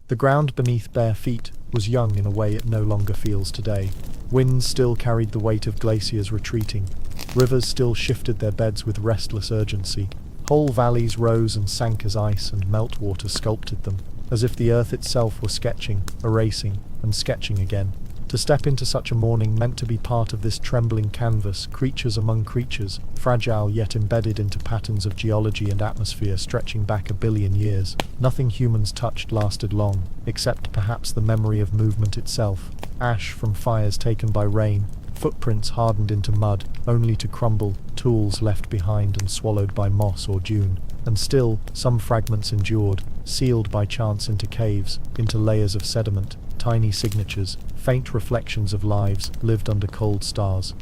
The ground beneath bare feet was young in a way it no longer feels today. Winds still carried the weight of glaciers retreating. Rivers still shifted their beds with restless urgency. Whole valleys rose and sank as ice and meltwater sculpted them, as if the earth itself were sketching, erasing, and sketching again. To step into such a morning meant to be part of this trembling canvas, creatures among creatures, fragile yet embedded into patterns of geology and atmosphere stretching back 1 billion years. Nothing humans touched lasted long, except perhaps the memory of movement itself. Ash from fires taken by rain, footprints hardened into mud, only to crumble, tools left behind and swallowed by moss or dune. And still, some fragments endured, sealed by chance into caves, into layers of sediment, tiny signatures, faint reflections of lives lived under cold stars.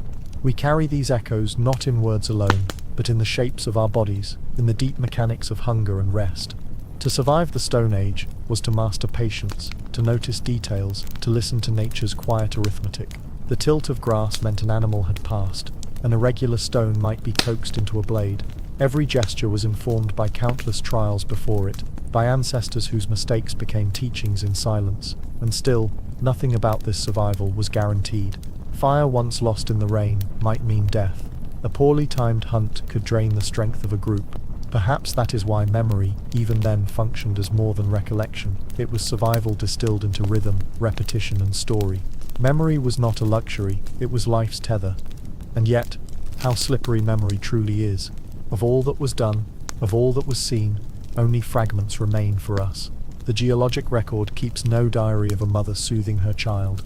We carry these echoes not in words alone, but in the shapes of our bodies, in the deep mechanics of hunger and rest. To survive the Stone Age was to master patience, to notice details, to listen to nature's quiet arithmetic. The tilt of grass meant an animal had passed. An irregular stone might be coaxed into a blade. Every gesture was informed by countless trials before it, by ancestors whose mistakes became teachings in silence. And still, nothing about this survival was guaranteed. Fire once lost in the rain might mean death. A poorly timed hunt could drain the strength of a group. Perhaps that is why memory, even then, functioned as more than recollection. It was survival distilled into rhythm, repetition, and story. Memory was not a luxury, it was life's tether. And yet, how slippery memory truly is. Of all that was done, of all that was seen, only fragments remain for us. The geologic record keeps no diary of a mother soothing her child.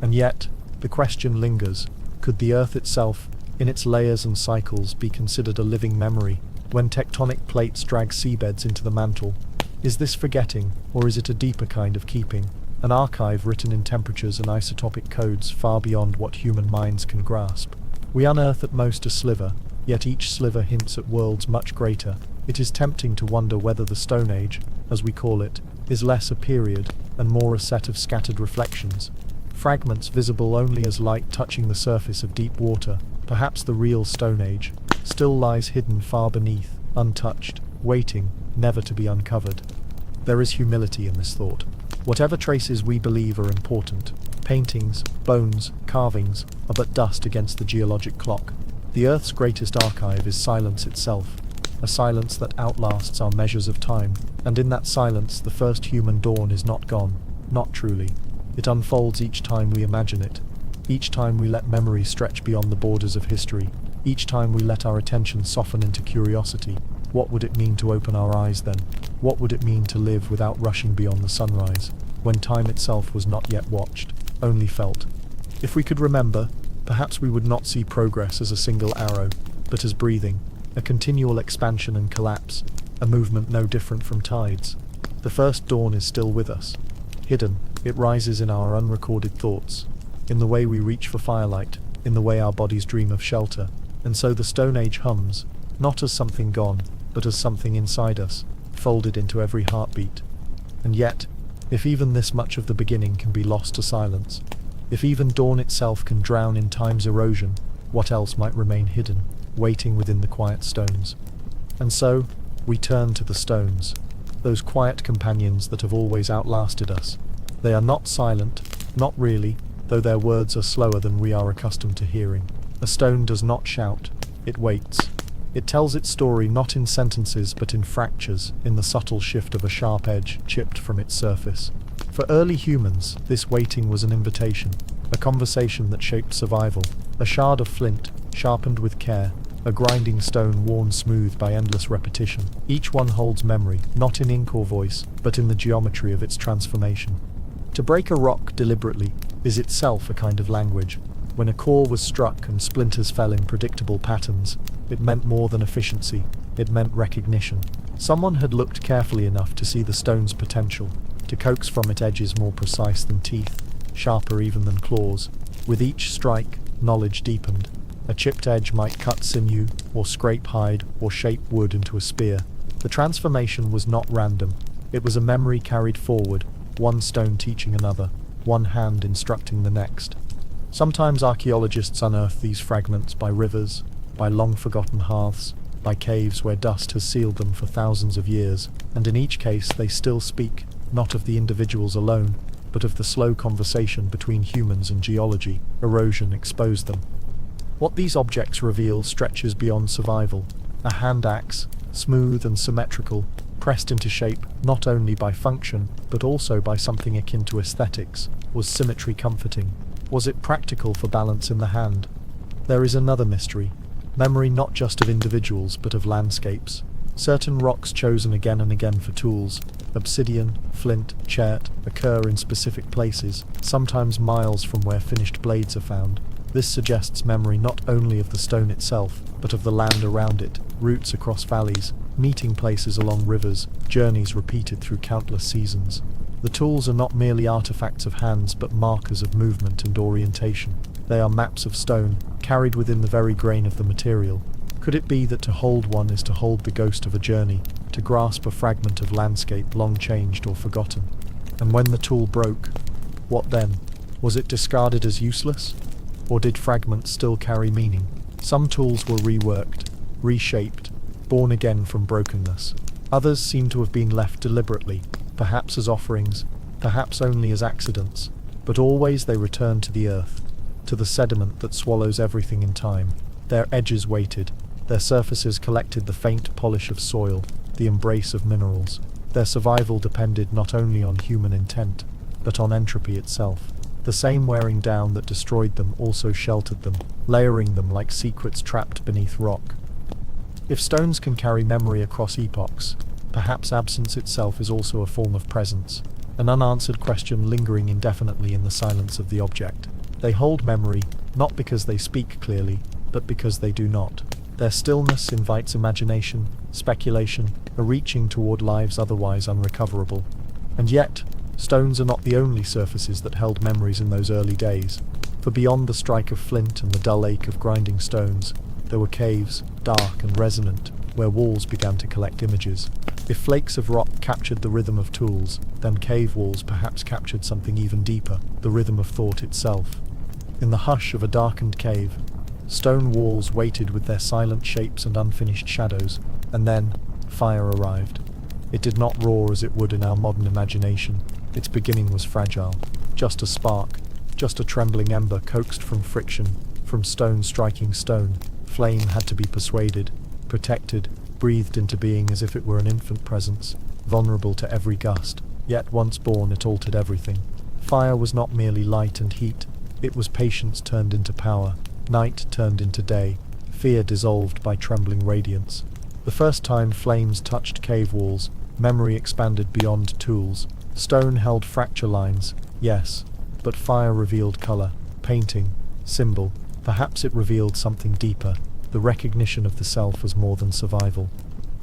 And yet, the question lingers, could the Earth itself, in its layers and cycles, be considered a living memory, when tectonic plates drag seabeds into the mantle? Is this forgetting, or is it a deeper kind of keeping? An archive written in temperatures and isotopic codes far beyond what human minds can grasp. We unearth at most a sliver, yet each sliver hints at worlds much greater. It is tempting to wonder whether the Stone Age, as we call it, is less a period, and more a set of scattered reflections. Fragments visible only as light touching the surface of deep water. Perhaps the real Stone Age still lies hidden far beneath, untouched, waiting, never to be uncovered. There is humility in this thought. Whatever traces we believe are important, paintings, bones, carvings, are but dust against the geologic clock. The Earth's greatest archive is silence itself, a silence that outlasts our measures of time, and in that silence the first human dawn is not gone, not truly. It unfolds each time we imagine it, each time we let memory stretch beyond the borders of history, each time we let our attention soften into curiosity. What would it mean to open our eyes then? What would it mean to live without rushing beyond the sunrise, when time itself was not yet watched, only felt? If we could remember, perhaps we would not see progress as a single arrow, but as breathing, a continual expansion and collapse, a movement no different from tides. The first dawn is still with us. Hidden, it rises in our unrecorded thoughts, in the way we reach for firelight, in the way our bodies dream of shelter. And so the Stone Age hums, not as something gone, but as something inside us, folded into every heartbeat. And yet, if even this much of the beginning can be lost to silence, if even dawn itself can drown in time's erosion, what else might remain hidden, waiting within the quiet stones? And so, we turn to the stones, those quiet companions that have always outlasted us. They are not silent, not really, though their words are slower than we are accustomed to hearing. A stone does not shout, it waits. It tells its story not in sentences but in fractures, in the subtle shift of a sharp edge chipped from its surface. For early humans, this waiting was an invitation, a conversation that shaped survival, a shard of flint, sharpened with care, a grinding stone worn smooth by endless repetition. Each one holds memory, not in ink or voice, but in the geometry of its transformation. To break a rock deliberately is itself a kind of language. When a core was struck and splinters fell in predictable patterns, it meant more than efficiency, it meant recognition. Someone had looked carefully enough to see the stone's potential, to coax from it edges more precise than teeth, sharper even than claws. With each strike, knowledge deepened. A chipped edge might cut sinew, or scrape hide, or shape wood into a spear. The transformation was not random. It was a memory carried forward, one stone teaching another, one hand instructing the next. Sometimes archaeologists unearth these fragments by rivers, by long-forgotten hearths, by caves where dust has sealed them for thousands of years, and in each case they still speak, not of the individuals alone, but of the slow conversation between humans and geology. Erosion exposed them. What these objects reveal stretches beyond survival. A hand axe, smooth and symmetrical, pressed into shape not only by function, but also by something akin to aesthetics. Was symmetry comforting? Was it practical for balance in the hand? There is another mystery. Memory not just of individuals, but of landscapes. Certain rocks chosen again and again for tools, obsidian, flint, chert, occur in specific places, sometimes miles from where finished blades are found. This suggests memory not only of the stone itself, but of the land around it, routes across valleys, meeting places along rivers, journeys repeated through countless seasons. The tools are not merely artifacts of hands, but markers of movement and orientation. They are maps of stone, carried within the very grain of the material. Could it be that to hold one is to hold the ghost of a journey, to grasp a fragment of landscape long changed or forgotten? And when the tool broke, what then? Was it discarded as useless? Or did fragments still carry meaning? Some tools were reworked, reshaped, born again from brokenness. Others seem to have been left deliberately, perhaps as offerings, perhaps only as accidents, but always they returned to the earth, to the sediment that swallows everything in time. Their edges waited, their surfaces collected the faint polish of soil, the embrace of minerals. Their survival depended not only on human intent, but on entropy itself. The same wearing down that destroyed them also sheltered them, layering them like secrets trapped beneath rock. If stones can carry memory across epochs, perhaps absence itself is also a form of presence, an unanswered question lingering indefinitely in the silence of the object. They hold memory, not because they speak clearly, but because they do not. Their stillness invites imagination, speculation, a reaching toward lives otherwise unrecoverable. And yet, stones are not the only surfaces that held memories in those early days, for beyond the strike of flint and the dull ache of grinding stones, there were caves, dark and resonant, where walls began to collect images. If flakes of rock captured the rhythm of tools, then cave walls perhaps captured something even deeper, the rhythm of thought itself. In the hush of a darkened cave, stone walls waited with their silent shapes and unfinished shadows, and then fire arrived. It did not roar as it would in our modern imagination. Its beginning was fragile, just a spark, just a trembling ember coaxed from friction, from stone striking stone. Flame had to be persuaded, protected, breathed into being as if it were an infant presence, vulnerable to every gust. Yet once born, it altered everything. Fire was not merely light and heat, it was patience turned into power, night turned into day, fear dissolved by trembling radiance. The first time flames touched cave walls, memory expanded beyond tools. Stone held fracture lines, yes, but fire revealed color, painting, symbol. Perhaps it revealed something deeper, the recognition of the self as more than survival.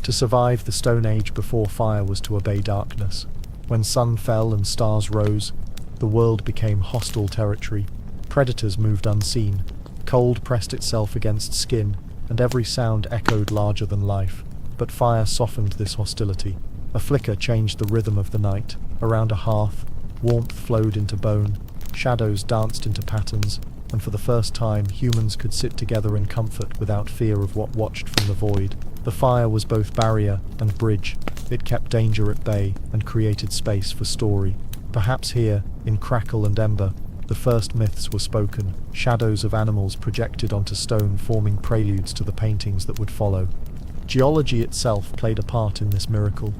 To survive the Stone Age before fire was to obey darkness. When sun fell and stars rose, the world became hostile territory. Predators moved unseen. Cold pressed itself against skin, and every sound echoed larger than life. But fire softened this hostility. A flicker changed the rhythm of the night. Around a hearth, warmth flowed into bone, shadows danced into patterns, and for the first time humans could sit together in comfort without fear of what watched from the void. The fire was both barrier and bridge. It kept danger at bay and created space for story. Perhaps here, in crackle and ember, the first myths were spoken, shadows of animals projected onto stone forming preludes to the paintings that would follow. Geology itself played a part in this miracle.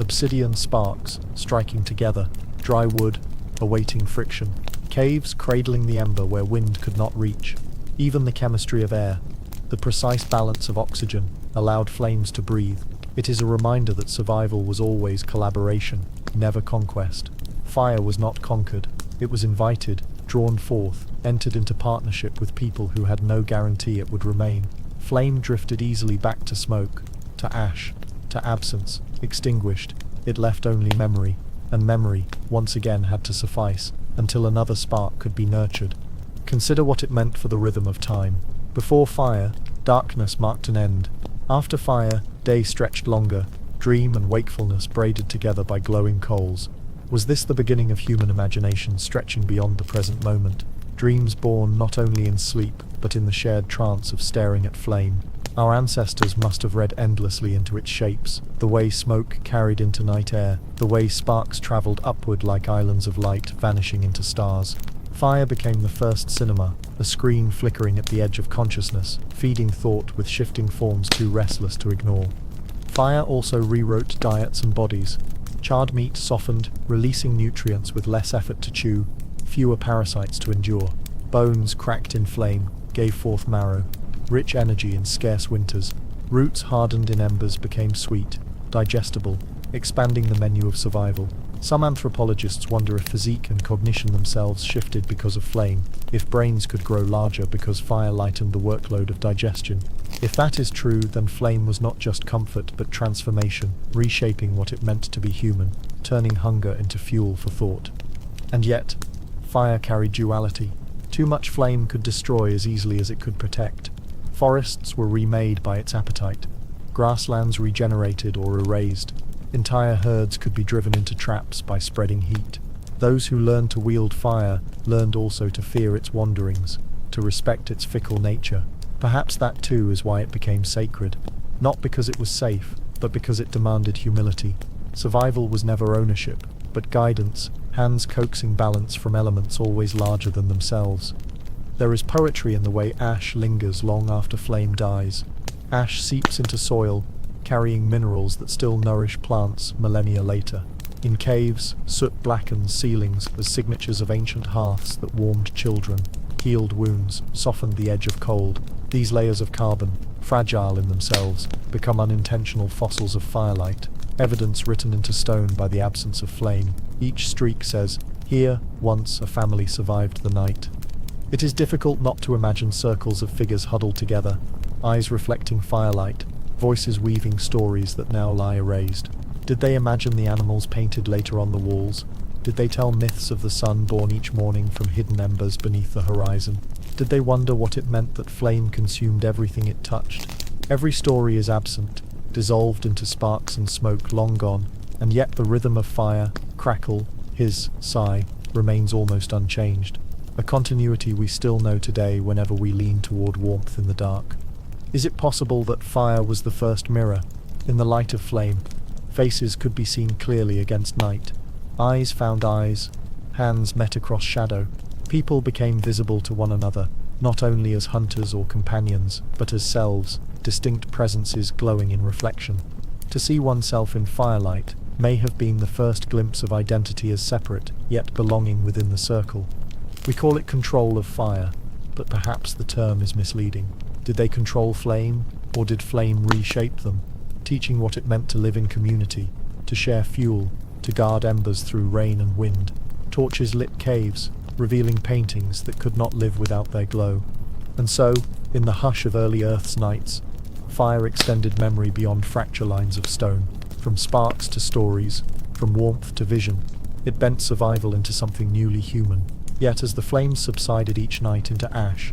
Obsidian sparks, striking together, dry wood, awaiting friction, caves cradling the ember where wind could not reach. Even the chemistry of air, the precise balance of oxygen, allowed flames to breathe. It is a reminder that survival was always collaboration, never conquest. Fire was not conquered, it was invited, drawn forth, entered into partnership with people who had no guarantee it would remain. Flame drifted easily back to smoke, to ash, to absence, extinguished. It left only memory, and memory, once again, had to suffice, until another spark could be nurtured. Consider what it meant for the rhythm of time. Before fire, darkness marked an end. After fire, day stretched longer, dream and wakefulness braided together by glowing coals. Was this the beginning of human imagination stretching beyond the present moment? Dreams born not only in sleep, but in the shared trance of staring at flame. Our ancestors must have read endlessly into its shapes, the way smoke carried into night air, the way sparks traveled upward like islands of light vanishing into stars. Fire became the first cinema, a screen flickering at the edge of consciousness, feeding thought with shifting forms too restless to ignore. Fire also rewrote diets and bodies. Charred meat softened, releasing nutrients with less effort to chew, fewer parasites to endure. Bones cracked in flame, gave forth marrow, rich energy in scarce winters. Roots hardened in embers became sweet, digestible, expanding the menu of survival. Some anthropologists wonder if physique and cognition themselves shifted because of flame, if brains could grow larger because fire lightened the workload of digestion. If that is true, then flame was not just comfort but transformation, reshaping what it meant to be human, turning hunger into fuel for thought. And yet, fire carried duality. Too much flame could destroy as easily as it could protect. Forests were remade by its appetite, grasslands regenerated or erased. Entire herds could be driven into traps by spreading heat. Those who learned to wield fire learned also to fear its wanderings, to respect its fickle nature. Perhaps that too is why it became sacred, not because it was safe, but because it demanded humility. Survival was never ownership, but guidance, hands coaxing balance from elements always larger than themselves. There is poetry in the way ash lingers long after flame dies. Ash seeps into soil, carrying minerals that still nourish plants millennia later. In caves, soot blackens ceilings as signatures of ancient hearths that warmed children. Healed wounds softened the edge of cold. These layers of carbon, fragile in themselves, become unintentional fossils of firelight, evidence written into stone by the absence of flame. Each streak says, "Here, once, a family survived the night." It is difficult not to imagine circles of figures huddled together, eyes reflecting firelight, voices weaving stories that now lie erased. Did they imagine the animals painted later on the walls? Did they tell myths of the sun born each morning from hidden embers beneath the horizon? Did they wonder what it meant that flame consumed everything it touched? Every story is absent, dissolved into sparks and smoke long gone, and yet the rhythm of fire, crackle, hiss, sigh, remains almost unchanged. A continuity we still know today whenever we lean toward warmth in the dark. Is it possible that fire was the first mirror? In the light of flame, faces could be seen clearly against night. Eyes found eyes, hands met across shadow. People became visible to one another, not only as hunters or companions, but as selves, distinct presences glowing in reflection. To see oneself in firelight may have been the first glimpse of identity as separate, yet belonging within the circle. We call it control of fire, but perhaps the term is misleading. Did they control flame, or did flame reshape them, teaching what it meant to live in community, to share fuel, to guard embers through rain and wind? Torches lit caves, revealing paintings that could not live without their glow. And so, in the hush of early Earth's nights, fire extended memory beyond fracture lines of stone. From sparks to stories, from warmth to vision, it bent survival into something newly human. Yet as the flames subsided each night into ash,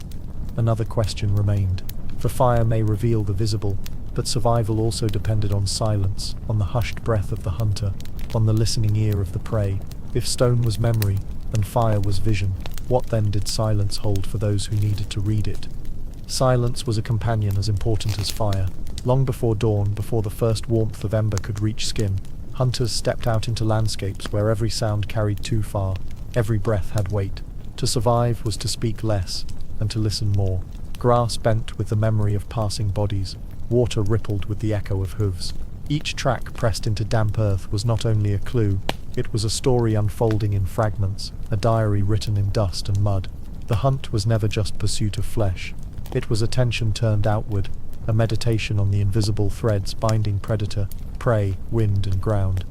another question remained. For fire may reveal the visible, but survival also depended on silence, on the hushed breath of the hunter, on the listening ear of the prey. If stone was memory, and fire was vision, what then did silence hold for those who needed to read it? Silence was a companion as important as fire. Long before dawn, before the first warmth of ember could reach skin, hunters stepped out into landscapes where every sound carried too far, every breath had weight. To survive was to speak less, and to listen more. Grass bent with the memory of passing bodies, water rippled with the echo of hooves. Each track pressed into damp earth was not only a clue, it was a story unfolding in fragments, a diary written in dust and mud. The hunt was never just pursuit of flesh. It was attention turned outward, a meditation on the invisible threads binding predator, prey, wind and ground.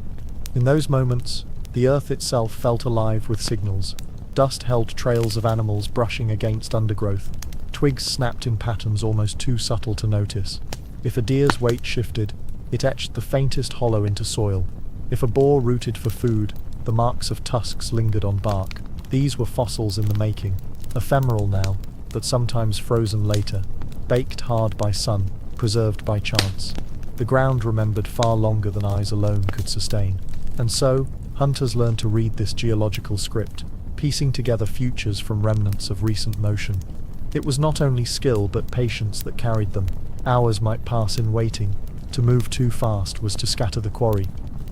In those moments, the earth itself felt alive with signals. Dust held trails of animals brushing against undergrowth. Twigs snapped in patterns almost too subtle to notice. If a deer's weight shifted, it etched the faintest hollow into soil. If a boar rooted for food, the marks of tusks lingered on bark. These were fossils in the making, ephemeral now, but sometimes frozen later, baked hard by sun, preserved by chance. The ground remembered far longer than eyes alone could sustain. And so, hunters learned to read this geological script, piecing together futures from remnants of recent motion. It was not only skill but patience that carried them. Hours might pass in waiting. To move too fast was to scatter the quarry,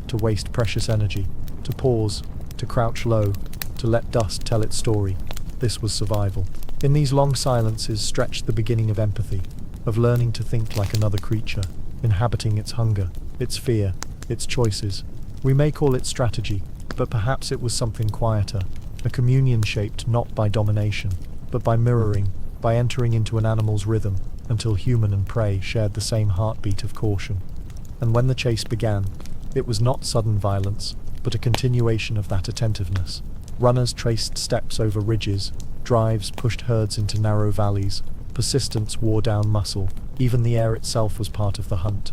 to waste precious energy, to pause, to crouch low, to let dust tell its story. This was survival. In these long silences stretched the beginning of empathy, of learning to think like another creature, inhabiting its hunger, its fear, its choices. We may call it strategy, but perhaps it was something quieter, a communion shaped not by domination, but by mirroring, by entering into an animal's rhythm, until human and prey shared the same heartbeat of caution. And when the chase began, it was not sudden violence, but a continuation of that attentiveness. Runners traced steps over ridges, drives pushed herds into narrow valleys, persistence wore down muscle. Even the air itself was part of the hunt.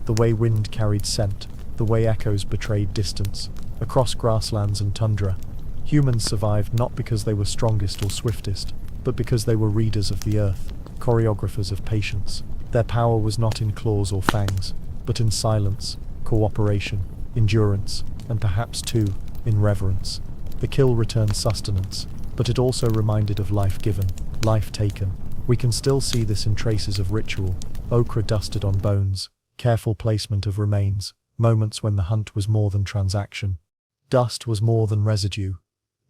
The way wind carried scent, the way echoes betrayed distance, across grasslands and tundra. Humans survived not because they were strongest or swiftest, but because they were readers of the earth, choreographers of patience. Their power was not in claws or fangs, but in silence, cooperation, endurance, and perhaps, too, in reverence. The kill returned sustenance, but it also reminded of life given, life taken. We can still see this in traces of ritual, ochre dusted on bones, careful placement of remains, moments when the hunt was more than transaction. Dust was more than residue.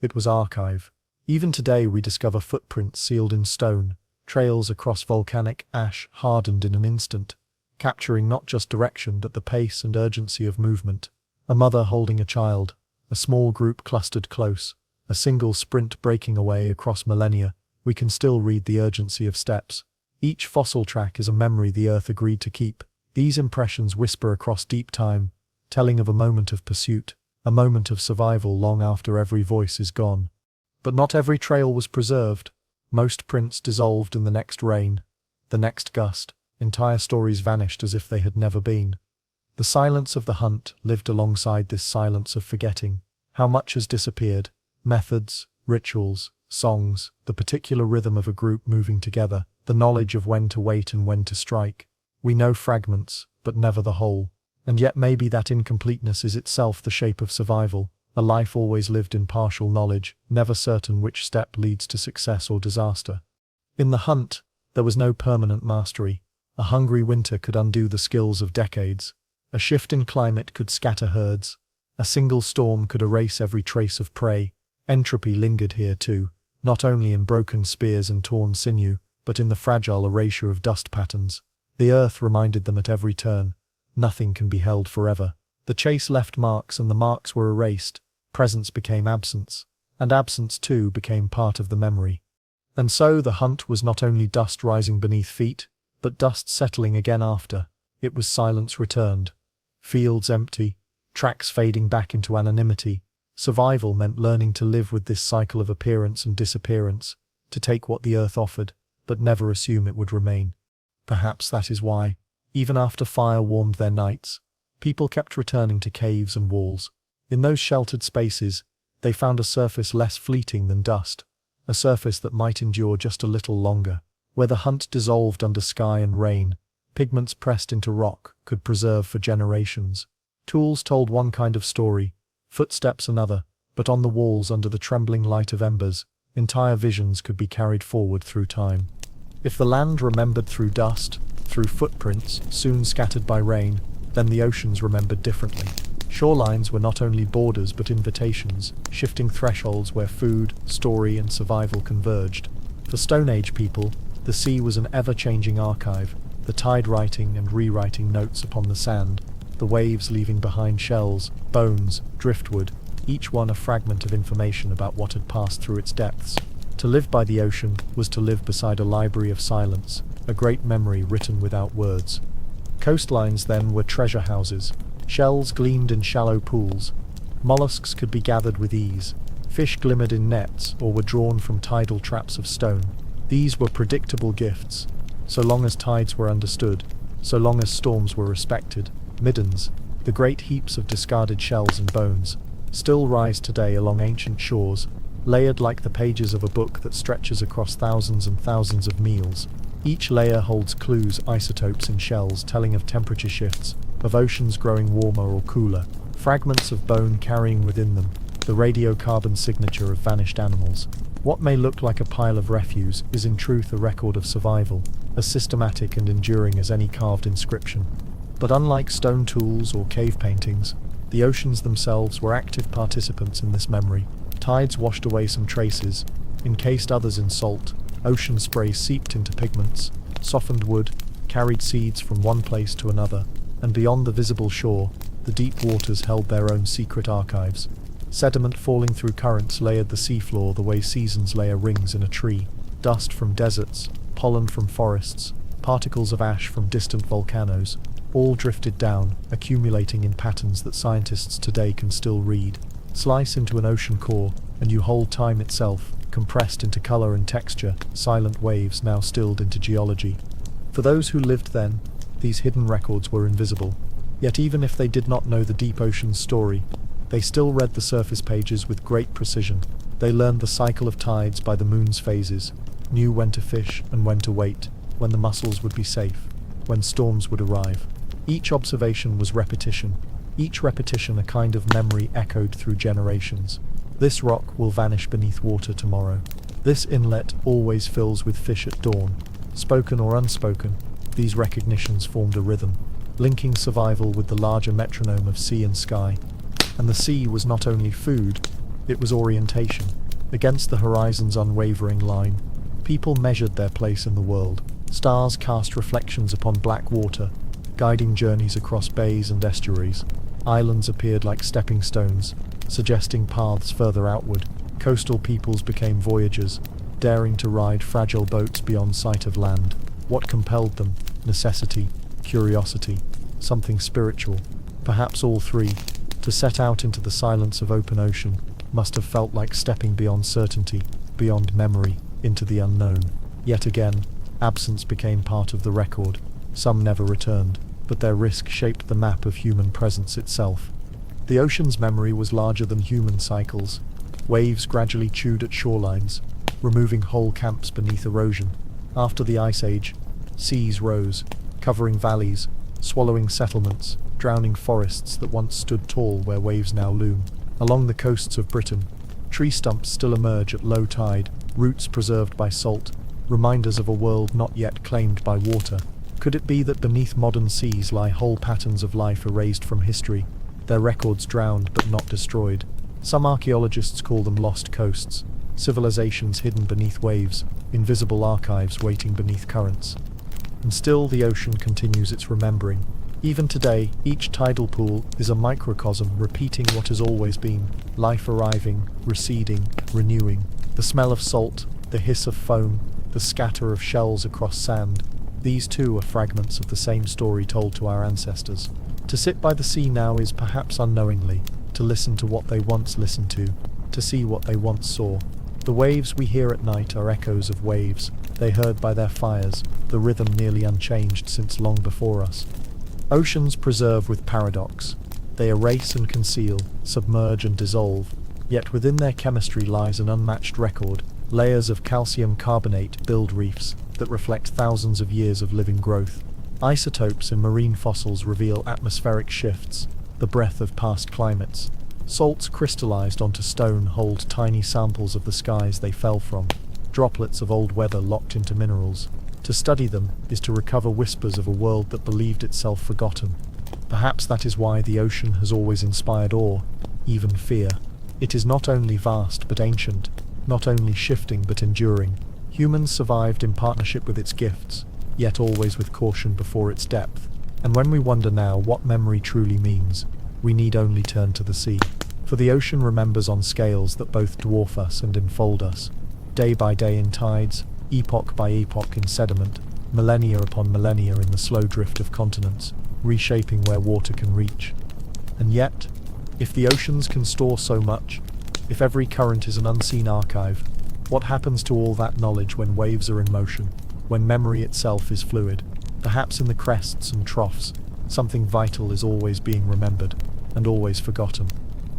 It was archive. Even today we discover footprints sealed in stone, trails across volcanic ash hardened in an instant, capturing not just direction but the pace and urgency of movement. A mother holding a child, a small group clustered close, a single sprint breaking away across millennia. We can still read the urgency of steps. Each fossil track is a memory the earth agreed to keep. These impressions whisper across deep time, telling of a moment of pursuit, a moment of survival long after every voice is gone. But not every trail was preserved. Most prints dissolved in the next rain, the next gust. Entire stories vanished as if they had never been. The silence of the hunt lived alongside this silence of forgetting. How much has disappeared? Methods, rituals, songs, the particular rhythm of a group moving together, the knowledge of when to wait and when to strike. We know fragments, but never the whole. And yet maybe that incompleteness is itself the shape of survival, a life always lived in partial knowledge, never certain which step leads to success or disaster. In the hunt, there was no permanent mastery. A hungry winter could undo the skills of decades. A shift in climate could scatter herds. A single storm could erase every trace of prey. Entropy lingered here too, not only in broken spears and torn sinew, but in the fragile erasure of dust patterns. The earth reminded them at every turn, nothing can be held forever. The chase left marks and the marks were erased. Presence became absence, and absence too became part of the memory. And so the hunt was not only dust rising beneath feet, but dust settling again after. It was silence returned. Fields empty, tracks fading back into anonymity. Survival meant learning to live with this cycle of appearance and disappearance, to take what the earth offered, but never assume it would remain. Perhaps that is why, even after fire warmed their nights, people kept returning to caves and walls. In those sheltered spaces, they found a surface less fleeting than dust, a surface that might endure just a little longer, where the hunt dissolved under sky and rain, pigments pressed into rock could preserve for generations. Tools told one kind of story, footsteps another, but on the walls under the trembling light of embers, entire visions could be carried forward through time. If the land remembered through dust, through footprints, soon scattered by rain, then the oceans remembered differently. Shorelines were not only borders but invitations, shifting thresholds where food, story, and survival converged. For Stone Age people, the sea was an ever-changing archive, the tide writing and rewriting notes upon the sand, the waves leaving behind shells, bones, driftwood, each one a fragment of information about what had passed through its depths. To live by the ocean was to live beside a library of silence, a great memory written without words. Coastlines then were treasure houses. Shells gleamed in shallow pools. Mollusks could be gathered with ease. Fish glimmered in nets or were drawn from tidal traps of stone. These were predictable gifts, so long as tides were understood, so long as storms were respected. Middens, the great heaps of discarded shells and bones, still rise today along ancient shores, layered like the pages of a book that stretches across thousands and thousands of meals. Each layer holds clues, isotopes in shells telling of temperature shifts, of oceans growing warmer or cooler, fragments of bone carrying within them the radiocarbon signature of vanished animals. What may look like a pile of refuse is in truth a record of survival, as systematic and enduring as any carved inscription. But unlike stone tools or cave paintings, the oceans themselves were active participants in this memory. Tides washed away some traces, encased others in salt, ocean spray seeped into pigments, softened wood, carried seeds from one place to another, and beyond the visible shore, the deep waters held their own secret archives. Sediment falling through currents layered the seafloor the way seasons layer rings in a tree. Dust from deserts, pollen from forests, particles of ash from distant volcanoes, all drifted down, accumulating in patterns that scientists today can still read. Slice into an ocean core, and you hold time itself, compressed into color and texture, silent waves now stilled into geology. For those who lived then, these hidden records were invisible. Yet even if they did not know the deep ocean's story, they still read the surface pages with great precision. They learned the cycle of tides by the moon's phases, knew when to fish and when to wait, when the mussels would be safe, when storms would arrive. Each observation was repetition, each repetition a kind of memory echoed through generations. This rock will vanish beneath water tomorrow. This inlet always fills with fish at dawn. Spoken or unspoken, these recognitions formed a rhythm, linking survival with the larger metronome of sea and sky. And the sea was not only food, it was orientation. Against the horizon's unwavering line, people measured their place in the world. Stars cast reflections upon black water, guiding journeys across bays and estuaries. Islands appeared like stepping stones, suggesting paths further outward. Coastal peoples became voyagers, daring to ride fragile boats beyond sight of land. What compelled them? Necessity, curiosity, something spiritual, perhaps all three. To set out into the silence of open ocean must have felt like stepping beyond certainty, beyond memory, into the unknown. Yet again, absence became part of the record. Some never returned, but their risk shaped the map of human presence itself. The ocean's memory was larger than human cycles. Waves gradually chewed at shorelines, removing whole camps beneath erosion. After the Ice Age, seas rose, covering valleys, swallowing settlements, drowning forests that once stood tall where waves now loom. Along the coasts of Britain, tree stumps still emerge at low tide, roots preserved by salt, reminders of a world not yet claimed by water. Could it be that beneath modern seas lie whole patterns of life erased from history, their records drowned but not destroyed? Some archaeologists call them lost coasts, civilizations hidden beneath waves, invisible archives waiting beneath currents. And still the ocean continues its remembering. Even today, each tidal pool is a microcosm repeating what has always been, life arriving, receding, renewing. The smell of salt, the hiss of foam, the scatter of shells across sand, these too are fragments of the same story told to our ancestors. To sit by the sea now is, perhaps unknowingly, to listen to what they once listened to see what they once saw. The waves we hear at night are echoes of waves they heard by their fires, the rhythm nearly unchanged since long before us. Oceans preserve with paradox. They erase and conceal, submerge and dissolve, yet within their chemistry lies an unmatched record. Layers of calcium carbonate build reefs that reflect thousands of years of living growth. Isotopes in marine fossils reveal atmospheric shifts, the breath of past climates. Salts crystallized onto stone hold tiny samples of the skies they fell from, droplets of old weather locked into minerals. To study them is to recover whispers of a world that believed itself forgotten. Perhaps that is why the ocean has always inspired awe, even fear. It is not only vast but ancient, not only shifting but enduring. Humans survived in partnership with its gifts, yet always with caution before its depth. And when we wonder now what memory truly means, we need only turn to the sea. For the ocean remembers on scales that both dwarf us and enfold us. Day by day in tides, epoch by epoch in sediment, millennia upon millennia in the slow drift of continents, reshaping where water can reach. And yet, if the oceans can store so much, if every current is an unseen archive, what happens to all that knowledge when waves are in motion, when memory itself is fluid? Perhaps in the crests and troughs, something vital is always being remembered, and always forgotten.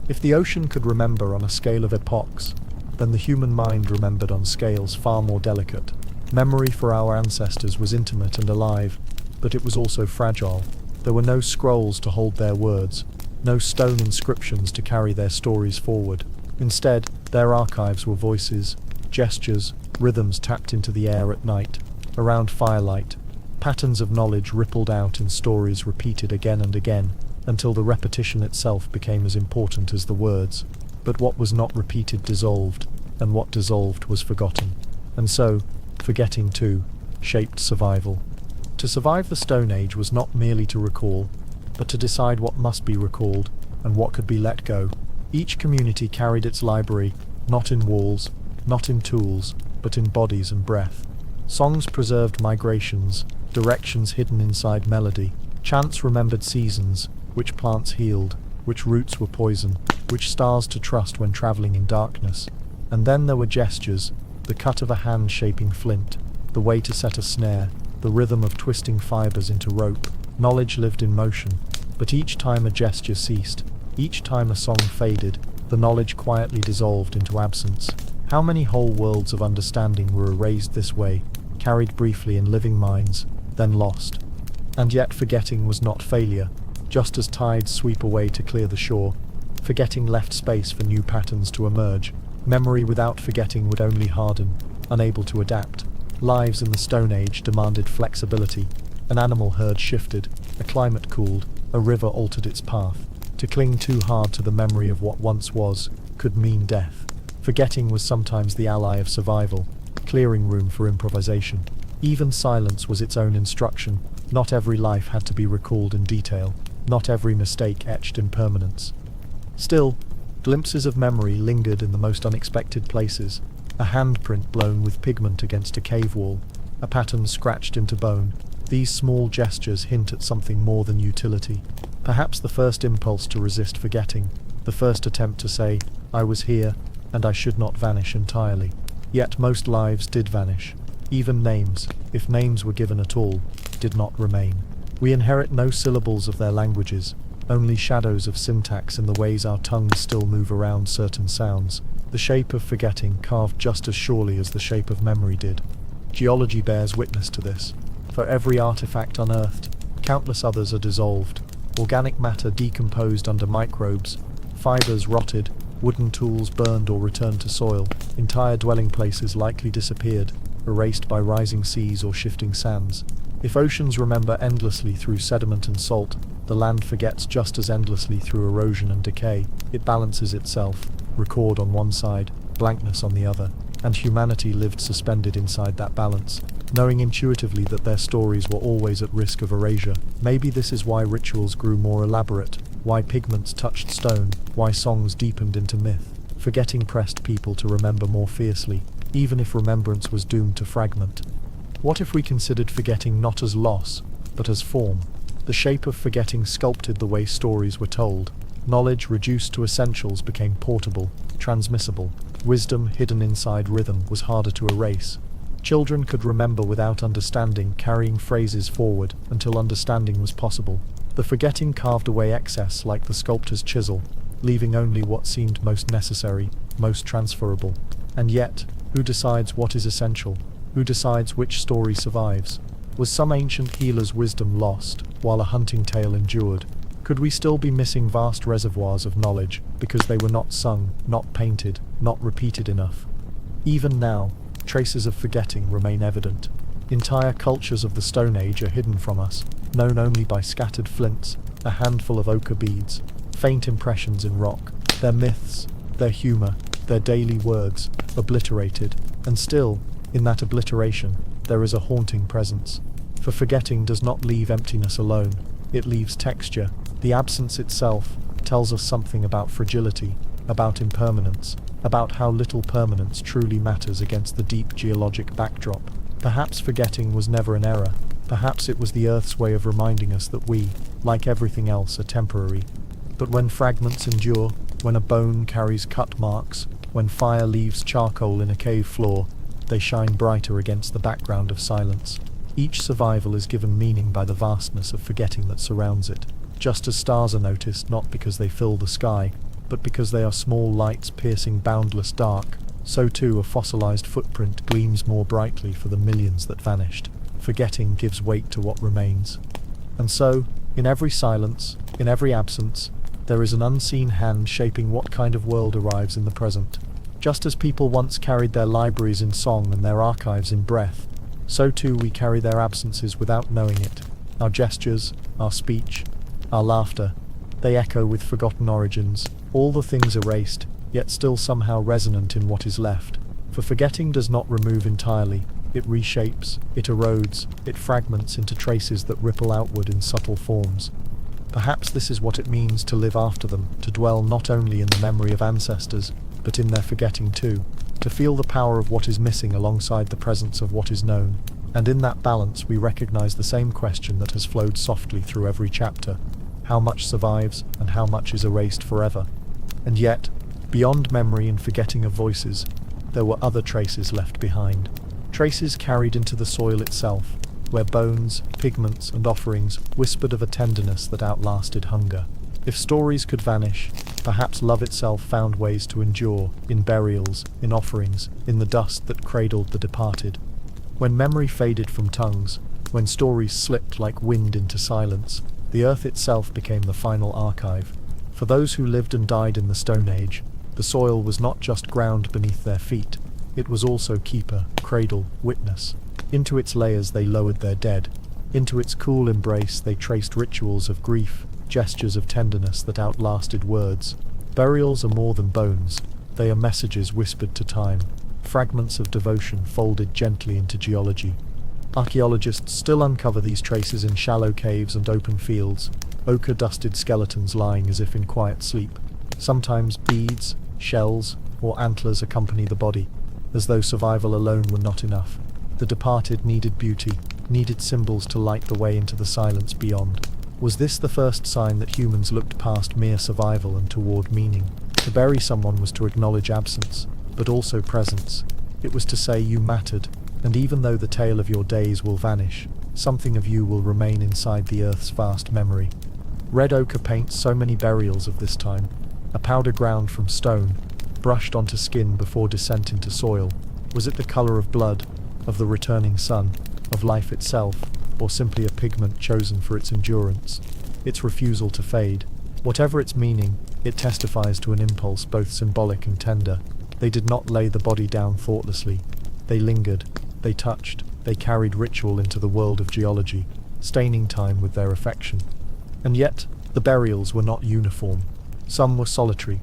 If the ocean could remember on a scale of epochs, then the human mind remembered on scales far more delicate. Memory for our ancestors was intimate and alive, but it was also fragile. There were no scrolls to hold their words, no stone inscriptions to carry their stories forward. Instead, their archives were voices, gestures, rhythms tapped into the air at night. around firelight. Patterns of knowledge rippled out in stories repeated again and again, until the repetition itself became as important as the words. But what was not repeated dissolved, and what dissolved was forgotten. And so, forgetting too, shaped survival. To survive the Stone Age was not merely to recall, but to decide what must be recalled, and what could be let go. Each community carried its library, not in walls, not in tools, but in bodies and breath. Songs preserved migrations, directions hidden inside melody. Chants remembered seasons, which plants healed, which roots were poison, which stars to trust when traveling in darkness. And then there were gestures, the cut of a hand shaping flint, the way to set a snare, the rhythm of twisting fibers into rope. Knowledge lived in motion, but each time a gesture ceased, each time a song faded, the knowledge quietly dissolved into absence. How many whole worlds of understanding were erased this way, carried briefly in living minds, then lost? And yet forgetting was not failure. Just as tides sweep away to clear the shore, forgetting left space for new patterns to emerge. Memory without forgetting would only harden, unable to adapt. Lives in the Stone Age demanded flexibility. An animal herd shifted, a climate cooled, a river altered its path. To cling too hard to the memory of what once was could mean death. Forgetting was sometimes the ally of survival, clearing room for improvisation. Even silence was its own instruction. Not every life had to be recalled in detail, not every mistake etched in permanence. Still, glimpses of memory lingered in the most unexpected places. A handprint blown with pigment against a cave wall, a pattern scratched into bone. These small gestures hint at something more than utility. Perhaps the first impulse to resist forgetting, the first attempt to say, "I was here, and I should not vanish entirely." Yet most lives did vanish. Even names, if names were given at all, did not remain. We inherit no syllables of their languages, only shadows of syntax in the ways our tongues still move around certain sounds. The shape of forgetting carved just as surely as the shape of memory did. Geology bears witness to this. For every artifact unearthed, countless others are dissolved. Organic matter decomposed under microbes, fibers rotted, wooden tools burned or returned to soil. Entire dwelling places likely disappeared, erased by rising seas or shifting sands. If oceans remember endlessly through sediment and salt, the land forgets just as endlessly through erosion and decay. It balances itself, record on one side, blankness on the other, and humanity lived suspended inside that balance, knowing intuitively that their stories were always at risk of erasure. Maybe this is why rituals grew more elaborate, why pigments touched stone, why songs deepened into myth. Forgetting pressed people to remember more fiercely, even if remembrance was doomed to fragment. What if we considered forgetting not as loss, but as form? The shape of forgetting sculpted the way stories were told. Knowledge reduced to essentials became portable, transmissible. Wisdom hidden inside rhythm was harder to erase. Children could remember without understanding, carrying phrases forward until understanding was possible. The forgetting carved away excess like the sculptor's chisel, leaving only what seemed most necessary, most transferable. And yet, who decides what is essential? Who decides which story survives? Was some ancient healer's wisdom lost, while a hunting tale endured? Could we still be missing vast reservoirs of knowledge, because they were not sung, not painted, not repeated enough? Even now, traces of forgetting remain evident. Entire cultures of the Stone Age are hidden from us, known only by scattered flints, a handful of ochre beads, faint impressions in rock. Their myths, their humour, their daily words, obliterated. And still, in that obliteration, there is a haunting presence. For forgetting does not leave emptiness alone, it leaves texture. The absence itself tells us something about fragility, about impermanence, about how little permanence truly matters against the deep geologic backdrop. Perhaps forgetting was never an error. Perhaps it was the Earth's way of reminding us that we, like everything else, are temporary. But when fragments endure, when a bone carries cut marks, when fire leaves charcoal in a cave floor, they shine brighter against the background of silence. Each survival is given meaning by the vastness of forgetting that surrounds it. Just as stars are noticed not because they fill the sky, but because they are small lights piercing boundless dark, so too a fossilized footprint gleams more brightly for the millions that vanished. Forgetting gives weight to what remains. And so, in every silence, in every absence, there is an unseen hand shaping what kind of world arrives in the present. Just as people once carried their libraries in song and their archives in breath, So too we carry their absences without knowing it. Our gestures, our speech, our laughter, they echo with forgotten origins, all the things erased, yet still somehow resonant in what is left. For forgetting does not remove entirely, it reshapes, it erodes, it fragments into traces that ripple outward in subtle forms. Perhaps this is what it means to live after them, to dwell not only in the memory of ancestors, but in their forgetting too, to feel the power of what is missing alongside the presence of what is known. And in that balance we recognize the same question that has flowed softly through every chapter: how much survives and how much is erased forever? And yet, beyond memory and forgetting of voices, there were other traces left behind. Traces carried into the soil itself, where bones, pigments, and offerings whispered of a tenderness that outlasted hunger. If stories could vanish, perhaps love itself found ways to endure, in burials, in offerings, in the dust that cradled the departed. When memory faded from tongues, when stories slipped like wind into silence, the earth itself became the final archive. For those who lived and died in the Stone Age, the soil was not just ground beneath their feet, it was also keeper, cradle, witness. Into its layers they lowered their dead. Into its cool embrace they traced rituals of grief, gestures of tenderness that outlasted words. Burials are more than bones, they are messages whispered to time, fragments of devotion folded gently into geology. Archaeologists still uncover these traces in shallow caves and open fields, ochre-dusted skeletons lying as if in quiet sleep. Sometimes beads, shells, or antlers accompany the body, as though survival alone were not enough. The departed needed beauty, needed symbols to light the way into the silence beyond. Was this the first sign that humans looked past mere survival and toward meaning? To bury someone was to acknowledge absence, but also presence. It was to say you mattered, and even though the tale of your days will vanish, something of you will remain inside the earth's vast memory. Red ochre paints so many burials of this time, a powder ground from stone, brushed onto skin before descent into soil. Was it the color of blood, of the returning sun, of life itself, or simply a pigment chosen for its endurance, its refusal to fade? Whatever its meaning, it testifies to an impulse both symbolic and tender. They did not lay the body down thoughtlessly. They lingered, they touched, they carried ritual into the world of geology, staining time with their affection. And yet, the burials were not uniform. Some were solitary,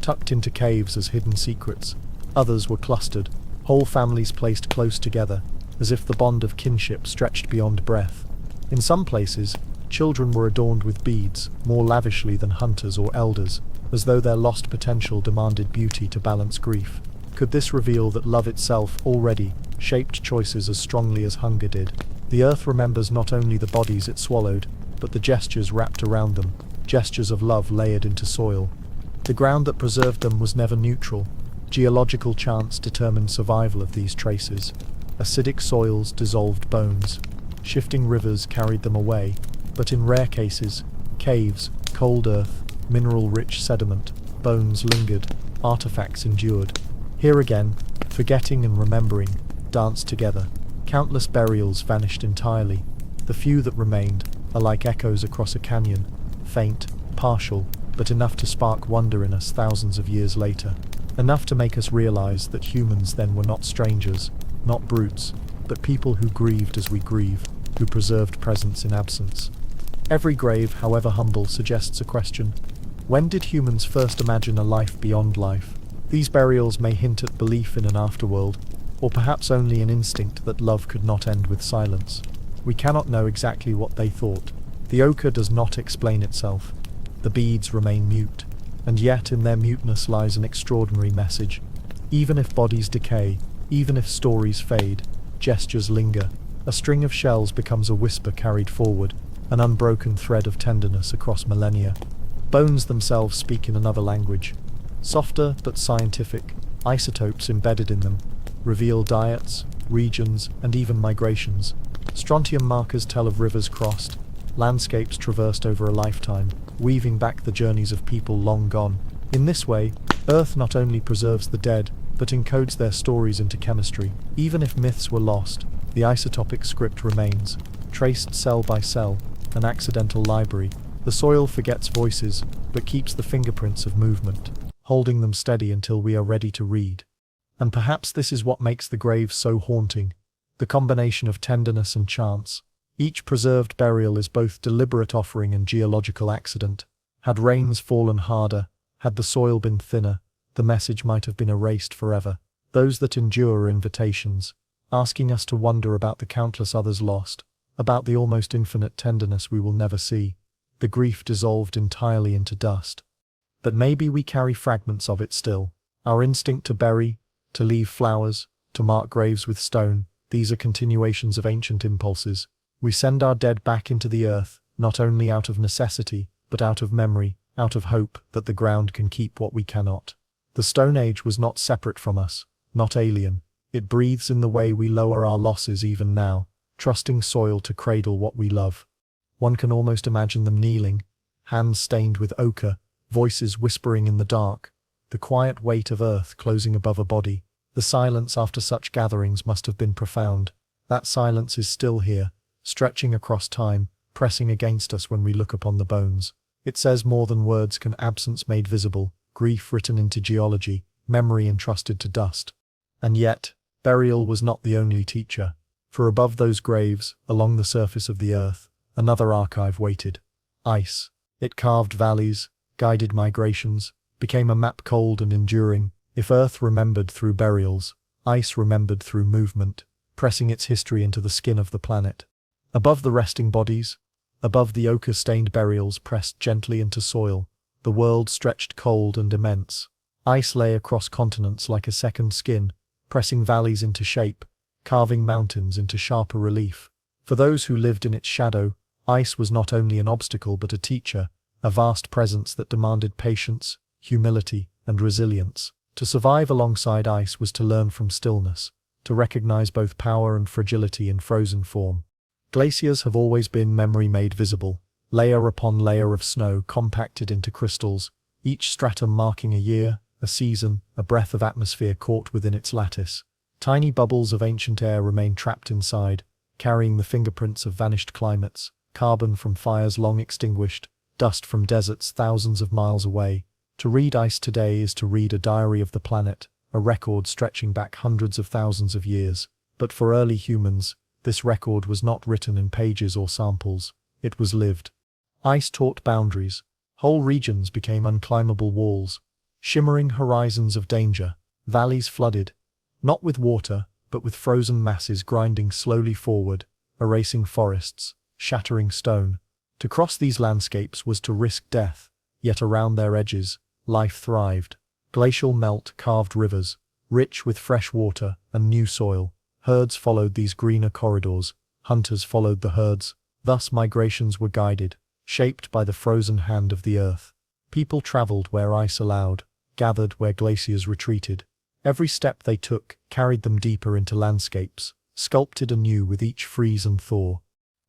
tucked into caves as hidden secrets. Others were clustered, whole families placed close together, as if the bond of kinship stretched beyond breath. In some places, children were adorned with beads, more lavishly than hunters or elders, as though their lost potential demanded beauty to balance grief. Could this reveal that love itself already shaped choices as strongly as hunger did? The earth remembers not only the bodies it swallowed, but the gestures wrapped around them, gestures of love layered into soil. The ground that preserved them was never neutral. Geological chance determined survival of these traces. Acidic soils dissolved bones. Shifting rivers carried them away. But in rare cases, caves, cold earth, mineral-rich sediment, bones lingered, artifacts endured. Here again, forgetting and remembering danced together. Countless burials vanished entirely. The few that remained are like echoes across a canyon, faint, partial, but enough to spark wonder in us thousands of years later. Enough to make us realize that humans then were not strangers, not brutes, but people who grieved as we grieve, who preserved presence in absence. Every grave, however humble, suggests a question. When did humans first imagine a life beyond life? These burials may hint at belief in an afterworld, or perhaps only an instinct that love could not end with silence. We cannot know exactly what they thought. The ochre does not explain itself. The beads remain mute, and yet in their muteness lies an extraordinary message. Even if bodies decay, even if stories fade, gestures linger. A string of shells becomes a whisper carried forward, an unbroken thread of tenderness across millennia. Bones themselves speak in another language. Softer but scientific, isotopes embedded in them reveal diets, regions, and even migrations. Strontium markers tell of rivers crossed, landscapes traversed over a lifetime, weaving back the journeys of people long gone. In this way, Earth not only preserves the dead, but encodes their stories into chemistry. Even if myths were lost, the isotopic script remains, traced cell by cell, an accidental library. The soil forgets voices, but keeps the fingerprints of movement, holding them steady until we are ready to read. And perhaps this is what makes the grave so haunting. the combination of tenderness and chance. Each preserved burial is both deliberate offering and geological accident. Had rains fallen harder, had the soil been thinner, the message might have been erased forever. Those that endure are invitations, asking us to wonder about the countless others lost, about the almost infinite tenderness we will never see, the grief dissolved entirely into dust. But maybe we carry fragments of it still. Our instinct to bury, to leave flowers, to mark graves with stone, these are continuations of ancient impulses. We send our dead back into the earth, not only out of necessity, but out of memory, out of hope that the ground can keep what we cannot. The Stone Age was not separate from us, not alien. It breathes in the way we lower our losses even now, trusting soil to cradle what we love. One can almost imagine them kneeling, hands stained with ochre, voices whispering in the dark, the quiet weight of earth closing above a body. The silence after such gatherings must have been profound. That silence is still here, stretching across time, pressing against us when we look upon the bones. It says more than words can: absence made visible, grief written into geology, memory entrusted to dust. And yet, burial was not the only teacher. For above those graves, along the surface of the earth, another archive waited. Ice. It carved valleys, guided migrations, became a map cold and enduring. If earth remembered through burials, ice remembered through movement, pressing its history into the skin of the planet. Above the resting bodies, above the ochre-stained burials pressed gently into soil, the world stretched cold and immense. Ice lay across continents like a second skin, pressing valleys into shape, carving mountains into sharper relief. For those who lived in its shadow, ice was not only an obstacle but a teacher, a vast presence that demanded patience, humility, and resilience. To survive alongside ice was to learn from stillness, to recognize both power and fragility in frozen form. Glaciers have always been memory made visible, layer upon layer of snow compacted into crystals, each stratum marking a year, a season, a breath of atmosphere caught within its lattice. Tiny bubbles of ancient air remain trapped inside, carrying the fingerprints of vanished climates, carbon from fires long extinguished, dust from deserts thousands of miles away. To read ice today is to read a diary of the planet, a record stretching back hundreds of thousands of years. But for early humans, this record was not written in pages or samples, it was lived. Ice taught boundaries. Whole regions became unclimbable walls, shimmering horizons of danger. Valleys flooded, not with water, but with frozen masses grinding slowly forward, erasing forests, shattering stone. To cross these landscapes was to risk death, yet around their edges, life thrived. Glacial melt carved rivers, rich with fresh water and new soil. Herds followed these greener corridors, hunters followed the herds. Thus migrations were guided, shaped by the frozen hand of the earth. People traveled where ice allowed, gathered where glaciers retreated. Every step they took carried them deeper into landscapes, sculpted anew with each freeze and thaw.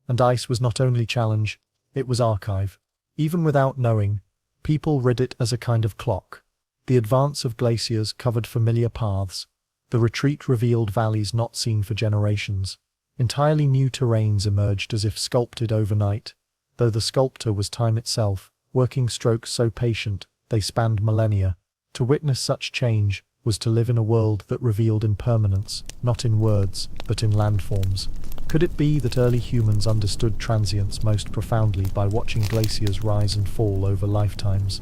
And ice was not only challenge, it was archive. Even without knowing, people read it as a kind of clock. The advance of glaciers covered familiar paths. The retreat revealed valleys not seen for generations. Entirely new terrains emerged as if sculpted overnight, though the sculptor was time itself, working strokes so patient, they spanned millennia. To witness such change was to live in a world that revealed impermanence, not in words, but in landforms. Could it be that early humans understood transience most profoundly by watching glaciers rise and fall over lifetimes?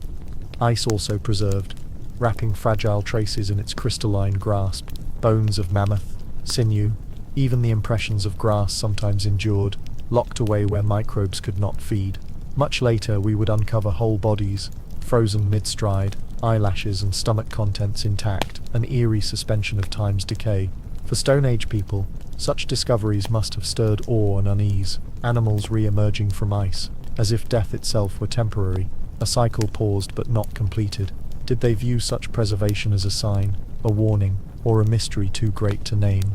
Ice also preserved, wrapping fragile traces in its crystalline grasp, bones of mammoth, sinew, even the impressions of grass sometimes endured, locked away where microbes could not feed. Much later we would uncover whole bodies, frozen mid-stride, eyelashes and stomach contents intact, an eerie suspension of time's decay. For Stone Age people, such discoveries must have stirred awe and unease, animals re-emerging from ice, as if death itself were temporary, a cycle paused but not completed. Did they view such preservation as a sign, a warning, or a mystery too great to name?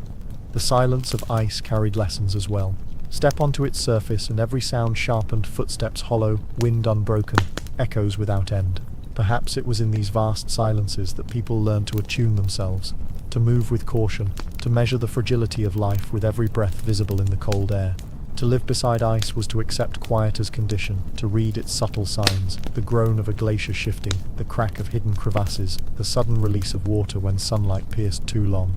The silence of ice carried lessons as well. Step onto its surface and every sound sharpened, footsteps hollow, wind unbroken, echoes without end. Perhaps it was in these vast silences that people learned to attune themselves, to move with caution, to measure the fragility of life with every breath visible in the cold air. To live beside ice was to accept quiet as condition, to read its subtle signs, the groan of a glacier shifting, the crack of hidden crevasses, the sudden release of water when sunlight pierced too long.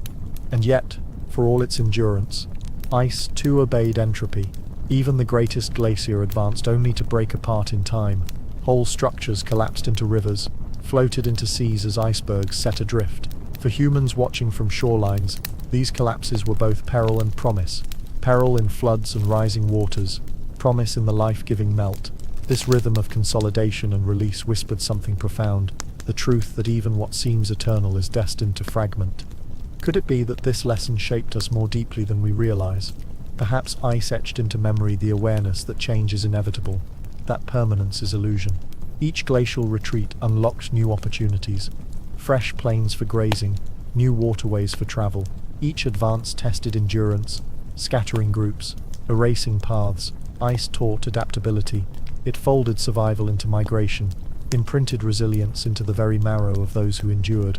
And yet, for all its endurance, Ice too obeyed entropy. Even the greatest glacier advanced only to break apart in time. Whole structures collapsed into rivers, floated into seas as icebergs set adrift. For humans watching from shorelines, these collapses were both peril and promise. Peril in floods and rising waters, promise in the life-giving melt. This rhythm of consolidation and release whispered something profound, the truth that even what seems eternal is destined to fragment. Could it be that this lesson shaped us more deeply than we realize? Perhaps ice etched into memory the awareness that change is inevitable, that permanence is illusion. Each glacial retreat unlocked new opportunities, fresh plains for grazing, new waterways for travel. Each advance tested endurance, scattering groups, erasing paths. Ice taught adaptability. It folded survival into migration, imprinted resilience into the very marrow of those who endured.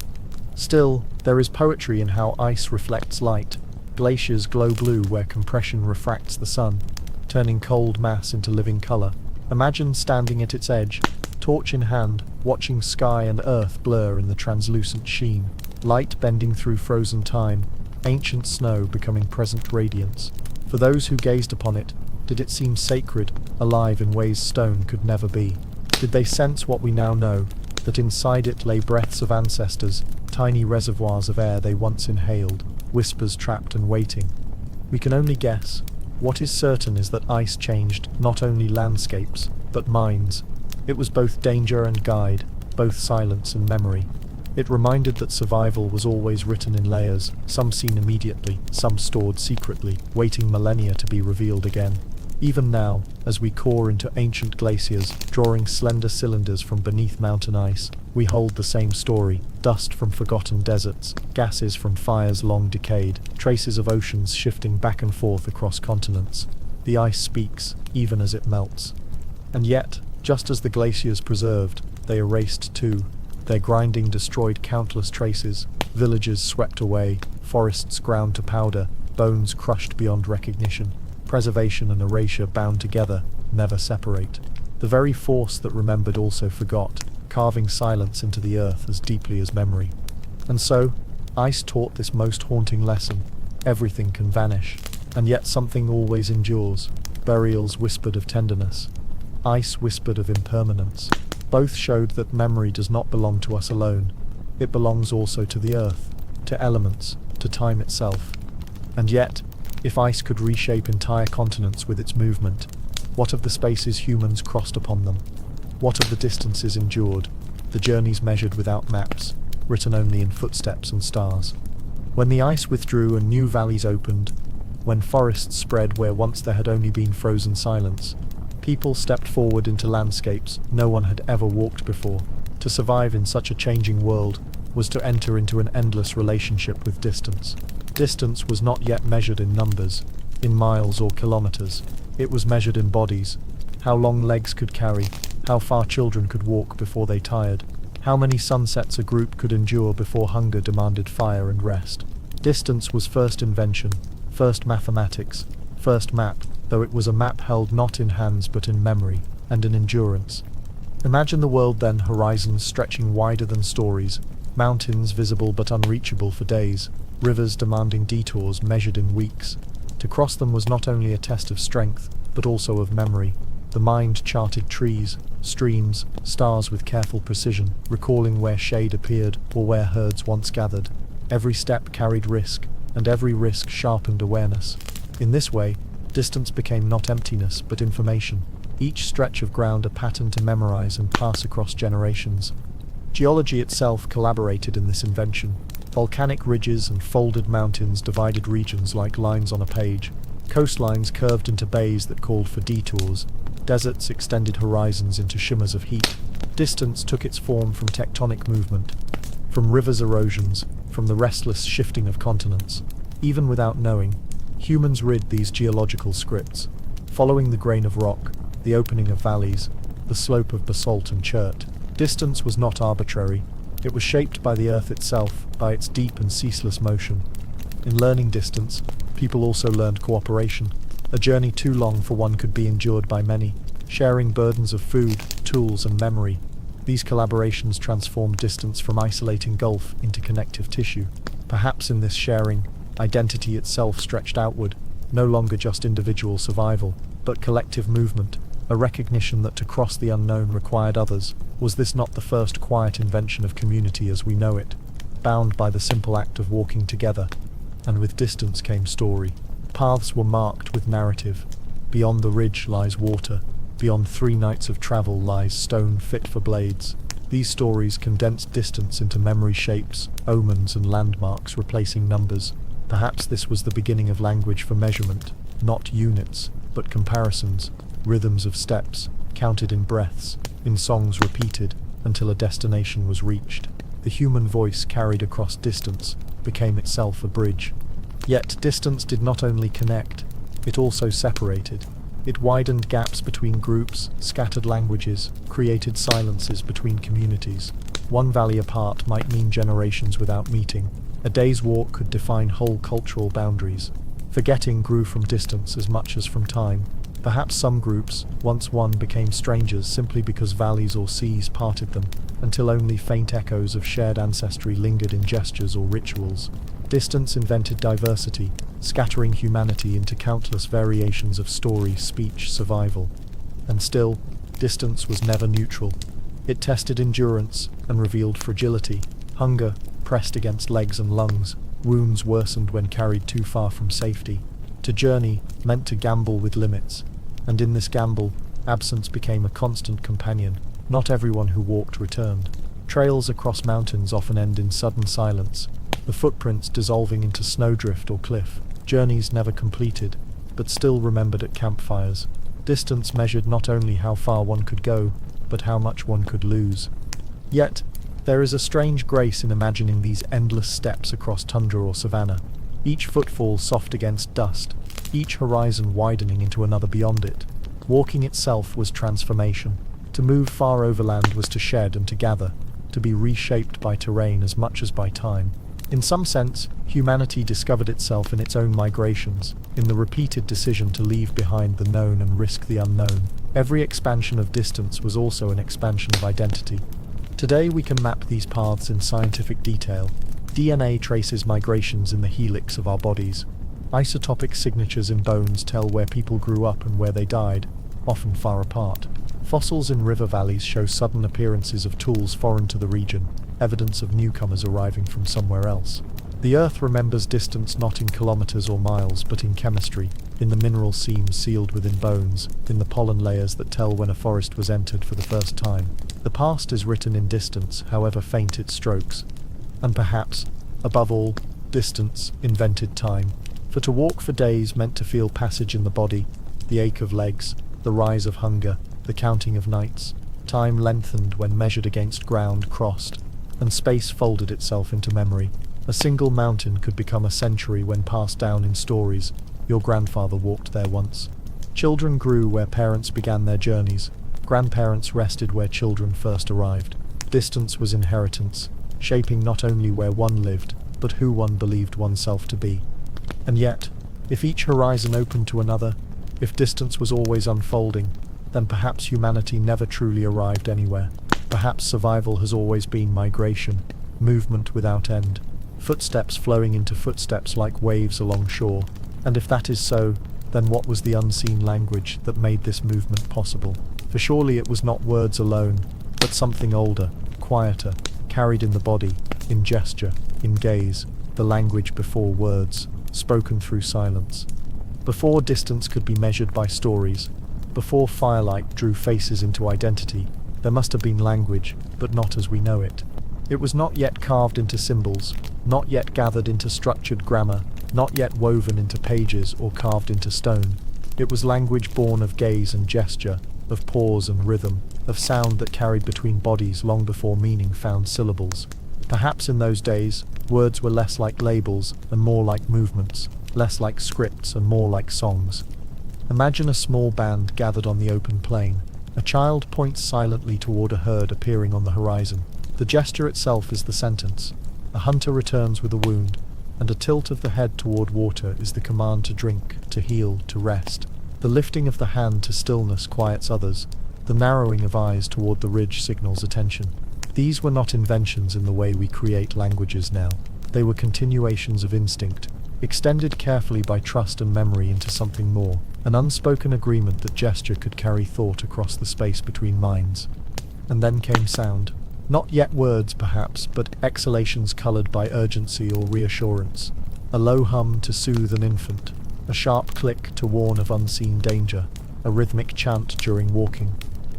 Still, there is poetry in how ice reflects light. Glaciers glow blue where compression refracts the sun, turning cold mass into living color. Imagine standing at its edge, torch in hand, watching sky and earth blur in the translucent sheen. Light bending through frozen time, ancient snow becoming present radiance. For those who gazed upon it, did it seem sacred, alive in ways stone could never be? Did they sense what we now know, that inside it lay breaths of ancestors, tiny reservoirs of air they once inhaled, whispers trapped and waiting? We can only guess. What is certain is that ice changed not only landscapes, but minds. It was both danger and guide, both silence and memory. It reminded that survival was always written in layers, some seen immediately, some stored secretly, waiting millennia to be revealed again. Even now, as we core into ancient glaciers, drawing slender cylinders from beneath mountain ice, we hold the same story: dust from forgotten deserts, gases from fires long decayed, traces of oceans shifting back and forth across continents. The ice speaks, even as it melts. And yet, just as the glaciers preserved, they erased too. Their grinding destroyed countless traces, villages swept away, forests ground to powder, bones crushed beyond recognition. Preservation and erasure bound together, never separate. The very force that remembered also forgot, carving silence into the earth as deeply as memory. And so, ice taught this most haunting lesson: everything can vanish, and yet something always endures. Burials whispered of tenderness, ice whispered of impermanence. Both showed that memory does not belong to us alone. It belongs also to the earth, to elements, to time itself. And yet, if ice could reshape entire continents with its movement, what of the spaces humans crossed upon them? What of the distances endured, the journeys measured without maps, written only in footsteps and stars? When the ice withdrew and new valleys opened, when forests spread where once there had only been frozen silence, people stepped forward into landscapes no one had ever walked before. To survive in such a changing world was to enter into an endless relationship with distance. Distance was not yet measured in numbers, in miles or kilometers. It was measured in bodies. How long legs could carry, how far children could walk before they tired, how many sunsets a group could endure before hunger demanded fire and rest. Distance was first invention, first mathematics, first map, though it was a map held not in hands but in memory, and in endurance. Imagine the world then: horizons stretching wider than stories, mountains visible but unreachable for days, rivers demanding detours measured in weeks. To cross them was not only a test of strength, but also of memory. The mind charted trees, streams, stars with careful precision, recalling where shade appeared or where herds once gathered. Every step carried risk, and every risk sharpened awareness. In this way, distance became not emptiness, but information. Each stretch of ground a pattern to memorize and pass across generations. Geology itself collaborated in this invention. Volcanic ridges and folded mountains divided regions like lines on a page. Coastlines curved into bays that called for detours. Deserts extended horizons into shimmers of heat. Distance took its form from tectonic movement, from rivers' erosions, from the restless shifting of continents. Even without knowing, humans rid these geological scripts, following the grain of rock, the opening of valleys, the slope of basalt and chert. Distance was not arbitrary. It was shaped by the earth itself, by its deep and ceaseless motion. In learning distance, people also learned cooperation. A journey too long for one could be endured by many, sharing burdens of food, tools, and memory. These collaborations transformed distance from isolating gulf into connective tissue. Perhaps in this sharing, identity itself stretched outward, no longer just individual survival, but collective movement, a recognition that to cross the unknown required others. Was this not the first quiet invention of community as we know it, bound by the simple act of walking together? And with distance came story. Paths were marked with narrative. Beyond the ridge lies water. Beyond 3 nights of travel lies stone fit for blades. These stories condensed distance into memory shapes, omens and landmarks, replacing numbers. Perhaps this was the beginning of language for measurement, not units, but comparisons, rhythms of steps, counted in breaths, in songs repeated, until a destination was reached. The human voice carried across distance became itself a bridge. Yet distance did not only connect, it also separated. It widened gaps between groups, scattered languages, created silences between communities. One valley apart might mean generations without meeting. A day's walk could define whole cultural boundaries. Forgetting grew from distance as much as from time. Perhaps some groups, once one, became strangers simply because valleys or seas parted them, until only faint echoes of shared ancestry lingered in gestures or rituals. Distance invented diversity, scattering humanity into countless variations of story, speech, survival. And still, distance was never neutral. It tested endurance and revealed fragility. Hunger pressed against legs and lungs. Wounds worsened when carried too far from safety. To journey meant to gamble with limits. And in this gamble, absence became a constant companion. Not everyone who walked returned. Trails across mountains often end in sudden silence, the footprints dissolving into snowdrift or cliff. Journeys never completed, but still remembered at campfires. Distance measured not only how far one could go, but how much one could lose. Yet, there is a strange grace in imagining these endless steps across tundra or savanna, each footfall soft against dust, each horizon widening into another beyond it. Walking itself was transformation. To move far overland was to shed and to gather, to be reshaped by terrain as much as by time. In some sense, humanity discovered itself in its own migrations, in the repeated decision to leave behind the known and risk the unknown. Every expansion of distance was also an expansion of identity. Today we can map these paths in scientific detail. DNA traces migrations in the helix of our bodies. Isotopic signatures in bones tell where people grew up and where they died, often far apart. Fossils in river valleys show sudden appearances of tools foreign to the region, evidence of newcomers arriving from somewhere else. The Earth remembers distance not in kilometers or miles, but in chemistry, in the mineral seams sealed within bones, in the pollen layers that tell when a forest was entered for the first time. The past is written in distance, however faint its strokes. And perhaps, above all, distance invented time. For to walk for days meant to feel passage in the body, the ache of legs, the rise of hunger, the counting of nights. Time lengthened when measured against ground crossed, and space folded itself into memory. A single mountain could become a century when passed down in stories. Your grandfather walked there once. Children grew where parents began their journeys. Grandparents rested where children first arrived. Distance was inheritance, shaping not only where one lived, but who one believed oneself to be. And yet, if each horizon opened to another, if distance was always unfolding, then perhaps humanity never truly arrived anywhere. Perhaps survival has always been migration, movement without end, footsteps flowing into footsteps like waves along shore. And if that is so, then what was the unseen language that made this movement possible? For surely it was not words alone, but something older, quieter, carried in the body, in gesture, in gaze, the language before words, spoken through silence. Before distance could be measured by stories, before firelight drew faces into identity, there must have been language, but not as we know it. It was not yet carved into symbols, not yet gathered into structured grammar, not yet woven into pages or carved into stone. It was language born of gaze and gesture, of pause and rhythm, of sound that carried between bodies long before meaning found syllables. Perhaps in those days, words were less like labels and more like movements, less like scripts and more like songs. Imagine a small band gathered on the open plain. A child points silently toward a herd appearing on the horizon. The gesture itself is the sentence. A hunter returns with a wound, and a tilt of the head toward water is the command to drink, to heal, to rest. The lifting of the hand to stillness quiets others. The narrowing of eyes toward the ridge signals attention. These were not inventions in the way we create languages now. They were continuations of instinct, extended carefully by trust and memory into something more, an unspoken agreement that gesture could carry thought across the space between minds. And then came sound. Not yet words, perhaps, but exhalations colored by urgency or reassurance. A low hum to soothe an infant, a sharp click to warn of unseen danger, a rhythmic chant during walking,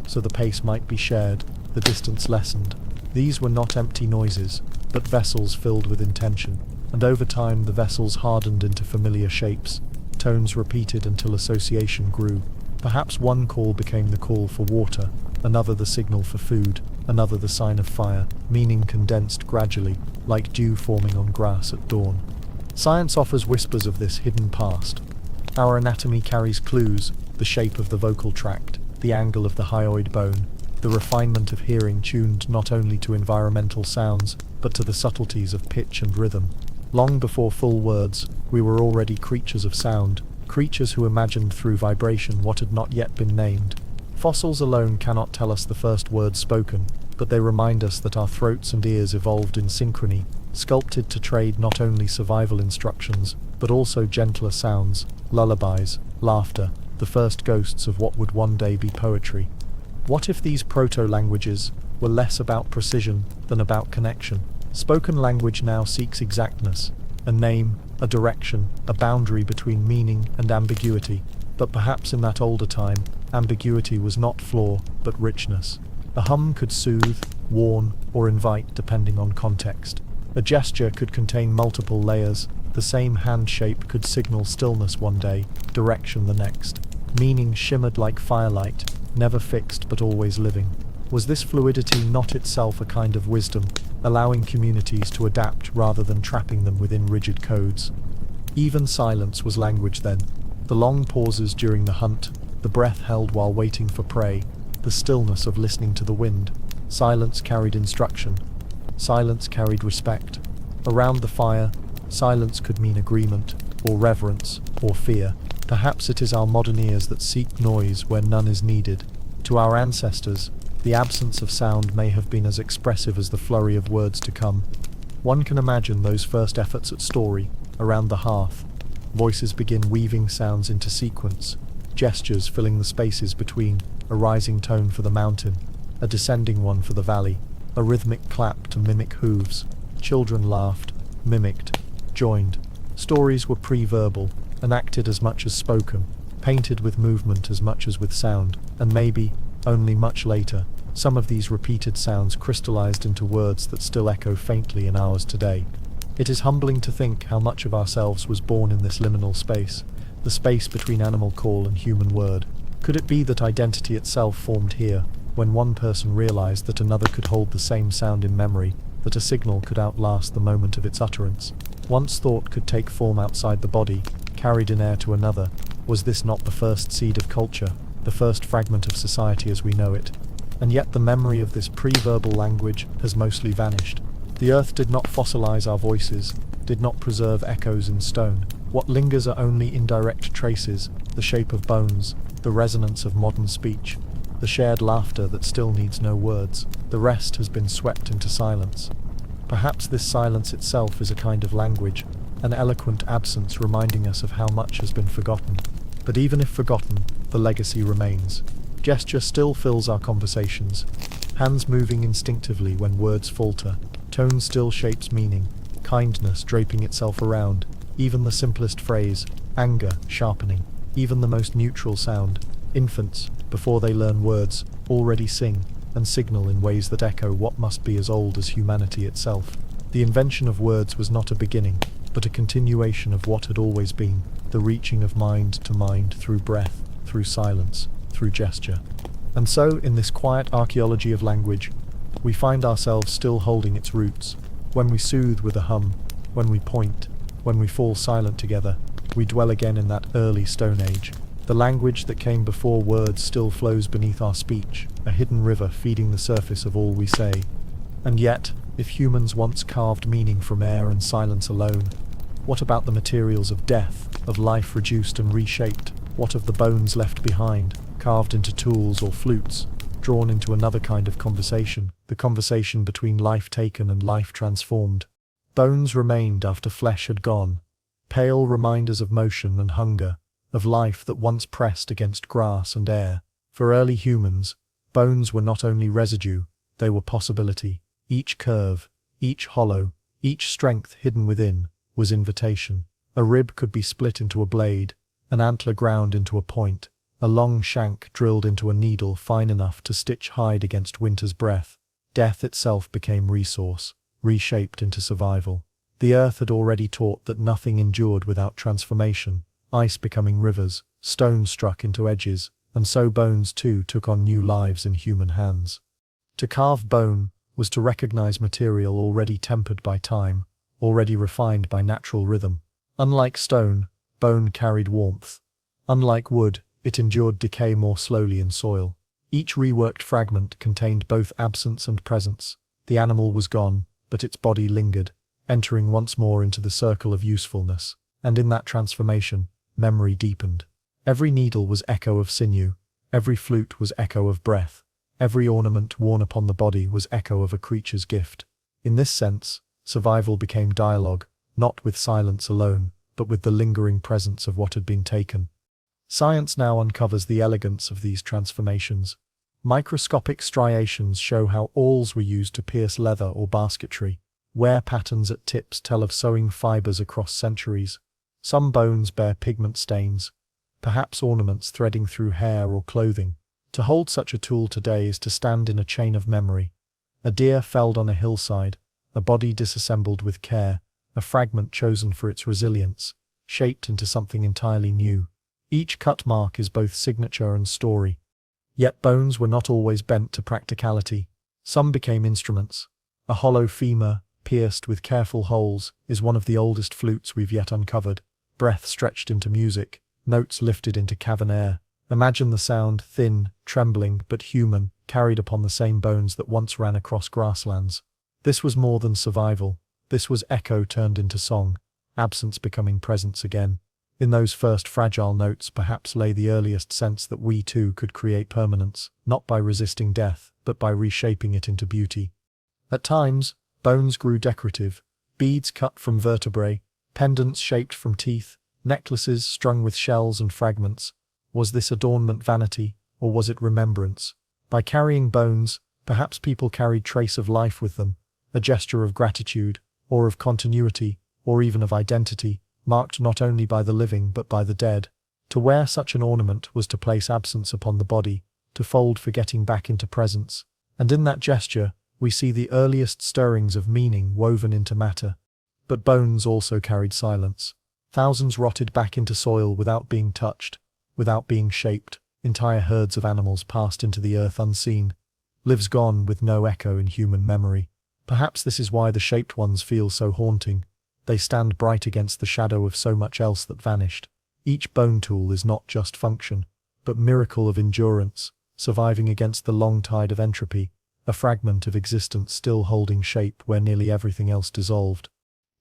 so the pace might be shared, the distance lessened. These were not empty noises, but vessels filled with intention, and over time the vessels hardened into familiar shapes, tones repeated until association grew. Perhaps one call became the call for water, another the signal for food, another the sign of fire, meaning condensed gradually, like dew forming on grass at dawn. Science offers whispers of this hidden past. Our anatomy carries clues, the shape of the vocal tract, the angle of the hyoid bone, the refinement of hearing tuned not only to environmental sounds, but to the subtleties of pitch and rhythm. Long before full words, we were already creatures of sound, creatures who imagined through vibration what had not yet been named. Fossils alone cannot tell us the first words spoken, but they remind us that our throats and ears evolved in synchrony, sculpted to trade not only survival instructions, but also gentler sounds, lullabies, laughter, the first ghosts of what would one day be poetry. What if these proto-languages were less about precision than about connection? Spoken language now seeks exactness, a name, a direction, a boundary between meaning and ambiguity. But perhaps in that older time, ambiguity was not flaw, but richness. A hum could soothe, warn, or invite depending on context. A gesture could contain multiple layers. The same hand shape could signal stillness one day, direction the next. Meaning shimmered like firelight, never fixed but always living. Was this fluidity not itself a kind of wisdom, allowing communities to adapt rather than trapping them within rigid codes? Even silence was language then. The long pauses during the hunt, the breath held while waiting for prey, the stillness of listening to the wind. Silence carried instruction. Silence carried respect. Around the fire, silence could mean agreement, or reverence, or fear. Perhaps it is our modern ears that seek noise where none is needed. To our ancestors, the absence of sound may have been as expressive as the flurry of words to come. One can imagine those first efforts at story, around the hearth. Voices begin weaving sounds into sequence, gestures filling the spaces between, a rising tone for the mountain, a descending one for the valley, a rhythmic clap to mimic hooves. Children laughed, mimicked, joined. Stories were pre-verbal, enacted as much as spoken, painted with movement as much as with sound, and maybe, only much later, some of these repeated sounds crystallized into words that still echo faintly in ours today. It is humbling to think how much of ourselves was born in this liminal space, the space between animal call and human word. Could it be that identity itself formed here, when one person realized that another could hold the same sound in memory, that a signal could outlast the moment of its utterance? Once thought could take form outside the body, carried in air to another, was this not the first seed of culture, the first fragment of society as we know it? And yet the memory of this pre-verbal language has mostly vanished. The earth did not fossilize our voices, did not preserve echoes in stone. What lingers are only indirect traces, the shape of bones, the resonance of modern speech, the shared laughter that still needs no words. The rest has been swept into silence. Perhaps this silence itself is a kind of language, an eloquent absence reminding us of how much has been forgotten. But even if forgotten, the legacy remains. Gesture still fills our conversations, hands moving instinctively when words falter, tone still shapes meaning, kindness draping itself around, even the simplest phrase, anger sharpening, even the most neutral sound. Infants, before they learn words, already sing, and signal in ways that echo what must be as old as humanity itself. The invention of words was not a beginning, but a continuation of what had always been, the reaching of mind to mind through breath, through silence, through gesture. And so, in this quiet archaeology of language, we find ourselves still holding its roots. When we soothe with a hum, when we point, when we fall silent together, we dwell again in that early Stone Age. The language that came before words still flows beneath our speech, a hidden river feeding the surface of all we say. And yet, if humans once carved meaning from air and silence alone, what about the materials of death, of life reduced and reshaped? What of the bones left behind, carved into tools or flutes, drawn into another kind of conversation, the conversation between life taken and life transformed? Bones remained after flesh had gone. pale reminders of motion and hunger, of life that once pressed against grass and air. For early humans, bones were not only residue, they were possibility. Each curve, each hollow, each strength hidden within, was invitation. A rib could be split into a blade, an antler ground into a point, a long shank drilled into a needle fine enough to stitch hide against winter's breath. Death itself became resource, reshaped into survival. The earth had already taught that nothing endured without transformation, ice becoming rivers, stone struck into edges, and so bones too took on new lives in human hands. To carve bone was to recognize material already tempered by time, already refined by natural rhythm. Unlike stone, bone carried warmth. Unlike wood, it endured decay more slowly in soil. Each reworked fragment contained both absence and presence. The animal was gone, but its body lingered, entering once more into the circle of usefulness. And in that transformation, memory deepened. Every needle was echo of sinew, every flute was echo of breath, every ornament worn upon the body was echo of a creature's gift. In this sense, survival became dialogue, not with silence alone, but with the lingering presence of what had been taken. Science now uncovers the elegance of these transformations. Microscopic striations show how awls were used to pierce leather or basketry. Wear patterns at tips tell of sewing fibers across centuries. Some bones bear pigment stains, perhaps ornaments threading through hair or clothing. To hold such a tool today is to stand in a chain of memory. A deer felled on a hillside, a body disassembled with care, a fragment chosen for its resilience, shaped into something entirely new. Each cut mark is both signature and story. Yet bones were not always bent to practicality. Some became instruments. A hollow femur, pierced with careful holes, is one of the oldest flutes we've yet uncovered. Breath stretched into music, notes lifted into cavern air. Imagine the sound, thin, trembling, but human, carried upon the same bones that once ran across grasslands. This was more than survival. This was echo turned into song, absence becoming presence again. In those first fragile notes perhaps lay the earliest sense that we too could create permanence, not by resisting death, but by reshaping it into beauty. At times, bones grew decorative, beads cut from vertebrae, pendants shaped from teeth, necklaces strung with shells and fragments. Was this adornment vanity, or was it remembrance? By carrying bones, perhaps people carried trace of life with them, a gesture of gratitude, or of continuity, or even of identity, marked not only by the living but by the dead. To wear such an ornament was to place absence upon the body, to fold forgetting back into presence. And in that gesture, we see the earliest stirrings of meaning woven into matter. But bones also carried silence. Thousands rotted back into soil without being touched, without being shaped. Entire herds of animals passed into the earth unseen, lives gone with no echo in human memory. Perhaps this is why the shaped ones feel so haunting. They stand bright against the shadow of so much else that vanished. Each bone tool is not just function, but miracle of endurance, surviving against the long tide of entropy, a fragment of existence still holding shape where nearly everything else dissolved.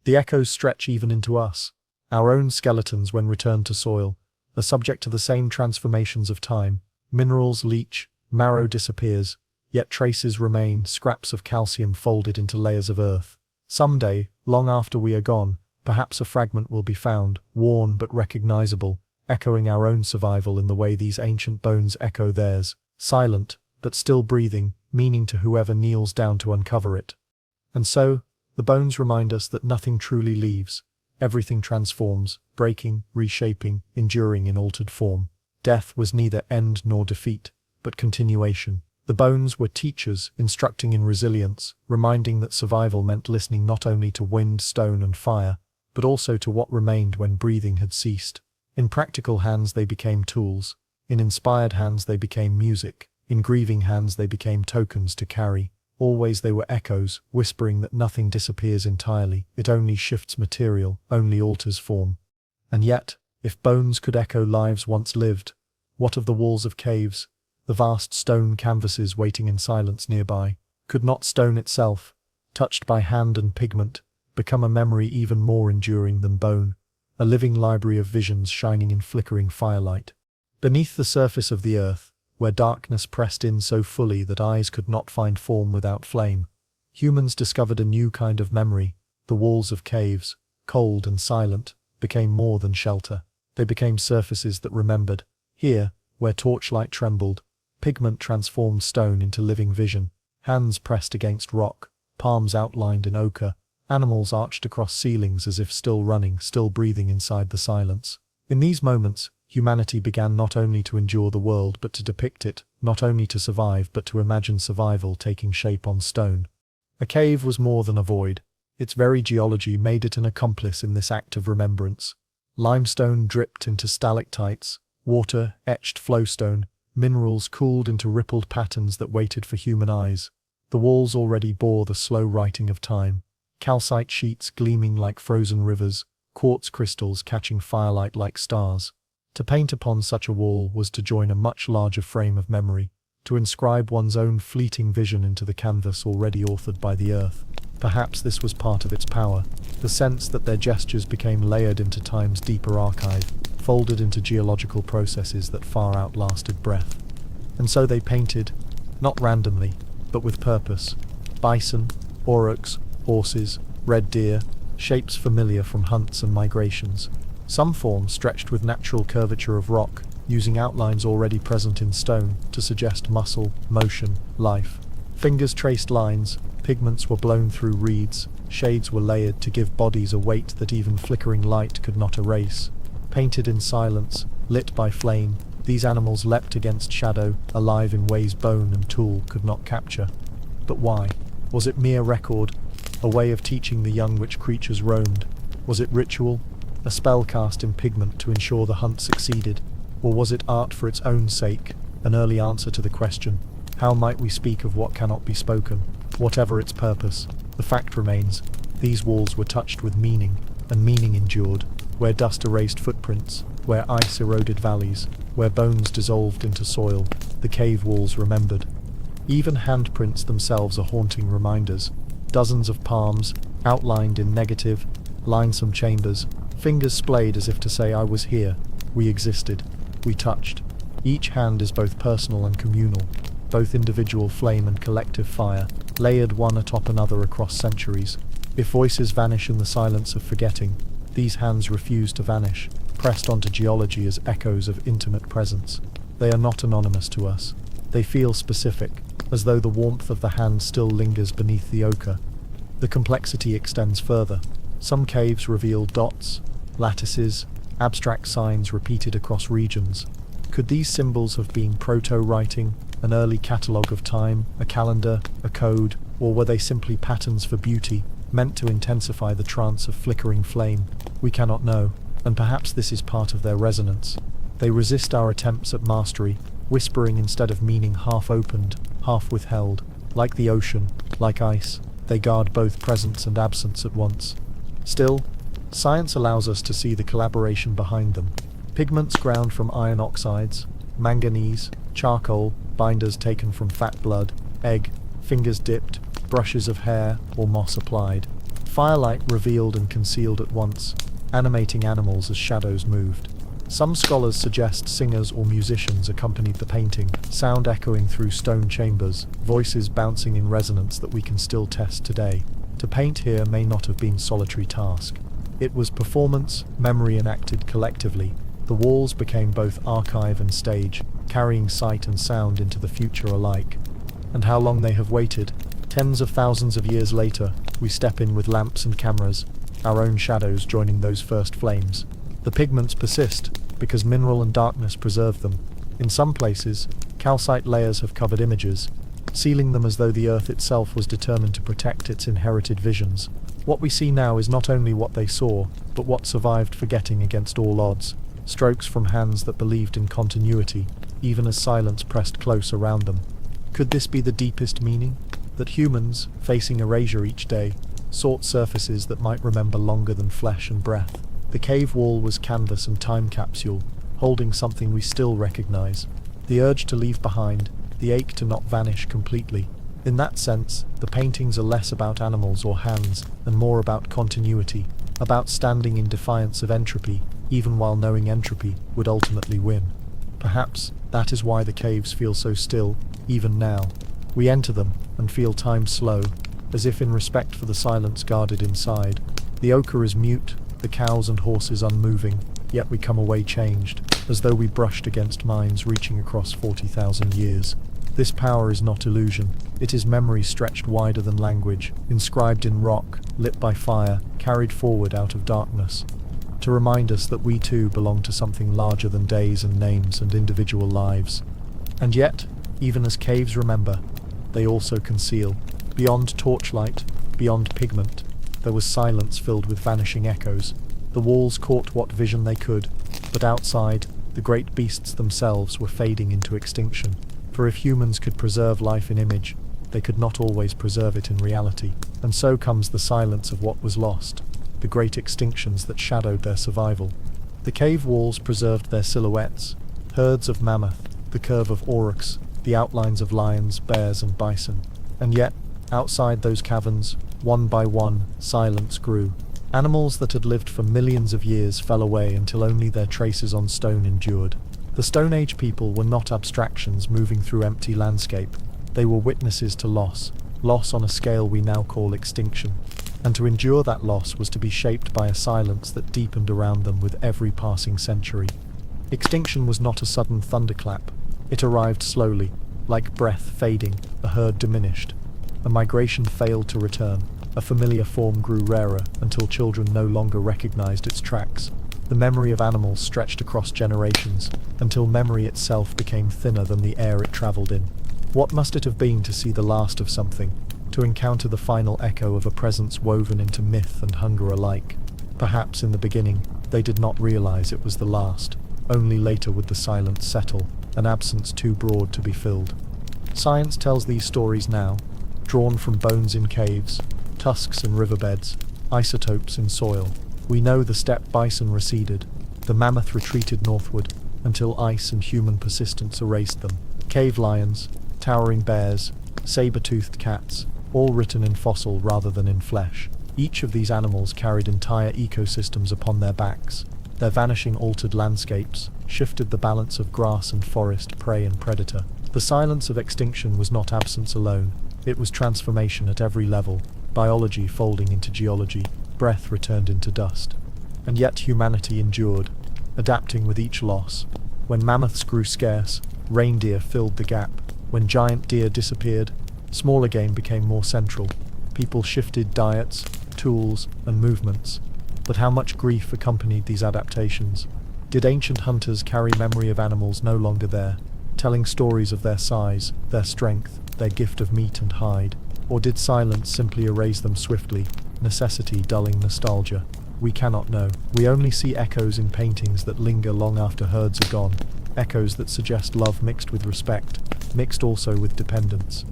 The echoes stretch even into us. Our own skeletons, when returned to soil, are subject to the same transformations of time. Minerals leach, marrow disappears, yet traces remain, scraps of calcium folded into layers of earth. Someday, long after we are gone, perhaps a fragment will be found, worn but recognizable, echoing our own survival in the way these ancient bones echo theirs, silent, but still breathing, meaning to whoever kneels down to uncover it. And so, the bones remind us that nothing truly leaves. Everything transforms, breaking, reshaping, enduring in altered form. Death was neither end nor defeat, but continuation. The bones were teachers, instructing in resilience, reminding that survival meant listening not only to wind, stone, and fire, but also to what remained when breathing had ceased. In practical hands they became tools. In inspired hands they became music. In grieving hands they became tokens to carry. Always they were echoes, whispering that nothing disappears entirely, it only shifts material, only alters form. And yet, if bones could echo lives once lived, what of the walls of caves, the vast stone canvases waiting in silence nearby? Could not stone itself, touched by hand and pigment, become a memory even more enduring than bone, a living library of visions shining in flickering firelight? Beneath the surface of the earth, where darkness pressed in so fully that eyes could not find form without flame, humans discovered a new kind of memory, the walls of caves, cold and silent, became more than shelter. They became surfaces that remembered. Here, where torchlight trembled, pigment transformed stone into living vision. Hands pressed against rock, palms outlined in ochre, animals arched across ceilings as if still running, still breathing inside the silence. In these moments, humanity began not only to endure the world but to depict it, not only to survive but to imagine survival taking shape on stone. A cave was more than a void. Its very geology made it an accomplice in this act of remembrance. Limestone dripped into stalactites, water etched flowstone, minerals cooled into rippled patterns that waited for human eyes. The walls already bore the slow writing of time. Calcite sheets gleaming like frozen rivers, quartz crystals catching firelight like stars. To paint upon such a wall was to join a much larger frame of memory, to inscribe one's own fleeting vision into the canvas already authored by the earth. Perhaps this was part of its power, the sense that their gestures became layered into time's deeper archive, folded into geological processes that far outlasted breath. And so they painted, not randomly, but with purpose. Bison, aurochs, horses, red deer, shapes familiar from hunts and migrations. Some forms stretched with natural curvature of rock, using outlines already present in stone to suggest muscle, motion, life. Fingers traced lines, pigments were blown through reeds, shades were layered to give bodies a weight that even flickering light could not erase. Painted in silence, lit by flame, these animals leapt against shadow, alive in ways bone and tool could not capture. But why? Was it mere record? A way of teaching the young which creatures roamed? Was it ritual? A spell cast in pigment to ensure the hunt succeeded? Or was it art for its own sake, an early answer to the question, how might we speak of what cannot be spoken? Whatever its purpose, the fact remains, these walls were touched with meaning, and meaning endured, where dust erased footprints, where ice eroded valleys, where bones dissolved into soil, the cave walls remembered. Even handprints themselves are haunting reminders. Dozens of palms, outlined in negative, linesome chambers, fingers splayed as if to say I was here, we existed, we touched. Each hand is both personal and communal, both individual flame and collective fire, layered one atop another across centuries. If voices vanish in the silence of forgetting, these hands refuse to vanish, pressed onto geology as echoes of intimate presence. They are not anonymous to us. They feel specific, as though the warmth of the hand still lingers beneath the ochre. The complexity extends further. Some caves reveal dots, lattices, abstract signs repeated across regions. Could these symbols have been proto-writing, an early catalogue of time, a calendar, a code, or were they simply patterns for beauty, meant to intensify the trance of flickering flame? We cannot know, and perhaps this is part of their resonance. They resist our attempts at mastery, whispering instead of meaning half opened, half withheld. Like the ocean, like ice, they guard both presence and absence at once. Still, science allows us to see the collaboration behind them. Pigments ground from iron oxides, manganese, charcoal, binders taken from fat blood, egg, fingers dipped, brushes of hair or moss applied. Firelight revealed and concealed at once, animating animals as shadows moved. Some scholars suggest singers or musicians accompanied the painting, sound echoing through stone chambers, voices bouncing in resonance that we can still test today. To paint here may not have been a solitary task. It was performance, memory enacted collectively. The walls became both archive and stage, carrying sight and sound into the future alike. And how long they have waited. Tens of thousands of years later, we step in with lamps and cameras, our own shadows joining those first flames. The pigments persist, because mineral and darkness preserve them. In some places, calcite layers have covered images, sealing them as though the earth itself was determined to protect its inherited visions. What we see now is not only what they saw, but what survived forgetting against all odds. Strokes from hands that believed in continuity, even as silence pressed close around them. Could this be the deepest meaning? That humans, facing erasure each day, sought surfaces that might remember longer than flesh and breath. The cave wall was canvas and time capsule, holding something we still recognize. The urge to leave behind, the ache to not vanish completely. In that sense, the paintings are less about animals or hands, and more about continuity, about standing in defiance of entropy, even while knowing entropy would ultimately win. Perhaps that is why the caves feel so still, even now. We enter them and feel time slow, as if in respect for the silence guarded inside. The ochre is mute, the cows and horses unmoving, yet we come away changed, as though we brushed against minds reaching across 40,000 years. This power is not illusion, it is memory stretched wider than language, inscribed in rock, lit by fire, carried forward out of darkness, to remind us that we too belong to something larger than days and names and individual lives. And yet, even as caves remember, they also conceal. Beyond torchlight, beyond pigment, there was silence filled with vanishing echoes. The walls caught what vision they could, but outside, the great beasts themselves were fading into extinction. For if humans could preserve life in image, they could not always preserve it in reality. And so comes the silence of what was lost, the great extinctions that shadowed their survival. The cave walls preserved their silhouettes, herds of mammoth, the curve of aurochs, the outlines of lions, bears and bison. And yet, outside those caverns, one by one, silence grew. Animals that had lived for millions of years fell away until only their traces on stone endured. The Stone Age people were not abstractions moving through empty landscape. They were witnesses to loss on a scale we now call extinction. And to endure that loss was to be shaped by a silence that deepened around them with every passing century. Extinction was not a sudden thunderclap. It arrived slowly, like breath fading, a herd diminished. A migration failed to return. A familiar form grew rarer until children no longer recognized its tracks. The memory of animals stretched across generations, until memory itself became thinner than the air it traveled in. What must it have been to see the last of something, to encounter the final echo of a presence woven into myth and hunger alike? Perhaps in the beginning, they did not realize it was the last. Only later would the silence settle, an absence too broad to be filled. Science tells these stories now, drawn from bones in caves, tusks in riverbeds, isotopes in soil. We know the steppe bison receded, the mammoth retreated northward, until ice and human persistence erased them. Cave lions, towering bears, saber-toothed cats, all written in fossil rather than in flesh. Each of these animals carried entire ecosystems upon their backs. Their vanishing altered landscapes, shifted the balance of grass and forest, prey and predator. The silence of extinction was not absence alone, it was transformation at every level, biology folding into geology, breath returned into dust. And yet humanity endured, adapting with each loss. When mammoths grew scarce, reindeer filled the gap. When giant deer disappeared, smaller game became more central. People shifted diets, tools, and movements. But how much grief accompanied these adaptations? Did ancient hunters carry memory of animals no longer there, telling stories of their size, their strength, their gift of meat and hide? Or did silence simply erase them swiftly, necessity dulling nostalgia? We cannot know. We only see echoes in paintings that linger long after herds are gone, echoes that suggest love mixed with respect, mixed also with dependence.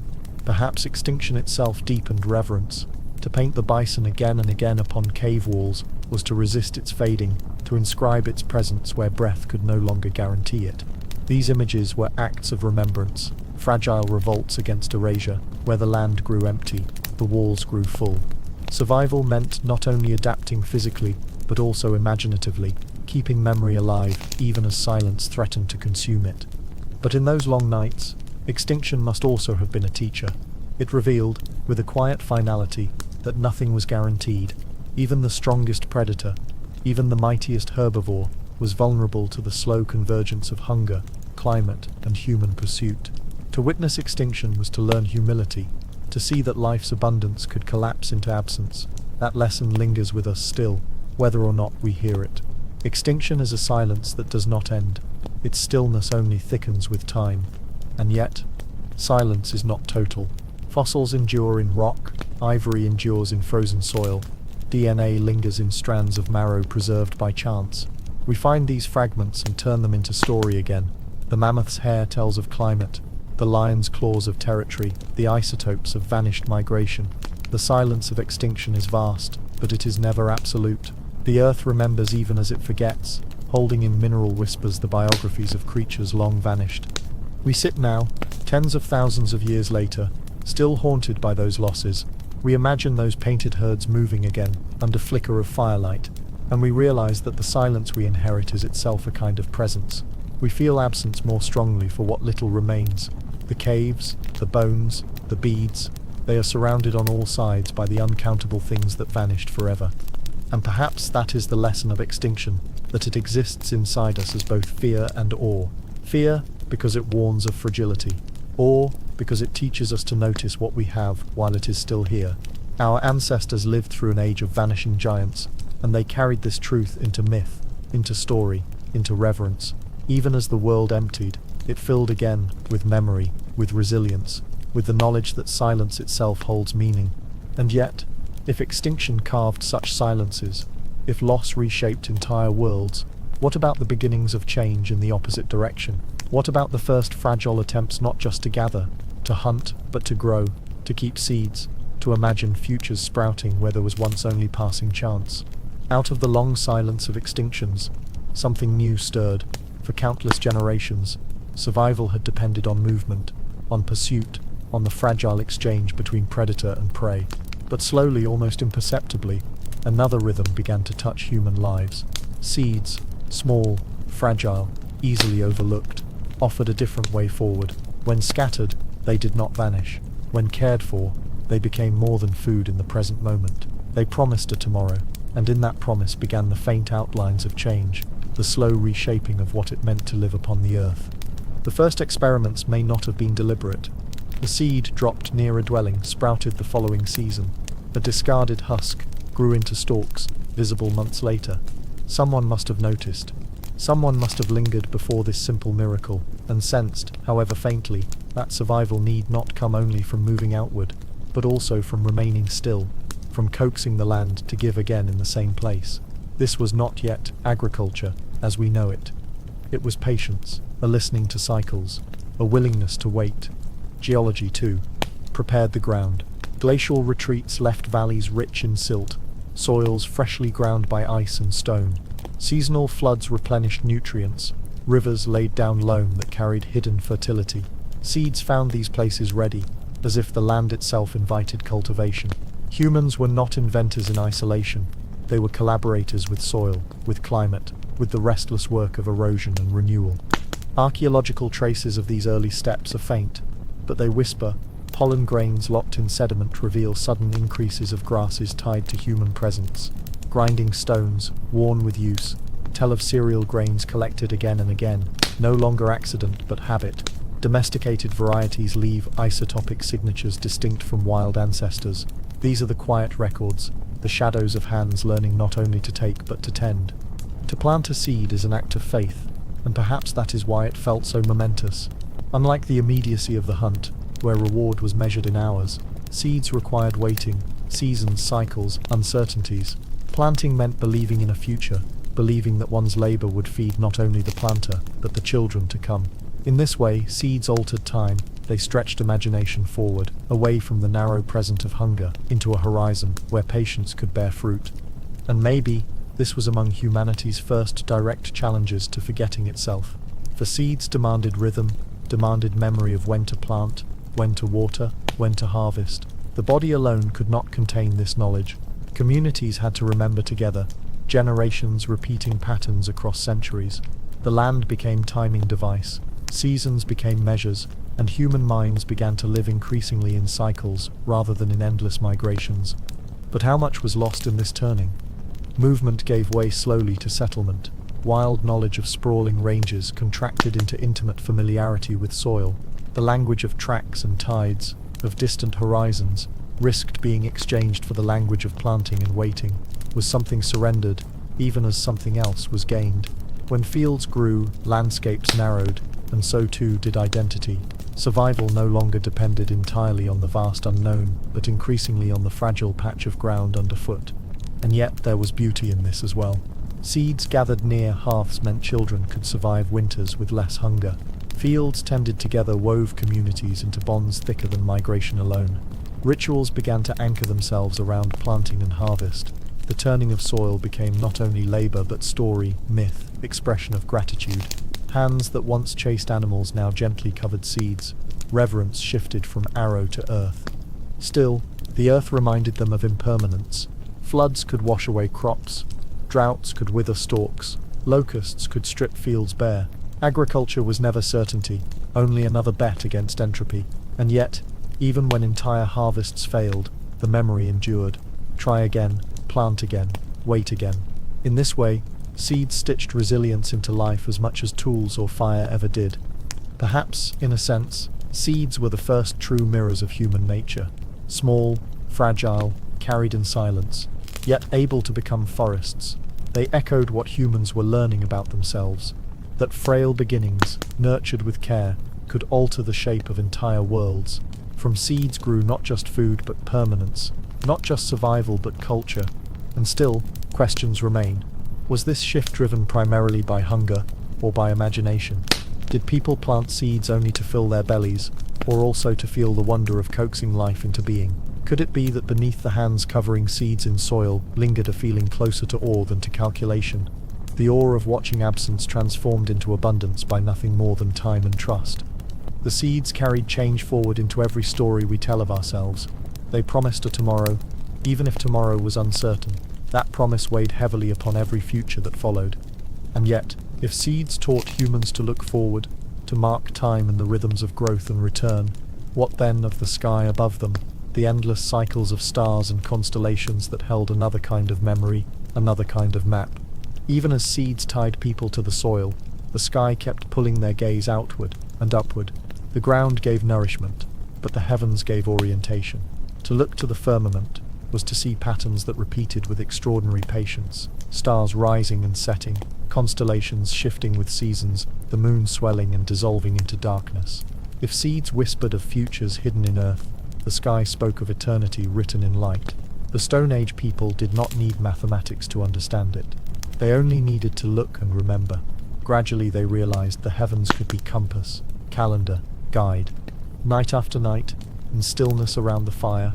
Perhaps extinction itself deepened reverence. To paint the bison again and again upon cave walls was to resist its fading, to inscribe its presence where breath could no longer guarantee it. These images were acts of remembrance, fragile revolts against erasure. Where the land grew empty, the walls grew full. Survival meant not only adapting physically, but also imaginatively, keeping memory alive even as silence threatened to consume it. But in those long nights, extinction must also have been a teacher. It revealed, with a quiet finality, that nothing was guaranteed. Even the strongest predator, even the mightiest herbivore, was vulnerable to the slow convergence of hunger, climate, and human pursuit. To witness extinction was to learn humility, to see that life's abundance could collapse into absence. That lesson lingers with us still, whether or not we hear it. Extinction is a silence that does not end. Its stillness only thickens with time. And yet, silence is not total. Fossils endure in rock, ivory endures in frozen soil, DNA lingers in strands of marrow preserved by chance. We find these fragments and turn them into story again. The mammoth's hair tells of climate, the lion's claws of territory, the isotopes of vanished migration. The silence of extinction is vast, but it is never absolute. The earth remembers even as it forgets, holding in mineral whispers the biographies of creatures long vanished. We sit now, tens of thousands of years later, still haunted by those losses. We imagine those painted herds moving again, under flicker of firelight, and we realize that the silence we inherit is itself a kind of presence. We feel absence more strongly for what little remains. The caves, the bones, the beads, they are surrounded on all sides by the uncountable things that vanished forever. And perhaps that is the lesson of extinction, that it exists inside us as both fear and awe. Fear, because it warns of fragility. Awe, because it teaches us to notice what we have while it is still here. Our ancestors lived through an age of vanishing giants, and they carried this truth into myth, into story, into reverence. Even as the world emptied, it filled again with memory, with resilience, with the knowledge that silence itself holds meaning. And yet, if extinction carved such silences, if loss reshaped entire worlds, what about the beginnings of change in the opposite direction? What about the first fragile attempts not just to gather, to hunt, but to grow, to keep seeds, to imagine futures sprouting where there was once only passing chance? Out of the long silence of extinctions, something new stirred. For countless generations, survival had depended on movement, on pursuit, on the fragile exchange between predator and prey. But slowly, almost imperceptibly, another rhythm began to touch human lives. Seeds, small, fragile, easily overlooked, offered a different way forward. When scattered, they did not vanish. When cared for, they became more than food in the present moment. They promised a tomorrow, and in that promise began the faint outlines of change, the slow reshaping of what it meant to live upon the earth. The first experiments may not have been deliberate. The seed dropped near a dwelling sprouted the following season. A discarded husk grew into stalks, visible months later. Someone must have noticed. Someone must have lingered before this simple miracle, and sensed, however faintly, that survival need not come only from moving outward, but also from remaining still, from coaxing the land to give again in the same place. This was not yet agriculture, as we know it. It was patience, a listening to cycles, a willingness to wait. Geology, too, prepared the ground. Glacial retreats left valleys rich in silt, soils freshly ground by ice and stone. Seasonal floods replenished nutrients, rivers laid down loam that carried hidden fertility. Seeds found these places ready, as if the land itself invited cultivation. Humans were not inventors in isolation. They were collaborators with soil, with climate, with the restless work of erosion and renewal. Archaeological traces of these early steps are faint, but they whisper. Pollen grains locked in sediment reveal sudden increases of grasses tied to human presence. Grinding stones, worn with use, tell of cereal grains collected again and again, no longer accident but habit. Domesticated varieties leave isotopic signatures distinct from wild ancestors. These are the quiet records, the shadows of hands learning not only to take but to tend. To plant a seed is an act of faith, and perhaps that is why it felt so momentous. Unlike the immediacy of the hunt, where reward was measured in hours, seeds required waiting, seasons, cycles, uncertainties. Planting meant believing in a future, believing that one's labor would feed not only the planter, but the children to come. In this way, seeds altered time. They stretched imagination forward, away from the narrow present of hunger, into a horizon where patience could bear fruit. And maybe, this was among humanity's first direct challenges to forgetting itself. For seeds demanded rhythm, demanded memory of when to plant, when to water, when to harvest. The body alone could not contain this knowledge. Communities had to remember together, generations repeating patterns across centuries. The land became timing device, seasons became measures, and human minds began to live increasingly in cycles rather than in endless migrations. But how much was lost in this turning? Movement gave way slowly to settlement. Wild knowledge of sprawling ranges contracted into intimate familiarity with soil. The language of tracks and tides, of distant horizons, risked being exchanged for the language of planting and waiting. Was something surrendered, even as something else was gained? When fields grew, landscapes narrowed, and so too did identity. Survival no longer depended entirely on the vast unknown, but increasingly on the fragile patch of ground underfoot. And yet there was beauty in this as well. Seeds gathered near hearths meant children could survive winters with less hunger. Fields tended together wove communities into bonds thicker than migration alone. Rituals began to anchor themselves around planting and harvest. The turning of soil became not only labor but story, myth, expression of gratitude. Hands that once chased animals now gently covered seeds. Reverence shifted from arrow to earth. Still, the earth reminded them of impermanence. Floods could wash away crops. Droughts could wither stalks. Locusts could strip fields bare. Agriculture was never certainty, only another bet against entropy. And yet, even when entire harvests failed, the memory endured. Try again, plant again. wait again. In this way, seeds stitched resilience into life as much as tools or fire ever did. Perhaps, in a sense, seeds were the first true mirrors of human nature. Small, fragile, carried in silence, yet able to become forests. They echoed what humans were learning about themselves, that frail beginnings, nurtured with care, could alter the shape of entire worlds. From seeds grew not just food but permanence, not just survival but culture. And still, questions remain. Was this shift driven primarily by hunger or by imagination? Did people plant seeds only to fill their bellies, or also to feel the wonder of coaxing life into being? Could it be that beneath the hands covering seeds in soil lingered a feeling closer to awe than to calculation? The awe of watching absence transformed into abundance by nothing more than time and trust. The seeds carried change forward into every story we tell of ourselves. They promised a tomorrow, even if tomorrow was uncertain. That promise weighed heavily upon every future that followed. And yet, if seeds taught humans to look forward, to mark time and the rhythms of growth and return, what then of the sky above them, the endless cycles of stars and constellations that held another kind of memory, another kind of map? Even as seeds tied people to the soil, the sky kept pulling their gaze outward and upward. The ground gave nourishment, but the heavens gave orientation. To look to the firmament was to see patterns that repeated with extraordinary patience, stars rising and setting, constellations shifting with seasons, the moon swelling and dissolving into darkness. If seeds whispered of futures hidden in earth, the sky spoke of eternity written in light. The Stone Age people did not need mathematics to understand it. They only needed to look and remember. Gradually they realized the heavens could be compass, calendar, guide. Night after night, in stillness around the fire,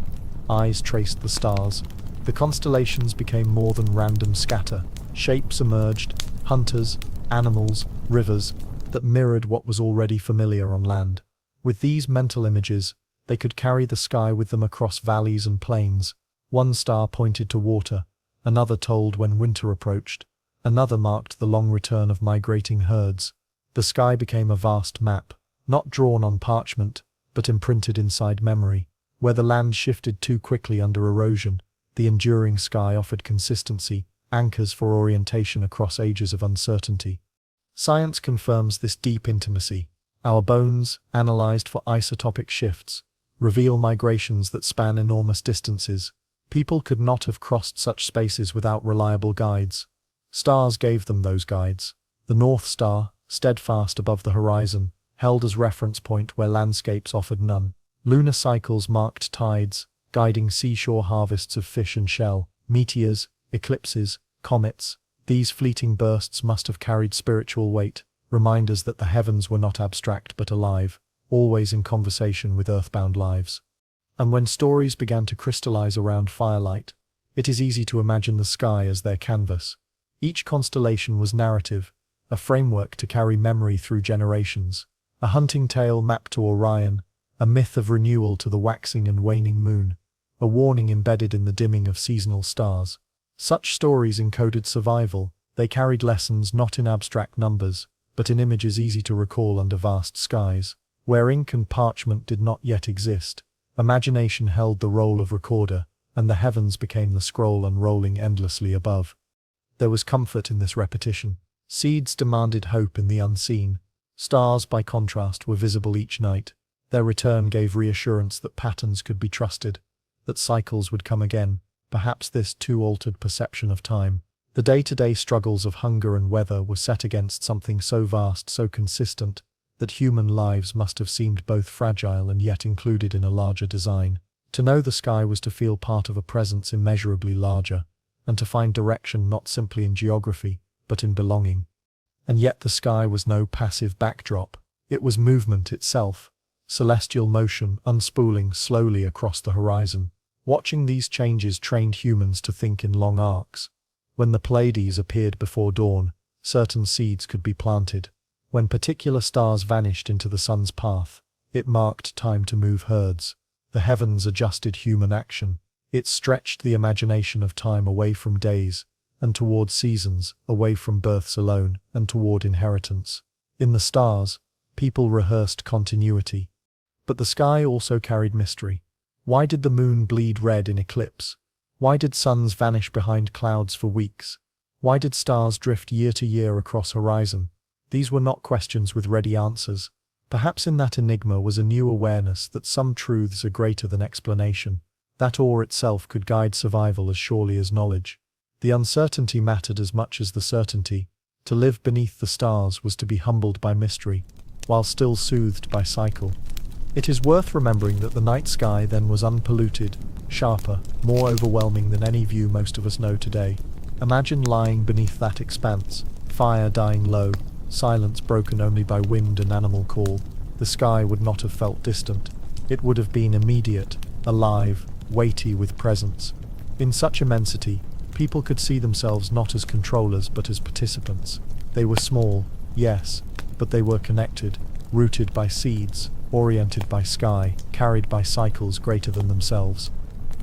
eyes traced the stars. The constellations became more than random scatter. Shapes emerged, hunters, animals, rivers, that mirrored what was already familiar on land. With these mental images, they could carry the sky with them across valleys and plains. One star pointed to water, another told when winter approached, another marked the long return of migrating herds. The sky became a vast map, not drawn on parchment, but imprinted inside memory. Where the land shifted too quickly under erosion, the enduring sky offered consistency, anchors for orientation across ages of uncertainty. Science confirms this deep intimacy. Our bones, analyzed for isotopic shifts, reveal migrations that span enormous distances. People could not have crossed such spaces without reliable guides. Stars gave them those guides. The North Star, steadfast above the horizon, held as reference point where landscapes offered none. Lunar cycles marked tides, guiding seashore harvests of fish and shell. Meteors, eclipses, comets, these fleeting bursts must have carried spiritual weight, reminders that the heavens were not abstract but alive, always in conversation with earthbound lives. And when stories began to crystallize around firelight, it is easy to imagine the sky as their canvas. Each constellation was narrative, a framework to carry memory through generations, a hunting tale mapped to Orion, a myth of renewal to the waxing and waning moon, a warning embedded in the dimming of seasonal stars. Such stories encoded survival. They carried lessons not in abstract numbers, but in images easy to recall under vast skies. Where ink and parchment did not yet exist, imagination held the role of recorder, and the heavens became the scroll unrolling endlessly above. There was comfort in this repetition. Seeds demanded hope in the unseen. Stars, by contrast, were visible each night. Their return gave reassurance that patterns could be trusted, that cycles would come again. Perhaps this too altered perception of time. The day-to-day struggles of hunger and weather were set against something so vast, so consistent, that human lives must have seemed both fragile and yet included in a larger design. To know the sky was to feel part of a presence immeasurably larger, and to find direction not simply in geography, but in belonging. And yet the sky was no passive backdrop. It was movement itself, celestial motion unspooling slowly across the horizon. Watching these changes trained humans to think in long arcs. When the Pleiades appeared before dawn, certain seeds could be planted. When particular stars vanished into the sun's path, it marked time to move herds. The heavens adjusted human action. It stretched the imagination of time away from days, and toward seasons, away from births alone, and toward inheritance. In the stars, people rehearsed continuity. But the sky also carried mystery. Why did the moon bleed red in eclipse? Why did suns vanish behind clouds for weeks? Why did stars drift year to year across horizon? These were not questions with ready answers. Perhaps in that enigma was a new awareness that some truths are greater than explanation. That awe itself could guide survival as surely as knowledge. The uncertainty mattered as much as the certainty. To live beneath the stars was to be humbled by mystery, while still soothed by cycle. It is worth remembering that the night sky then was unpolluted, sharper, more overwhelming than any view most of us know today. Imagine lying beneath that expanse, fire dying low, silence broken only by wind and animal call. The sky would not have felt distant. It would have been immediate, alive, weighty with presence. In such immensity, people could see themselves not as controllers but as participants. They were small, yes, but they were connected, rooted by seeds, oriented by sky, carried by cycles greater than themselves.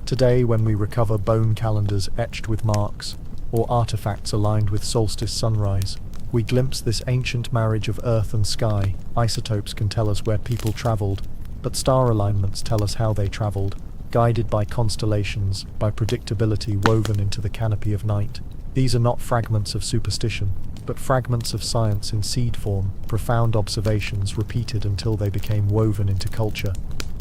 Today, when we recover bone calendars etched with marks, or artifacts aligned with solstice sunrise, we glimpse this ancient marriage of earth and sky. Isotopes can tell us where people traveled, but star alignments tell us how they traveled, guided by constellations, by predictability woven into the canopy of night. These are not fragments of superstition, but fragments of science in seed form, profound observations repeated until they became woven into culture.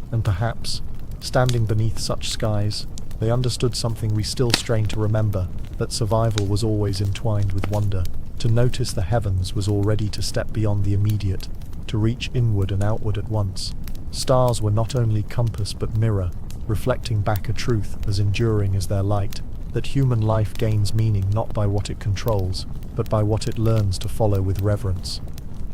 And perhaps, standing beneath such skies, they understood something we still strain to remember, that survival was always entwined with wonder. To notice the heavens was already to step beyond the immediate, to reach inward and outward at once. Stars were not only compass but mirror, reflecting back a truth as enduring as their light, that human life gains meaning not by what it controls, but by what it learns to follow with reverence.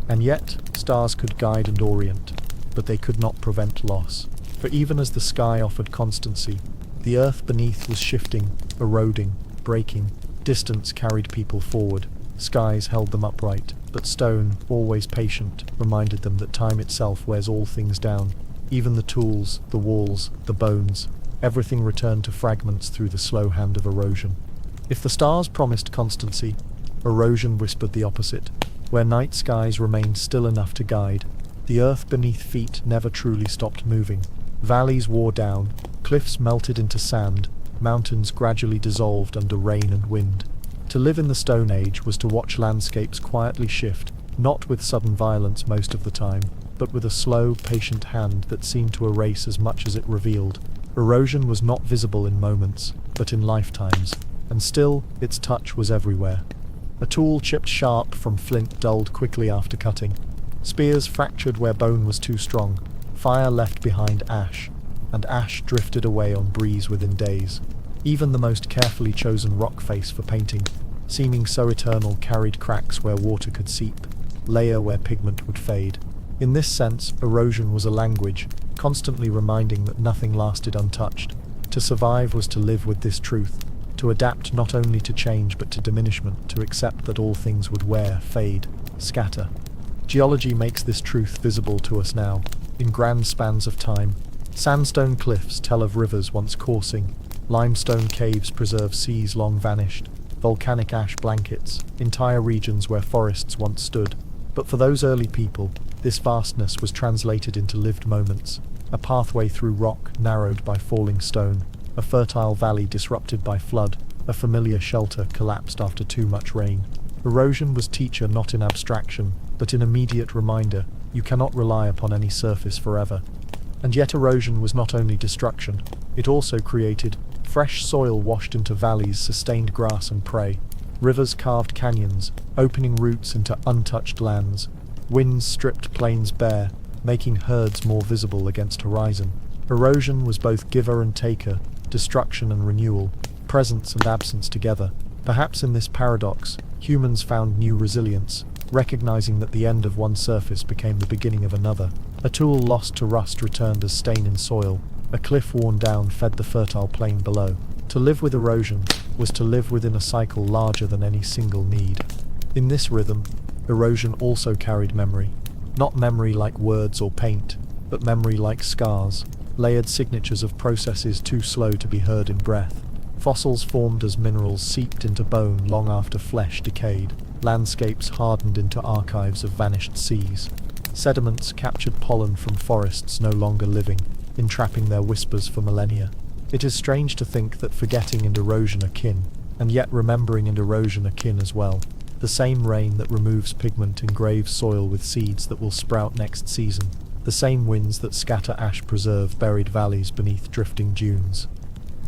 And yet, stars could guide and orient, but they could not prevent loss. For even as the sky offered constancy, the earth beneath was shifting, eroding, breaking. Distance carried people forward. Skies held them upright, but stone, always patient, reminded them that time itself wears all things down. Even the tools, the walls, the bones, everything returned to fragments through the slow hand of erosion. If the stars promised constancy, erosion whispered the opposite. Where night skies remained still enough to guide, the earth beneath feet never truly stopped moving. Valleys wore down, cliffs melted into sand, mountains gradually dissolved under rain and wind. To live in the Stone Age was to watch landscapes quietly shift, not with sudden violence most of the time, but with a slow, patient hand that seemed to erase as much as it revealed. Erosion was not visible in moments, but in lifetimes, and still, its touch was everywhere. A tool chipped sharp from flint dulled quickly after cutting. Spears fractured where bone was too strong. Fire left behind ash, and ash drifted away on breeze within days. Even the most carefully chosen rock face for painting, seeming so eternal, carried cracks where water could seep, layer where pigment would fade. In this sense, erosion was a language, constantly reminding that nothing lasted untouched. To survive was to live with this truth, to adapt not only to change but to diminishment, to accept that all things would wear, fade, scatter. Geology makes this truth visible to us now, in grand spans of time. Sandstone cliffs tell of rivers once coursing, limestone caves preserve seas long vanished, volcanic ash blankets, entire regions where forests once stood. But for those early people, this vastness was translated into lived moments, a pathway through rock narrowed by falling stone, a fertile valley disrupted by flood, a familiar shelter collapsed after too much rain. Erosion was teacher not in abstraction, but in immediate reminder. You cannot rely upon any surface forever. And yet erosion was not only destruction, it also created. Fresh soil washed into valleys sustained grass and prey. Rivers carved canyons, opening routes into untouched lands. Winds stripped plains bare, making herds more visible against horizon. Erosion was both giver and taker, destruction and renewal, presence and absence together. Perhaps in this paradox, humans found new resilience, recognizing that the end of one surface became the beginning of another. A tool lost to rust returned as stain in soil. A cliff worn down fed the fertile plain below. To live with erosion was to live within a cycle larger than any single need. In this rhythm, erosion also carried memory. Not memory like words or paint, but memory like scars, layered signatures of processes too slow to be heard in breath. Fossils formed as minerals seeped into bone long after flesh decayed. Landscapes hardened into archives of vanished seas. Sediments captured pollen from forests no longer living, entrapping their whispers for millennia. It is strange to think that forgetting and erosion are kin, and yet remembering and erosion are kin as well. The same rain that removes pigment engraves soil with seeds that will sprout next season. The same winds that scatter ash preserve buried valleys beneath drifting dunes.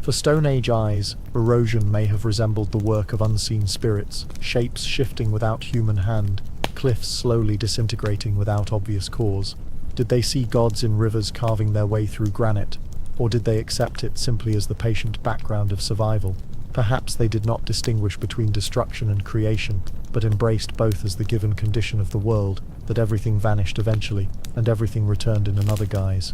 For Stone Age eyes, erosion may have resembled the work of unseen spirits, shapes shifting without human hand, cliffs slowly disintegrating without obvious cause. Did they see gods in rivers carving their way through granite, or did they accept it simply as the patient background of survival? Perhaps they did not distinguish between destruction and creation, but embraced both as the given condition of the world, that everything vanished eventually, and everything returned in another guise.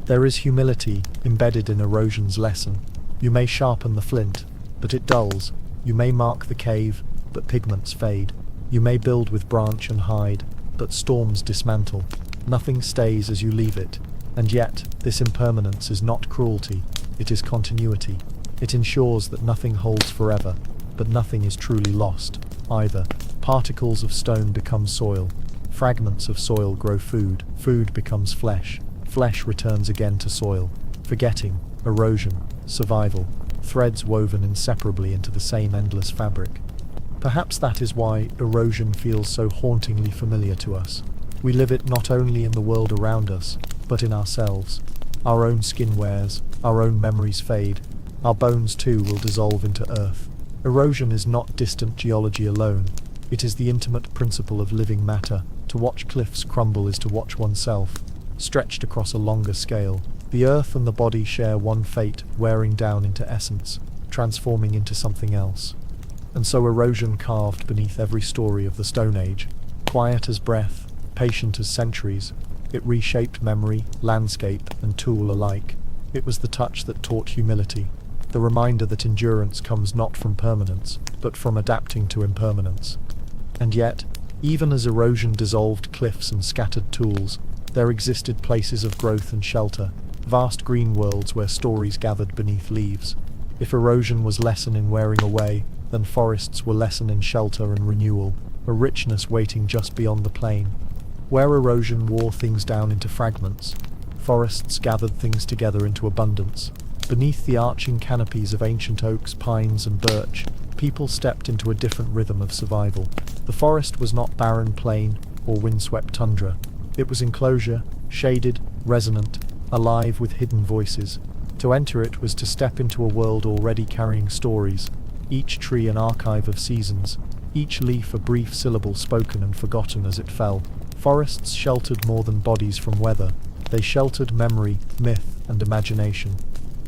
There is humility embedded in erosion's lesson. You may sharpen the flint, but it dulls. You may mark the cave, but pigments fade. You may build with branch and hide, but storms dismantle. Nothing stays as you leave it, and yet this impermanence is not cruelty, it is continuity. It ensures that nothing holds forever, but nothing is truly lost, either. Particles of stone become soil. Fragments of soil grow food. Food becomes flesh. Flesh returns again to soil. Forgetting, erosion, survival, threads woven inseparably into the same endless fabric. Perhaps that is why erosion feels so hauntingly familiar to us. We live it not only in the world around us, but in ourselves. Our own skin wears, our own memories fade, our bones too will dissolve into earth. Erosion is not distant geology alone, it is the intimate principle of living matter. To watch cliffs crumble is to watch oneself, stretched across a longer scale. The earth and the body share one fate, wearing down into essence, transforming into something else. And so erosion carved beneath every story of the Stone Age, quiet as breath, patient as centuries. It reshaped memory, landscape, and tool alike. It was the touch that taught humility, the reminder that endurance comes not from permanence, but from adapting to impermanence. And yet, even as erosion dissolved cliffs and scattered tools, there existed places of growth and shelter, vast green worlds where stories gathered beneath leaves. If erosion was lesson in wearing away, then forests were lesson in shelter and renewal, a richness waiting just beyond the plain. Where erosion wore things down into fragments, forests gathered things together into abundance. Beneath the arching canopies of ancient oaks, pines, and birch, people stepped into a different rhythm of survival. The forest was not barren plain or windswept tundra. It was enclosure, shaded, resonant, alive with hidden voices. To enter it was to step into a world already carrying stories, each tree an archive of seasons, each leaf a brief syllable spoken and forgotten as it fell. Forests sheltered more than bodies from weather. They sheltered memory, myth, and imagination.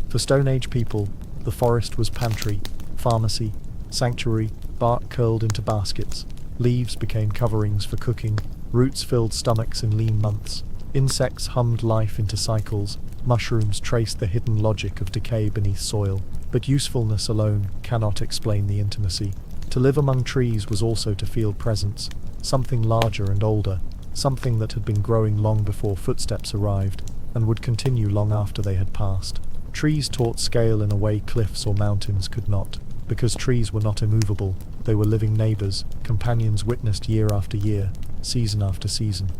For Stone Age people, the forest was pantry, pharmacy, sanctuary. Bark curled into baskets, leaves became coverings for cooking, roots filled stomachs in lean months, insects hummed life into cycles, mushrooms traced the hidden logic of decay beneath soil. But usefulness alone cannot explain the intimacy. To live among trees was also to feel presence, something larger and older, something that had been growing long before footsteps arrived, and would continue long after they had passed. Trees taught scale in a way cliffs or mountains could not. Because trees were not immovable, they were living neighbors, companions witnessed year after year, season after season.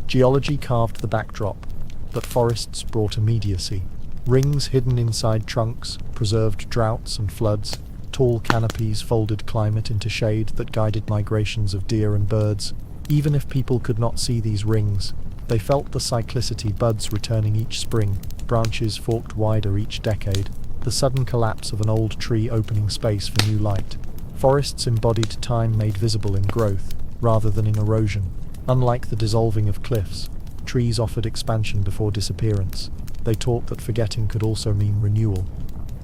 Geology carved the backdrop, but forests brought immediacy. Rings hidden inside trunks preserved droughts and floods. Tall canopies folded climate into shade that guided migrations of deer and birds. Even if people could not see these rings, they felt the cyclicity, buds returning each spring, branches forked wider each decade, the sudden collapse of an old tree opening space for new light. Forests embodied time made visible in growth, rather than in erosion. Unlike the dissolving of cliffs, trees offered expansion before disappearance. They taught that forgetting could also mean renewal.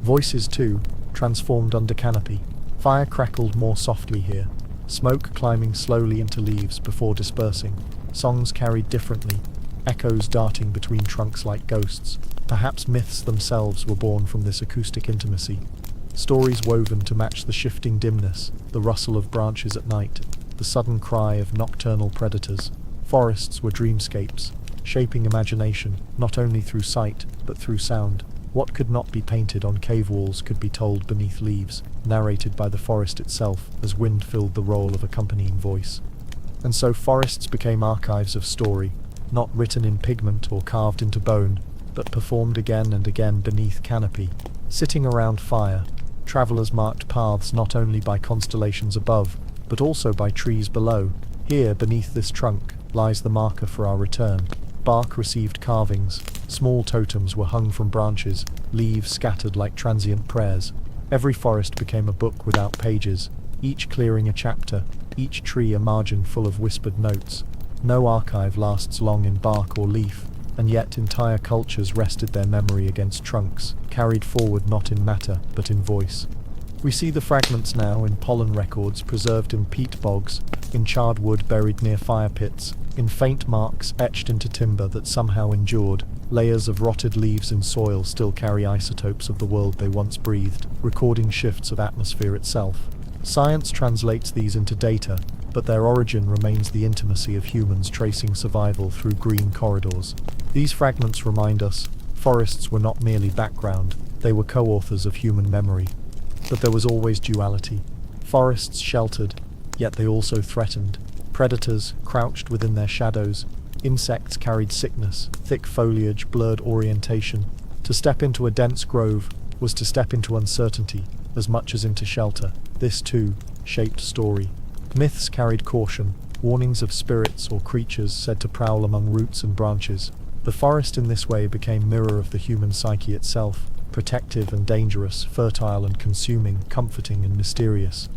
Voices, too, transformed under canopy. Fire crackled more softly here, smoke climbing slowly into leaves before dispersing. Songs carried differently, echoes darting between trunks like ghosts. Perhaps myths themselves were born from this acoustic intimacy. Stories woven to match the shifting dimness, the rustle of branches at night, the sudden cry of nocturnal predators. Forests were dreamscapes, shaping imagination, not only through sight, but through sound. What could not be painted on cave walls could be told beneath leaves, narrated by the forest itself as wind filled the role of accompanying voice. And so forests became archives of story, not written in pigment or carved into bone, but performed again and again beneath canopy, Sitting around fire, travelers marked paths not only by constellations above, but also by trees below. Here, beneath this trunk, lies the marker for our return. Bark received carvings, small totems were hung from branches, leaves scattered like transient prayers. Every forest became a book without pages, each clearing a chapter, each tree a margin full of whispered notes. No archive lasts long in bark or leaf, and yet entire cultures rested their memory against trunks, carried forward not in matter, but in voice. We see the fragments now in pollen records preserved in peat bogs, in charred wood buried near fire pits, in faint marks etched into timber that somehow endured. Layers of rotted leaves in soil still carry isotopes of the world they once breathed, recording shifts of atmosphere itself. Science translates these into data, but their origin remains the intimacy of humans tracing survival through green corridors. These fragments remind us, forests were not merely background, they were co-authors of human memory. But there was always duality. Forests sheltered, yet they also threatened. Predators crouched within their shadows. Insects carried sickness, thick foliage blurred orientation. To step into a dense grove was to step into uncertainty, as much as into shelter. This, too, shaped story. Myths carried caution, warnings of spirits or creatures said to prowl among roots and branches. The forest in this way became mirror of the human psyche itself, protective and dangerous, fertile and consuming, comforting and mysterious.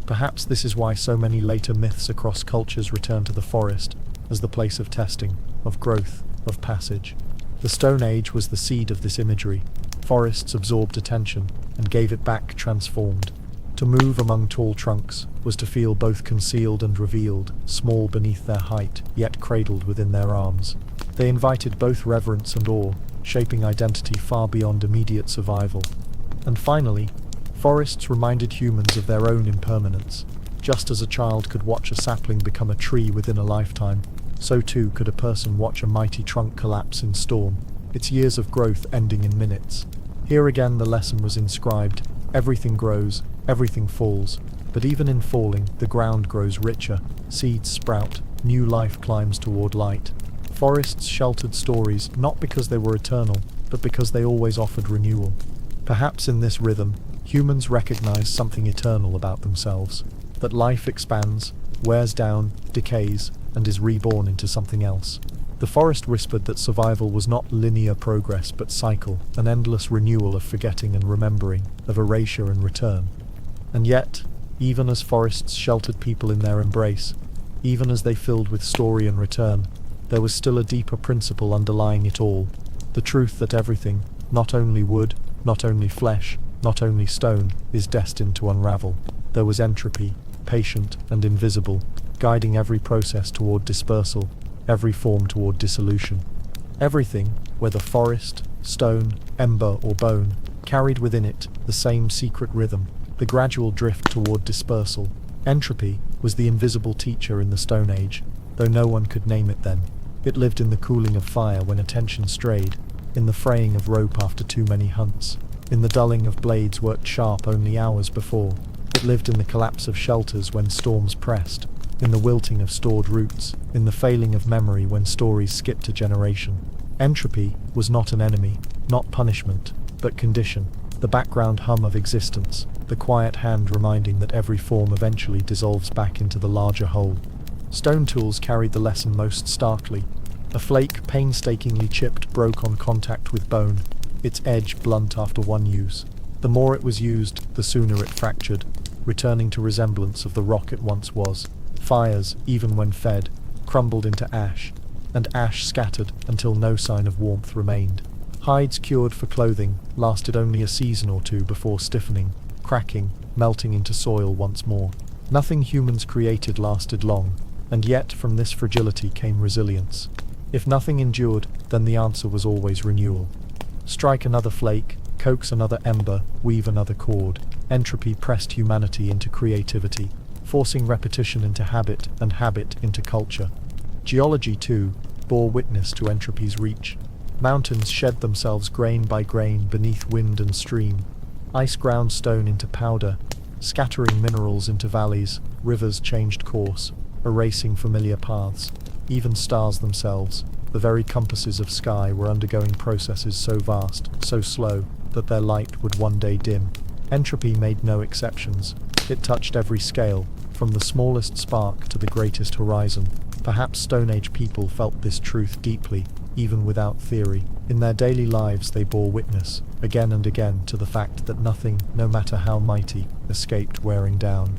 Perhaps this is why so many later myths across cultures return to the forest as the place of testing, of growth, of passage. The Stone Age was the seed of this imagery. Forests absorbed attention and gave it back transformed. To move among tall trunks was to feel both concealed and revealed, small beneath their height, yet cradled within their arms. They invited both reverence and awe, shaping identity far beyond immediate survival. And finally, forests reminded humans of their own impermanence. Just as a child could watch a sapling become a tree within a lifetime, so too could a person watch a mighty trunk collapse in storm, its years of growth ending in minutes. Here again the lesson was inscribed: everything grows, everything falls, but even in falling, the ground grows richer, seeds sprout, new life climbs toward light. Forests sheltered stories not because they were eternal, but because they always offered renewal. Perhaps in this rhythm, humans recognize something eternal about themselves, that life expands, wears down, decays, and is reborn into something else. The forest whispered that survival was not linear progress but cycle, an endless renewal of forgetting and remembering, of erasure and return. And yet, even as forests sheltered people in their embrace, even as they filled with story and return, there was still a deeper principle underlying it all, the truth that everything, not only wood, not only flesh, not only stone, is destined to unravel. There was entropy, patient and invisible, guiding every process toward dispersal, every form toward dissolution. Everything, whether forest, stone, ember or bone, carried within it the same secret rhythm, the gradual drift toward dispersal. Entropy was the invisible teacher in the Stone Age, though no one could name it then. It lived in the cooling of fire when attention strayed, in the fraying of rope after too many hunts, in the dulling of blades worked sharp only hours before. It lived in the collapse of shelters when storms pressed, in the wilting of stored roots, in the failing of memory when stories skipped a generation. Entropy was not an enemy, not punishment, but condition, the background hum of existence, the quiet hand reminding that every form eventually dissolves back into the larger whole. Stone tools carried the lesson most starkly. A flake painstakingly chipped broke on contact with bone, its edge blunt after one use. The more it was used, the sooner it fractured, returning to resemblance of the rock it once was. Fires, even when fed, crumbled into ash, and ash scattered until no sign of warmth remained. Hides cured for clothing lasted only a season or two before stiffening, cracking, melting into soil once more. Nothing humans created lasted long, and yet from this fragility came resilience. If nothing endured, then the answer was always renewal. Strike another flake, coax another ember, weave another cord. Entropy pressed humanity into creativity, forcing repetition into habit and habit into culture. Geology, too, bore witness to entropy's reach. Mountains shed themselves grain by grain beneath wind and stream. Ice ground stone into powder, scattering minerals into valleys. Rivers changed course, erasing familiar paths. Even stars themselves, the very compasses of sky, were undergoing processes so vast, so slow, that their light would one day dim. Entropy made no exceptions. It touched every scale, from the smallest spark to the greatest horizon. Perhaps Stone Age people felt this truth deeply, even without theory. In their daily lives they bore witness, again and again, to the fact that nothing, no matter how mighty, escaped wearing down.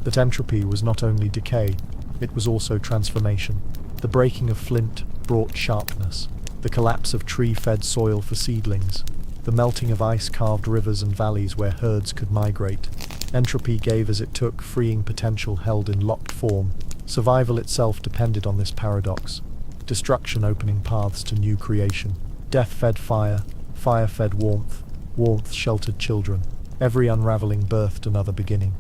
That entropy was not only decay, it was also transformation. The breaking of flint brought sharpness, the collapse of tree-fed soil for seedlings, the melting of ice-carved rivers and valleys where herds could migrate. Entropy gave as it took, freeing potential held in locked form. Survival itself depended on this paradox. Destruction opening paths to new creation. Death fed fire, fire fed warmth, warmth sheltered children. Every unraveling birthed another beginning.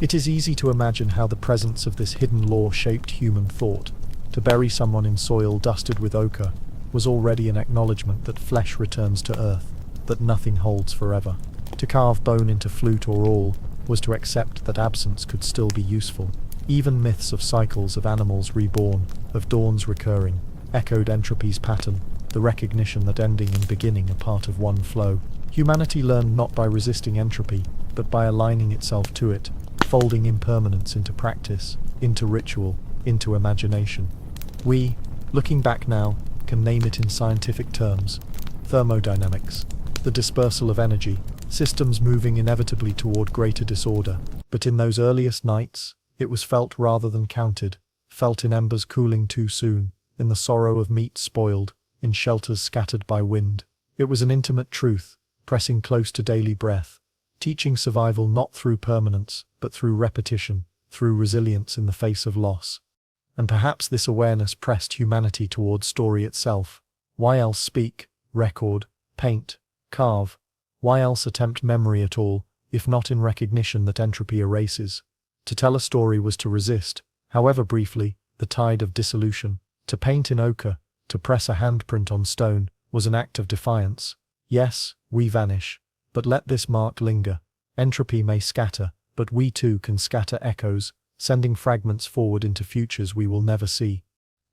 It is easy to imagine how the presence of this hidden law shaped human thought. To bury someone in soil dusted with ochre was already an acknowledgement that flesh returns to earth, that nothing holds forever. To carve bone into flute or awl was to accept that absence could still be useful. Even myths of cycles of animals reborn, of dawns recurring, echoed entropy's pattern, the recognition that ending and beginning are part of one flow. Humanity learned not by resisting entropy, but by aligning itself to it, folding impermanence into practice, into ritual, into imagination. We, looking back now, can name it in scientific terms: thermodynamics, the dispersal of energy, systems moving inevitably toward greater disorder. But in those earliest nights, it was felt rather than counted, felt in embers cooling too soon, in the sorrow of meat spoiled, in shelters scattered by wind. It was an intimate truth, pressing close to daily breath, teaching survival not through permanence, but through repetition, through resilience in the face of loss. And perhaps this awareness pressed humanity toward story itself. Why else speak, record, paint, carve? Why else attempt memory at all, if not in recognition that entropy erases? To tell a story was to resist, however briefly, the tide of dissolution. To paint in ochre, to press a handprint on stone, was an act of defiance. Yes, we vanish, but let this mark linger. Entropy may scatter, but we too can scatter echoes, sending fragments forward into futures we will never see.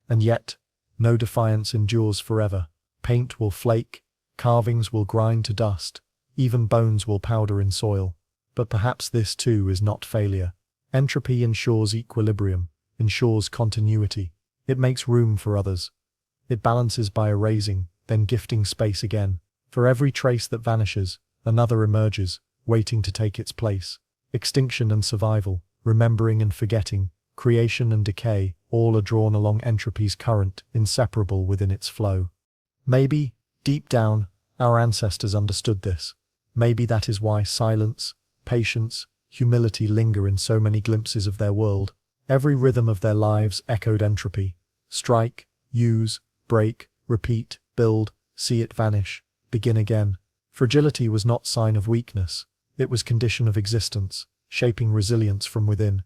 And yet, no defiance endures forever. Paint will flake, carvings will grind to dust, even bones will powder in soil. But perhaps this too is not failure. Entropy ensures equilibrium, ensures continuity. It makes room for others. It balances by erasing, then gifting space again. For every trace that vanishes, another emerges, waiting to take its place. Extinction and survival, remembering and forgetting, creation and decay, all are drawn along entropy's current, inseparable within its flow. Maybe, deep down, our ancestors understood this. Maybe that is why silence, patience, humility linger in so many glimpses of their world. Every rhythm of their lives echoed entropy. Strike, use, break, repeat, build, see it vanish, begin again. Fragility was not sign of weakness. It was condition of existence, shaping resilience from within.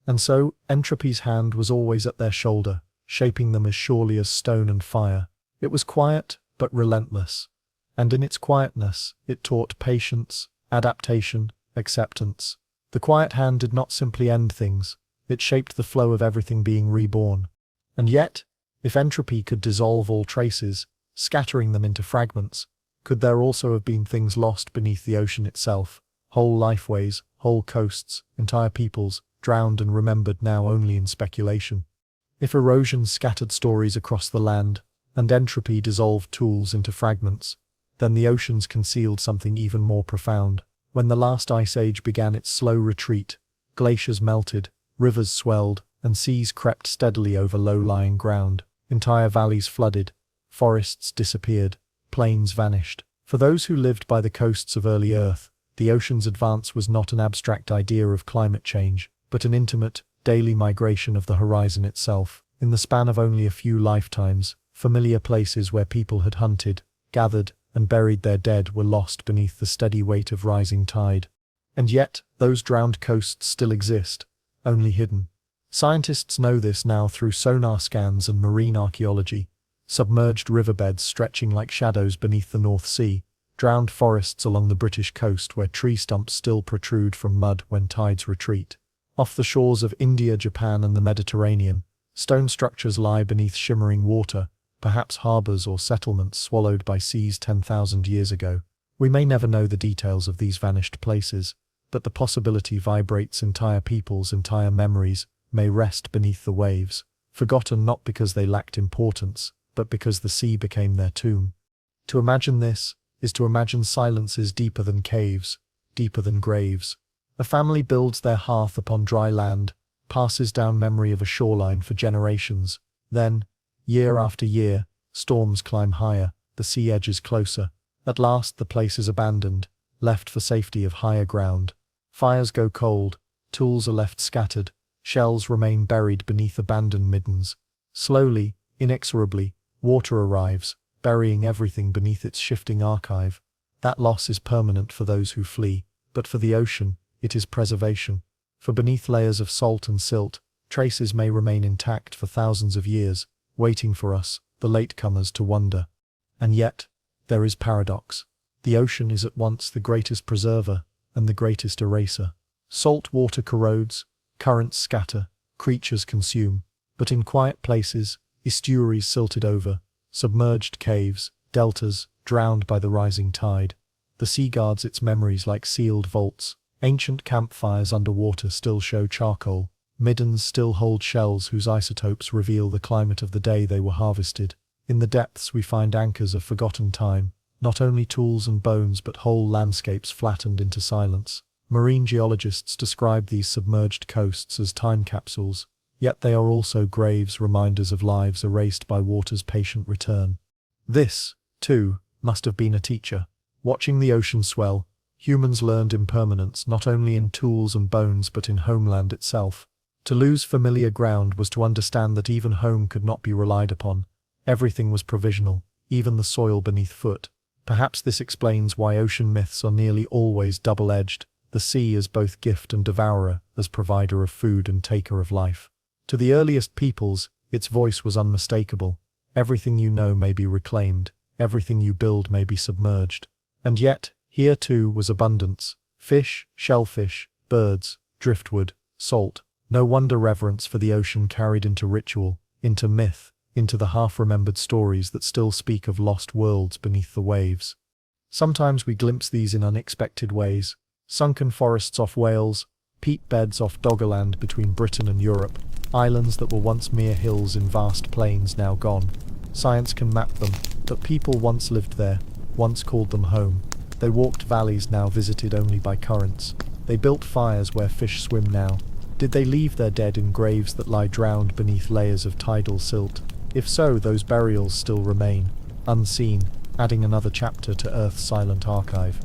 And so, entropy's hand was always at their shoulder, shaping them as surely as stone and fire. It was quiet, but relentless. And in its quietness, it taught patience, adaptation, acceptance. The quiet hand did not simply end things, it shaped the flow of everything being reborn. And yet, if entropy could dissolve all traces, scattering them into fragments, could there also have been things lost beneath the ocean itself? Whole lifeways, whole coasts, entire peoples, drowned and remembered now only in speculation. If erosion scattered stories across the land, and entropy dissolved tools into fragments, then the oceans concealed something even more profound. When the last ice age began its slow retreat, glaciers melted, rivers swelled, and seas crept steadily over low-lying ground. Entire valleys flooded, forests disappeared, plains vanished. For those who lived by the coasts of early Earth, the ocean's advance was not an abstract idea of climate change, but an intimate, daily migration of the horizon itself. In the span of only a few lifetimes, familiar places where people had hunted, gathered, and buried their dead were lost beneath the steady weight of rising tide. And yet, those drowned coasts still exist, only hidden. Scientists know this now through sonar scans and marine archaeology. Submerged riverbeds stretching like shadows beneath the North Sea, drowned forests along the British coast where tree stumps still protrude from mud when tides retreat. Off the shores of India, Japan, and the Mediterranean, stone structures lie beneath shimmering water, perhaps harbors or settlements swallowed by seas 10,000 years ago. We may never know the details of these vanished places, but the possibility vibrates entire peoples, entire memories may rest beneath the waves, forgotten not because they lacked importance, but because the sea became their tomb. To imagine this is to imagine silences deeper than caves, deeper than graves. A family builds their hearth upon dry land, passes down memory of a shoreline for generations. Then, year after year, storms climb higher, the sea edges closer. At last the place is abandoned, left for safety of higher ground. Fires go cold, tools are left scattered, shells remain buried beneath abandoned middens. Slowly, inexorably, water arrives, burying everything beneath its shifting archive. That loss is permanent for those who flee, but for the ocean, it is preservation. For beneath layers of salt and silt, traces may remain intact for thousands of years, waiting for us, the latecomers, to wonder. And yet, there is paradox. The ocean is at once the greatest preserver and the greatest eraser. Salt water corrodes, currents scatter, creatures consume, but in quiet places, estuaries silted over, submerged caves, deltas, drowned by the rising tide, the sea guards its memories like sealed vaults. Ancient campfires underwater still show charcoal, middens still hold shells whose isotopes reveal the climate of the day they were harvested. In the depths we find anchors of forgotten time, not only tools and bones but whole landscapes flattened into silence. Marine geologists describe these submerged coasts as time capsules, yet they are also graves, reminders of lives erased by water's patient return. This, too, must have been a teacher. Watching the ocean swell, humans learned impermanence not only in tools and bones but in homeland itself. To lose familiar ground was to understand that even home could not be relied upon. Everything was provisional, even the soil beneath foot. Perhaps this explains why ocean myths are nearly always double-edged, the sea as both gift and devourer, as provider of food and taker of life. To the earliest peoples, its voice was unmistakable. Everything you know may be reclaimed, everything you build may be submerged. And yet, here too was abundance. Fish, shellfish, birds, driftwood, salt. No wonder reverence for the ocean carried into ritual, into myth, into the half-remembered stories that still speak of lost worlds beneath the waves. Sometimes we glimpse these in unexpected ways. Sunken forests off Wales, peat beds off Doggerland between Britain and Europe, islands that were once mere hills in vast plains now gone. Science can map them, but people once lived there, once called them home. They walked valleys now visited only by currents. They built fires where fish swim now. Did they leave their dead in graves that lie drowned beneath layers of tidal silt? If so, those burials still remain, unseen, adding another chapter to Earth's silent archive.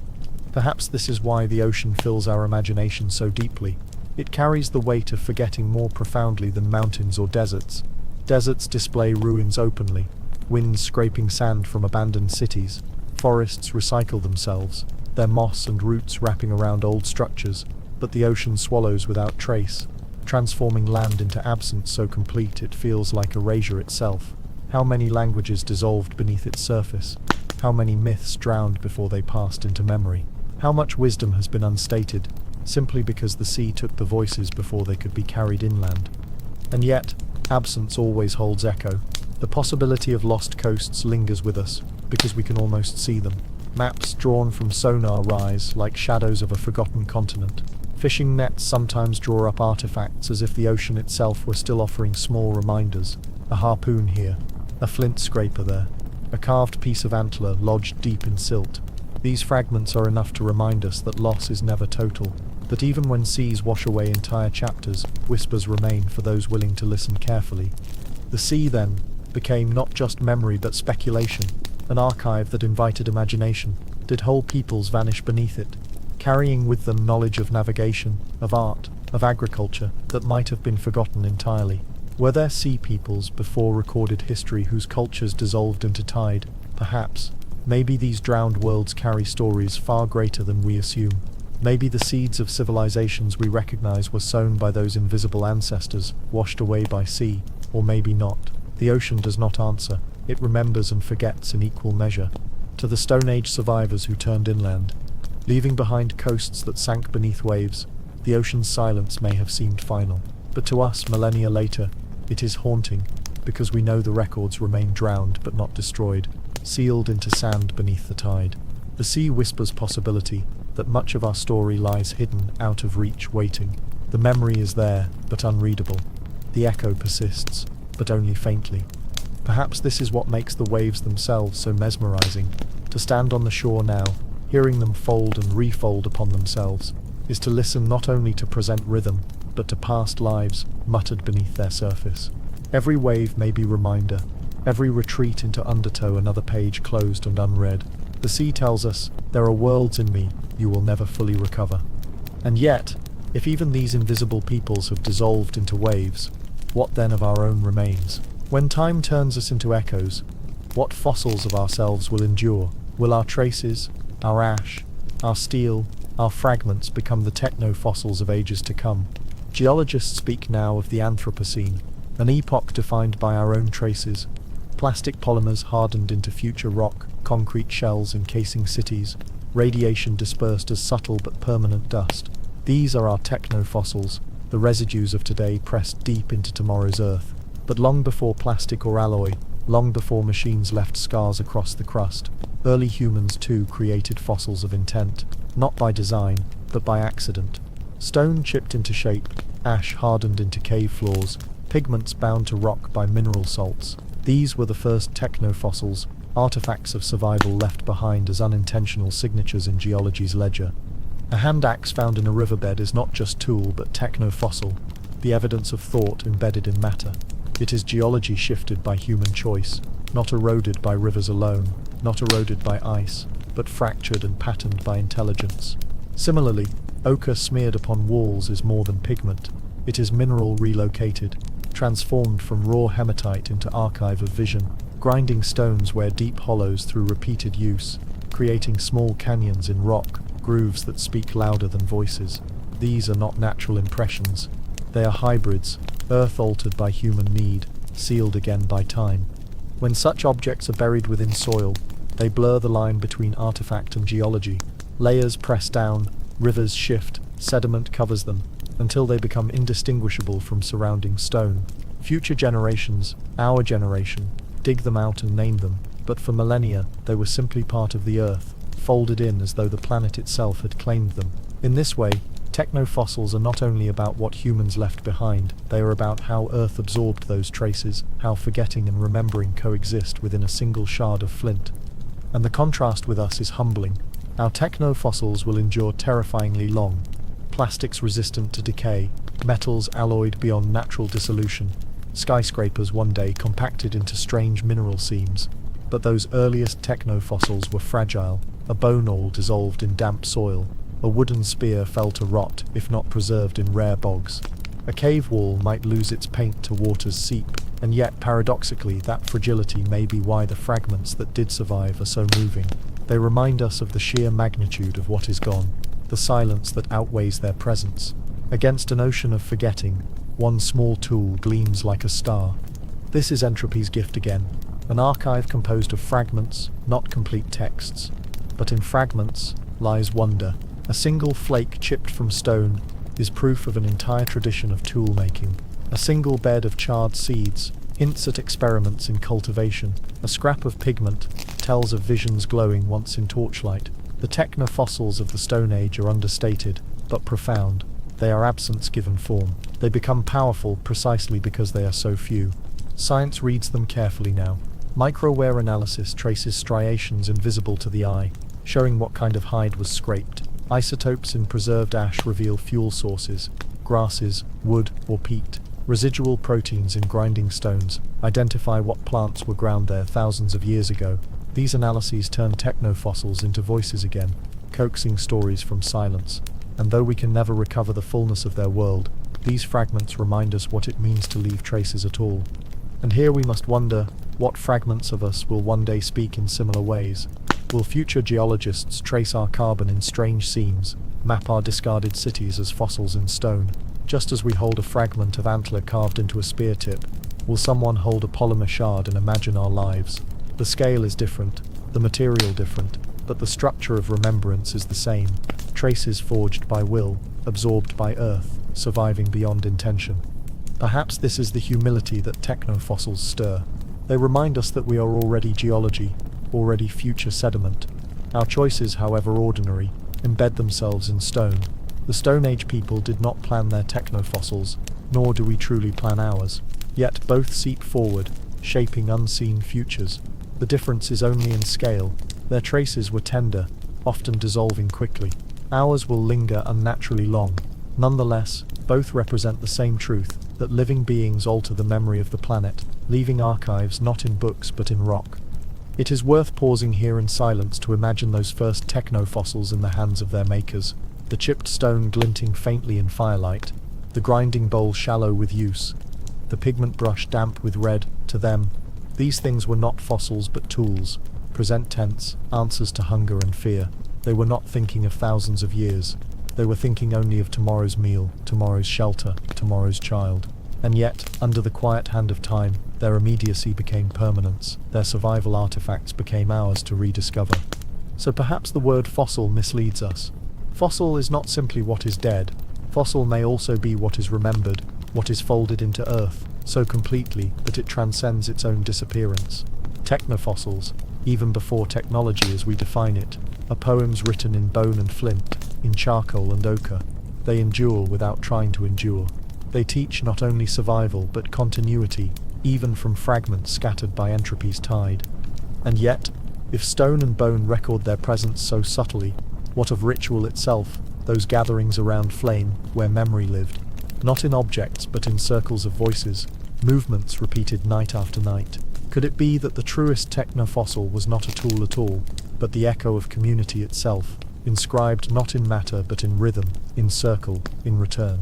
Perhaps this is why the ocean fills our imagination so deeply. It carries the weight of forgetting more profoundly than mountains or deserts. Deserts display ruins openly, winds scraping sand from abandoned cities. Forests recycle themselves, their moss and roots wrapping around old structures, but the ocean swallows without trace, transforming land into absence so complete it feels like erasure itself. How many languages dissolved beneath its surface? How many myths drowned before they passed into memory? How much wisdom has been unstated, simply because the sea took the voices before they could be carried inland? And yet, absence always holds echo. The possibility of lost coasts lingers with us, because we can almost see them. Maps drawn from sonar rise like shadows of a forgotten continent. Fishing nets sometimes draw up artifacts as if the ocean itself were still offering small reminders. A harpoon here, a flint scraper there, a carved piece of antler lodged deep in silt. These fragments are enough to remind us that loss is never total, that even when seas wash away entire chapters, whispers remain for those willing to listen carefully. The sea, then, became not just memory but speculation, an archive that invited imagination. Did whole peoples vanish beneath it, carrying with them knowledge of navigation, of art, of agriculture that might have been forgotten entirely? Were there sea peoples before recorded history whose cultures dissolved into tide? Perhaps. Maybe these drowned worlds carry stories far greater than we assume. Maybe the seeds of civilizations we recognize were sown by those invisible ancestors, washed away by sea, or maybe not. The ocean does not answer. It remembers and forgets in equal measure. To the Stone Age survivors who turned inland, leaving behind coasts that sank beneath waves, the ocean's silence may have seemed final. But to us, millennia later, it is haunting, because we know the records remain drowned but not destroyed, sealed into sand beneath the tide. The sea whispers possibility, that much of our story lies hidden, out of reach, waiting. The memory is there, but unreadable. The echo persists, but only faintly. Perhaps this is what makes the waves themselves so mesmerizing. To stand on the shore now, hearing them fold and refold upon themselves, is to listen not only to present rhythm, but to past lives muttered beneath their surface. Every wave may be reminder, every retreat into undertow another page closed and unread. The sea tells us, there are worlds in me you will never fully recover. And yet, if even these invisible peoples have dissolved into waves, what then of our own remains? When time turns us into echoes, what fossils of ourselves will endure? Will our traces, our ash, our steel, our fragments become the techno-fossils of ages to come? Geologists speak now of the Anthropocene, an epoch defined by our own traces. Plastic polymers hardened into future rock, concrete shells encasing cities, radiation dispersed as subtle but permanent dust. These are our techno-fossils, the residues of today pressed deep into tomorrow's earth. But long before plastic or alloy, long before machines left scars across the crust, early humans too created fossils of intent, not by design, but by accident. Stone chipped into shape, ash hardened into cave floors, pigments bound to rock by mineral salts. These were the first techno-fossils, artifacts of survival left behind as unintentional signatures in geology's ledger. A hand axe found in a riverbed is not just tool but techno-fossil, the evidence of thought embedded in matter. It is geology shifted by human choice, not eroded by rivers alone, not eroded by ice, but fractured and patterned by intelligence. Similarly, ochre smeared upon walls is more than pigment. It is mineral relocated, transformed from raw hematite into archive of vision, grinding stones where deep hollows through repeated use, creating small canyons in rock, grooves that speak louder than voices. These are not natural impressions. They are hybrids, earth altered by human need, sealed again by time. When such objects are buried within soil, they blur the line between artifact and geology. Layers press down, rivers shift, sediment covers them, until they become indistinguishable from surrounding stone. Future generations, our generation, dig them out and name them, but for millennia they were simply part of the earth, folded in as though the planet itself had claimed them. In this way, techno-fossils are not only about what humans left behind, they are about how Earth absorbed those traces, how forgetting and remembering coexist within a single shard of flint. And the contrast with us is humbling. Our techno-fossils will endure terrifyingly long, plastics resistant to decay, metals alloyed beyond natural dissolution, skyscrapers one day compacted into strange mineral seams. But those earliest techno-fossils were fragile, a bone awl dissolved in damp soil, a wooden spear fell to rot if not preserved in rare bogs. A cave wall might lose its paint to water's seep, and yet paradoxically that fragility may be why the fragments that did survive are so moving. They remind us of the sheer magnitude of what is gone, the silence that outweighs their presence. Against an ocean of forgetting, one small tool gleams like a star. This is entropy's gift again, an archive composed of fragments, not complete texts. But in fragments lies wonder. A single flake chipped from stone is proof of an entire tradition of tool-making. A single bed of charred seeds hints at experiments in cultivation. A scrap of pigment tells of visions glowing once in torchlight. The techno-fossils of the Stone Age are understated, but profound. They are absence given form. They become powerful precisely because they are so few. Science reads them carefully now. Microwear analysis traces striations invisible to the eye, showing what kind of hide was scraped. Isotopes in preserved ash reveal fuel sources, grasses, wood, or peat. Residual proteins in grinding stones identify what plants were ground there thousands of years ago. These analyses turn techno-fossils into voices again, coaxing stories from silence. And though we can never recover the fullness of their world, these fragments remind us what it means to leave traces at all. And here we must wonder, what fragments of us will one day speak in similar ways? Will future geologists trace our carbon in strange seams, map our discarded cities as fossils in stone? Just as we hold a fragment of antler carved into a spear tip, will someone hold a polymer shard and imagine our lives? The scale is different, the material different, but the structure of remembrance is the same. Traces forged by will, absorbed by earth, surviving beyond intention. Perhaps this is the humility that techno-fossils stir. They remind us that we are already geology, already future sediment, Our choices, however ordinary, embed themselves in stone. The Stone Age people did not plan their technofossils, nor do we truly plan ours. Yet both seep forward, shaping unseen futures. The difference is only in scale. Their traces were tender, often dissolving quickly. Ours will linger unnaturally long. Nonetheless, both represent the same truth, that living beings alter the memory of the planet, leaving archives not in books but in rock. It is worth pausing here in silence to imagine those first technofossils in the hands of their makers, the chipped stone glinting faintly in firelight, the grinding bowl shallow with use, the pigment brush damp with red. To them, these things were not fossils but tools, present tense, answers to hunger and fear. They were not thinking of thousands of years. They were thinking only of tomorrow's meal, tomorrow's shelter, tomorrow's child. And yet, under the quiet hand of time, their immediacy became permanence. Their survival artifacts became ours to rediscover. So perhaps the word fossil misleads us. Fossil is not simply what is dead. Fossil may also be what is remembered, what is folded into earth, so completely that it transcends its own disappearance. Technofossils, even before technology as we define it, are poems written in bone and flint, in charcoal and ochre. They endure without trying to endure. They teach not only survival but continuity, even from fragments scattered by entropy's tide. And yet, if stone and bone record their presence so subtly, what of ritual itself, those gatherings around flame where memory lived? Not in objects but in circles of voices, movements repeated night after night. Could it be that the truest technofossil was not a tool at all, but the echo of community itself, inscribed not in matter but in rhythm, in circle, in return?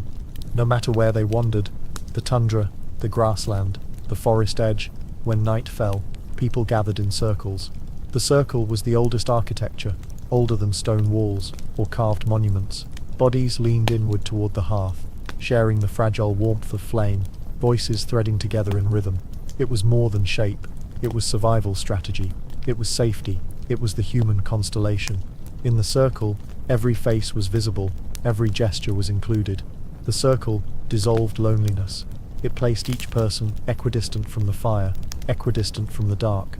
No matter where they wandered, the tundra, the grassland, the forest edge, when night fell, people gathered in circles. The circle was the oldest architecture, older than stone walls or carved monuments. Bodies leaned inward toward the hearth, sharing the fragile warmth of flame, voices threading together in rhythm. It was more than shape, it was survival strategy, it was safety, it was the human constellation. In the circle, every face was visible, every gesture was included. The circle dissolved loneliness. It placed each person equidistant from the fire, equidistant from the dark.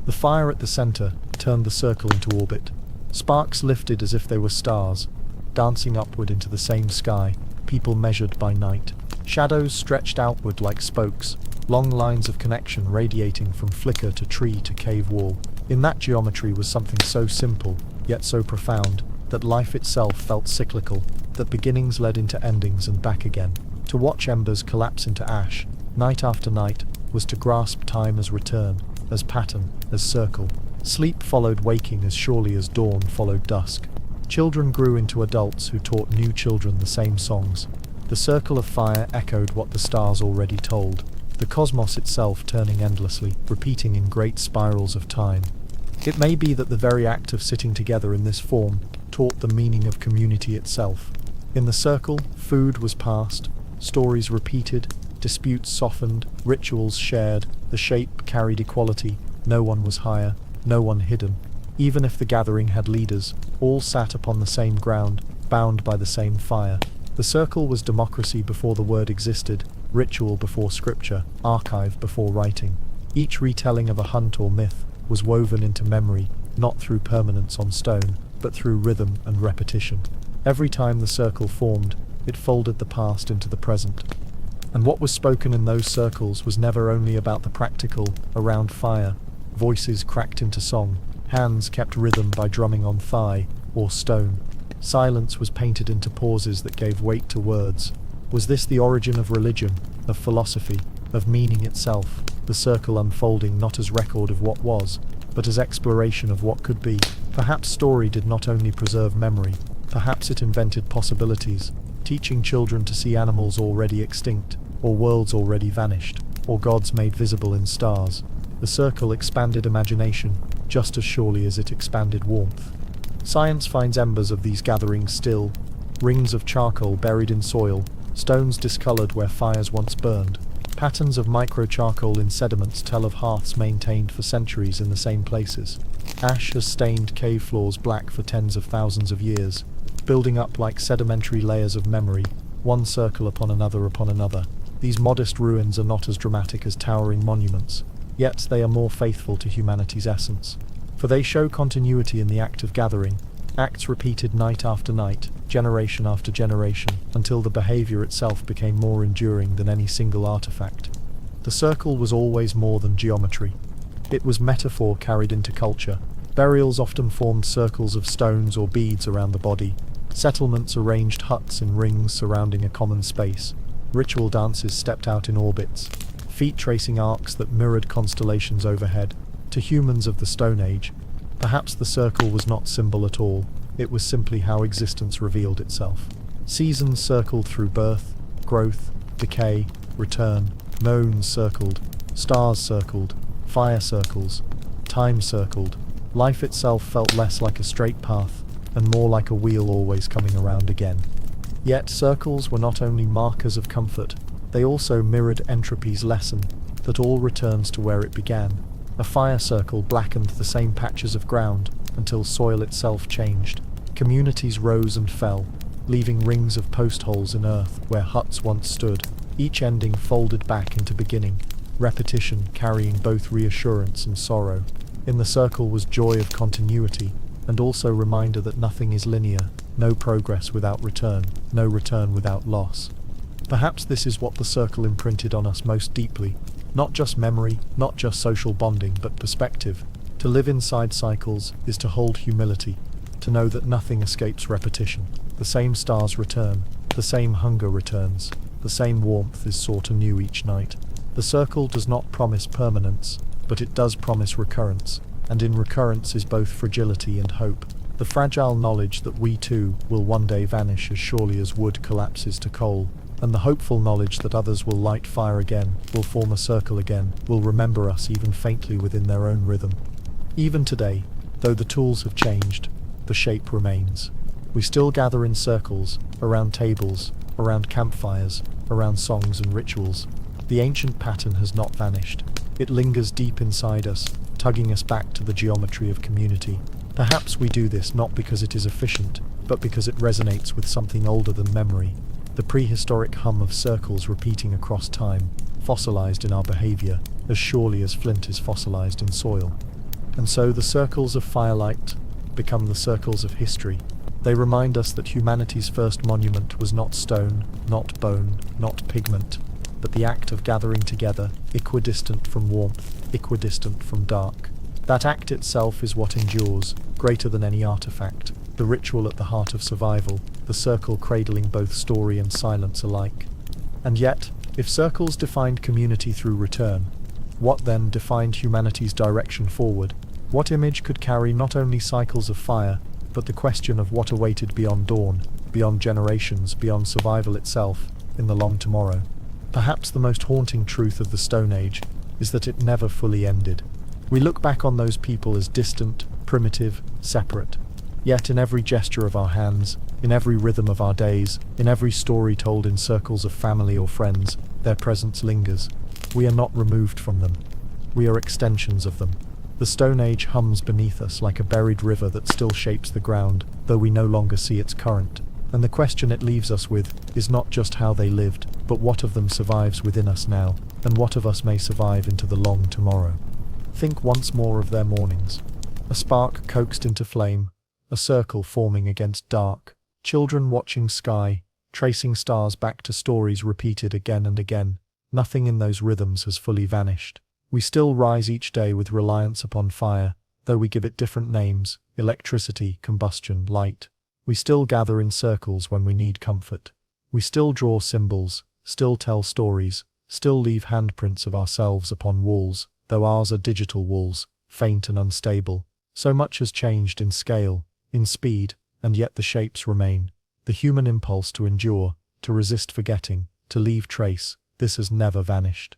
The fire at the center turned the circle into orbit. Sparks lifted as if they were stars, dancing upward into the same sky, people measured by night. Shadows stretched outward like spokes, long lines of connection radiating from flicker to tree to cave wall. In that geometry was something so simple, yet so profound, that life itself felt cyclical, that beginnings led into endings and back again. To watch embers collapse into ash, night after night, was to grasp time as return, as pattern, as circle. Sleep followed waking as surely as dawn followed dusk. Children grew into adults who taught new children the same songs. The circle of fire echoed what the stars already told, the cosmos itself turning endlessly, repeating in great spirals of time. It may be that the very act of sitting together in this form taught the meaning of community itself. In the circle, food was passed, stories repeated, disputes softened, rituals shared, the shape carried equality, no one was higher, no one hidden. Even if the gathering had leaders, all sat upon the same ground, bound by the same fire. The circle was democracy before the word existed, ritual before scripture, archive before writing. Each retelling of a hunt or myth was woven into memory, not through permanence on stone, but through rhythm and repetition. Every time the circle formed, it folded the past into the present. And what was spoken in those circles was never only about the practical, around fire. Voices cracked into song, hands kept rhythm by drumming on thigh or stone. Silence was painted into pauses that gave weight to words. Was this the origin of religion, of philosophy, of meaning itself? The circle unfolding not as record of what was, but as exploration of what could be. Perhaps story did not only preserve memory, perhaps it invented possibilities, teaching children to see animals already extinct, or worlds already vanished, or gods made visible in stars. The circle expanded imagination, just as surely as it expanded warmth. Science finds embers of these gatherings still, rings of charcoal buried in soil, stones discolored where fires once burned. Patterns of micro-charcoal in sediments tell of hearths maintained for centuries in the same places. Ash has stained cave floors black for tens of thousands of years, building up like sedimentary layers of memory, one circle upon another upon another. These modest ruins are not as dramatic as towering monuments, yet they are more faithful to humanity's essence. For they show continuity in the act of gathering, acts repeated night after night, generation after generation, until the behavior itself became more enduring than any single artifact. The circle was always more than geometry. It was metaphor carried into culture. Burials often formed circles of stones or beads around the body. Settlements arranged huts in rings surrounding a common space. Ritual dances stepped out in orbits, feet tracing arcs that mirrored constellations overhead. To humans of the Stone Age, perhaps the circle was not symbol at all, it was simply how existence revealed itself. Seasons circled through birth, growth, decay, return, moons circled, stars circled, fire circles, time circled. Life itself felt less like a straight path, and more like a wheel always coming around again. Yet circles were not only markers of comfort, they also mirrored entropy's lesson, that all returns to where it began. A fire circle blackened the same patches of ground until soil itself changed. Communities rose and fell, leaving rings of post holes in earth where huts once stood, each ending folded back into beginning, repetition carrying both reassurance and sorrow. In the circle was joy of continuity, and also reminder that nothing is linear, no progress without return, no return without loss. Perhaps this is what the circle imprinted on us most deeply. Not just memory, not just social bonding, but perspective. To live inside cycles is to hold humility, to know that nothing escapes repetition. The same stars return, the same hunger returns, the same warmth is sought anew each night. The circle does not promise permanence, but it does promise recurrence, and in recurrence is both fragility and hope. The fragile knowledge that we too will one day vanish as surely as wood collapses to coal, and the hopeful knowledge that others will light fire again, will form a circle again, will remember us even faintly within their own rhythm. Even today, though the tools have changed, the shape remains. We still gather in circles, around tables, around campfires, around songs and rituals. The ancient pattern has not vanished. It lingers deep inside us, tugging us back to the geometry of community. Perhaps we do this not because it is efficient, but because it resonates with something older than memory. The prehistoric hum of circles repeating across time, fossilized in our behavior, as surely as flint is fossilized in soil. And so the circles of firelight become the circles of history. They remind us that humanity's first monument was not stone, not bone, not pigment, but the act of gathering together, equidistant from warmth, equidistant from dark. That act itself is what endures, greater than any artifact, the ritual at the heart of survival, the circle cradling both story and silence alike. And yet, if circles defined community through return, what then defined humanity's direction forward? What image could carry not only cycles of fire, but the question of what awaited beyond dawn, beyond generations, beyond survival itself, in the long tomorrow? Perhaps the most haunting truth of the Stone Age is that it never fully ended. We look back on those people as distant, primitive, separate. Yet in every gesture of our hands, in every rhythm of our days, in every story told in circles of family or friends, their presence lingers. We are not removed from them. We are extensions of them. The Stone Age hums beneath us like a buried river that still shapes the ground, though we no longer see its current. And the question it leaves us with is not just how they lived, but what of them survives within us now, and what of us may survive into the long tomorrow. Think once more of their mornings. A spark coaxed into flame, a circle forming against dark, children watching sky, tracing stars back to stories repeated again and again. Nothing in those rhythms has fully vanished. We still rise each day with reliance upon fire, though we give it different names: electricity, combustion, light. We still gather in circles when we need comfort. We still draw symbols, still tell stories, still leave handprints of ourselves upon walls, though ours are digital walls, faint and unstable. So much has changed in scale, in speed, and yet the shapes remain. The human impulse to endure, to resist forgetting, to leave trace, this has never vanished.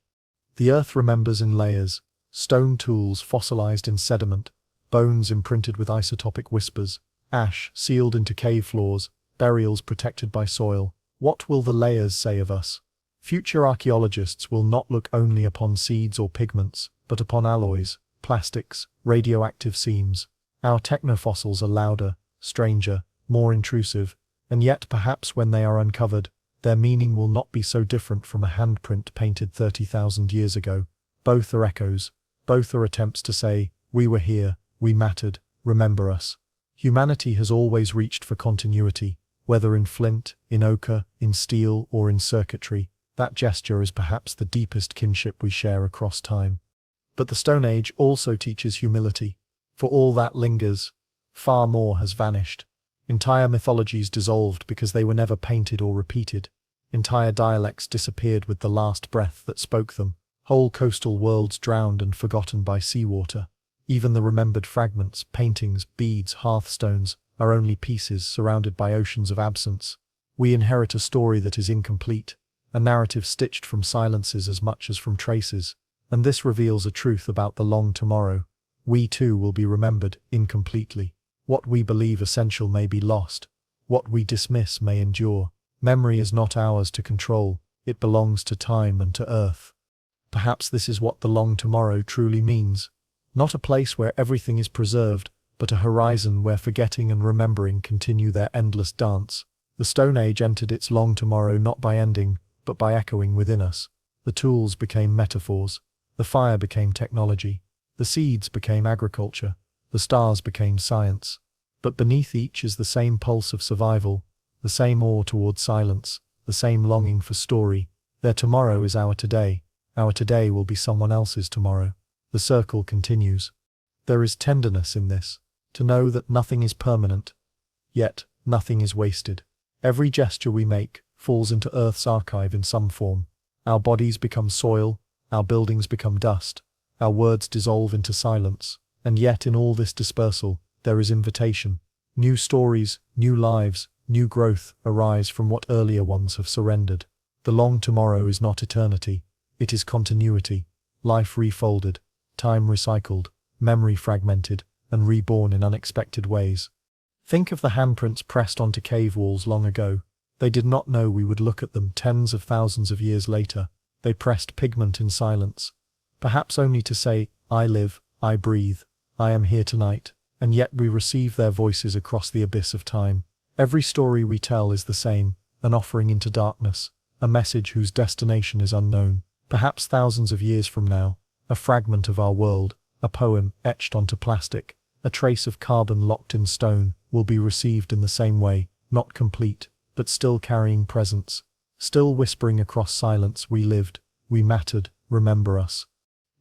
The earth remembers in layers: stone tools fossilized in sediment, bones imprinted with isotopic whispers, ash sealed into cave floors, burials protected by soil. What will the layers say of us? Future archaeologists will not look only upon seeds or pigments, but upon alloys, plastics, radioactive seams. Our technofossils are louder, stranger, more intrusive, and yet perhaps when they are uncovered, their meaning will not be so different from a handprint painted 30,000 years ago. Both are echoes. Both are attempts to say, we were here, we mattered, remember us. Humanity has always reached for continuity, whether in flint, in ochre, in steel, or in circuitry. That gesture is perhaps the deepest kinship we share across time. But the Stone Age also teaches humility. For all that lingers, far more has vanished. Entire mythologies dissolved because they were never painted or repeated. Entire dialects disappeared with the last breath that spoke them. Whole coastal worlds drowned and forgotten by seawater. Even the remembered fragments, paintings, beads, hearthstones, are only pieces surrounded by oceans of absence. We inherit a story that is incomplete, a narrative stitched from silences as much as from traces, and this reveals a truth about the long tomorrow. We too will be remembered incompletely. What we believe essential may be lost. What we dismiss may endure. Memory is not ours to control, it belongs to time and to earth. Perhaps this is what the long tomorrow truly means. Not a place where everything is preserved, but a horizon where forgetting and remembering continue their endless dance. The Stone Age entered its long tomorrow not by ending, but by echoing within us. The tools became metaphors. The fire became technology. The seeds became agriculture. The stars became science. But beneath each is the same pulse of survival, the same awe toward silence, the same longing for story. Their tomorrow is our today. Our today will be someone else's tomorrow. The circle continues. There is tenderness in this, to know that nothing is permanent, yet nothing is wasted. Every gesture we make falls into Earth's archive in some form. Our bodies become soil, our buildings become dust, our words dissolve into silence, and yet in all this dispersal, there is invitation. New stories, new lives, new growth arise from what earlier ones have surrendered. The long tomorrow is not eternity, it is continuity, life refolded, time recycled, memory fragmented, and reborn in unexpected ways. Think of the handprints pressed onto cave walls long ago. They did not know we would look at them tens of thousands of years later. They pressed pigment in silence, perhaps only to say, I live, I breathe, I am here tonight, and yet we receive their voices across the abyss of time. Every story we tell is the same, an offering into darkness, a message whose destination is unknown. Perhaps thousands of years from now, a fragment of our world, a poem etched onto plastic, a trace of carbon locked in stone, will be received in the same way, not complete, but still carrying presence, still whispering across silence, we lived, we mattered, remember us.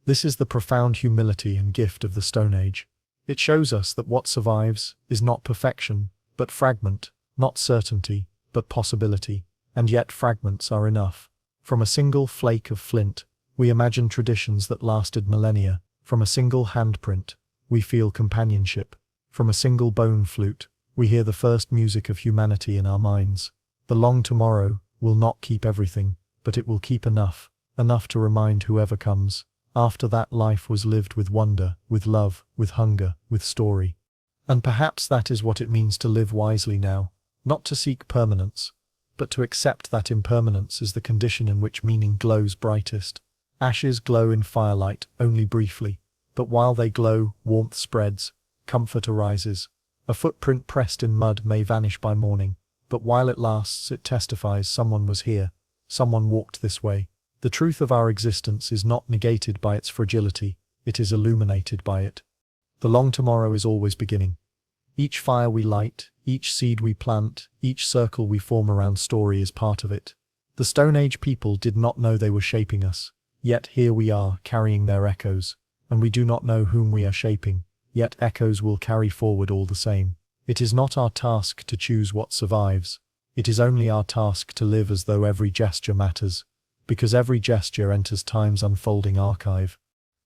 This is the profound humility and gift of the Stone Age. It shows us that what survives is not perfection, but fragment, not certainty, but possibility, and yet fragments are enough. From a single flake of flint, we imagine traditions that lasted millennia. From a single handprint, we feel companionship. From a single bone flute, we hear the first music of humanity in our minds. The long tomorrow will not keep everything, but it will keep enough to remind whoever comes. After that, life was lived with wonder, with love, with hunger, with story. And perhaps that is what it means to live wisely now, not to seek permanence, but to accept that impermanence is the condition in which meaning glows brightest. Ashes glow in firelight only briefly, but while they glow, warmth spreads, comfort arises. A footprint pressed in mud may vanish by morning, but while it lasts, it testifies someone was here, someone walked this way. The truth of our existence is not negated by its fragility, it is illuminated by it. The long tomorrow is always beginning. Each fire we light, each seed we plant, each circle we form around story is part of it. The Stone Age people did not know they were shaping us, yet here we are carrying their echoes, and we do not know whom we are shaping, yet echoes will carry forward all the same. It is not our task to choose what survives, it is only our task to live as though every gesture matters, because every gesture enters time's unfolding archive.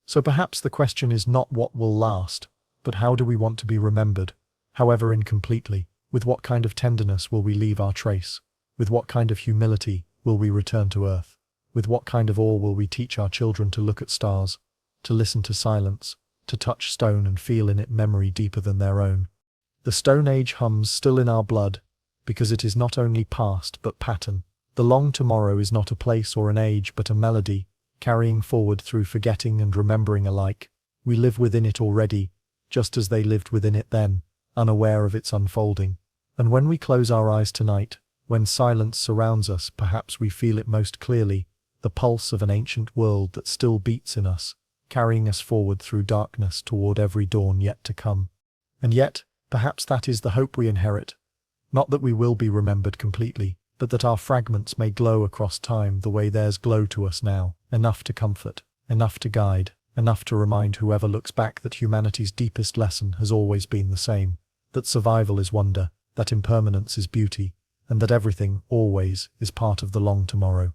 So perhaps the question is not what will last, but how do we want to be remembered, however incompletely. With what kind of tenderness will we leave our trace? With what kind of humility will we return to earth? With what kind of awe will we teach our children to look at stars, to listen to silence, to touch stone and feel in it memory deeper than their own? The Stone Age hums still in our blood, because it is not only past but pattern. The long tomorrow is not a place or an age but a melody, carrying forward through forgetting and remembering alike. We live within it already, just as they lived within it then, unaware of its unfolding. And when we close our eyes tonight, when silence surrounds us, perhaps we feel it most clearly, the pulse of an ancient world that still beats in us, carrying us forward through darkness toward every dawn yet to come. And yet, perhaps that is the hope we inherit. Not that we will be remembered completely, but that our fragments may glow across time the way theirs glow to us now, enough to comfort, enough to guide, enough to remind whoever looks back that humanity's deepest lesson has always been the same, that survival is wonder, that impermanence is beauty, and that everything, always, is part of the long tomorrow.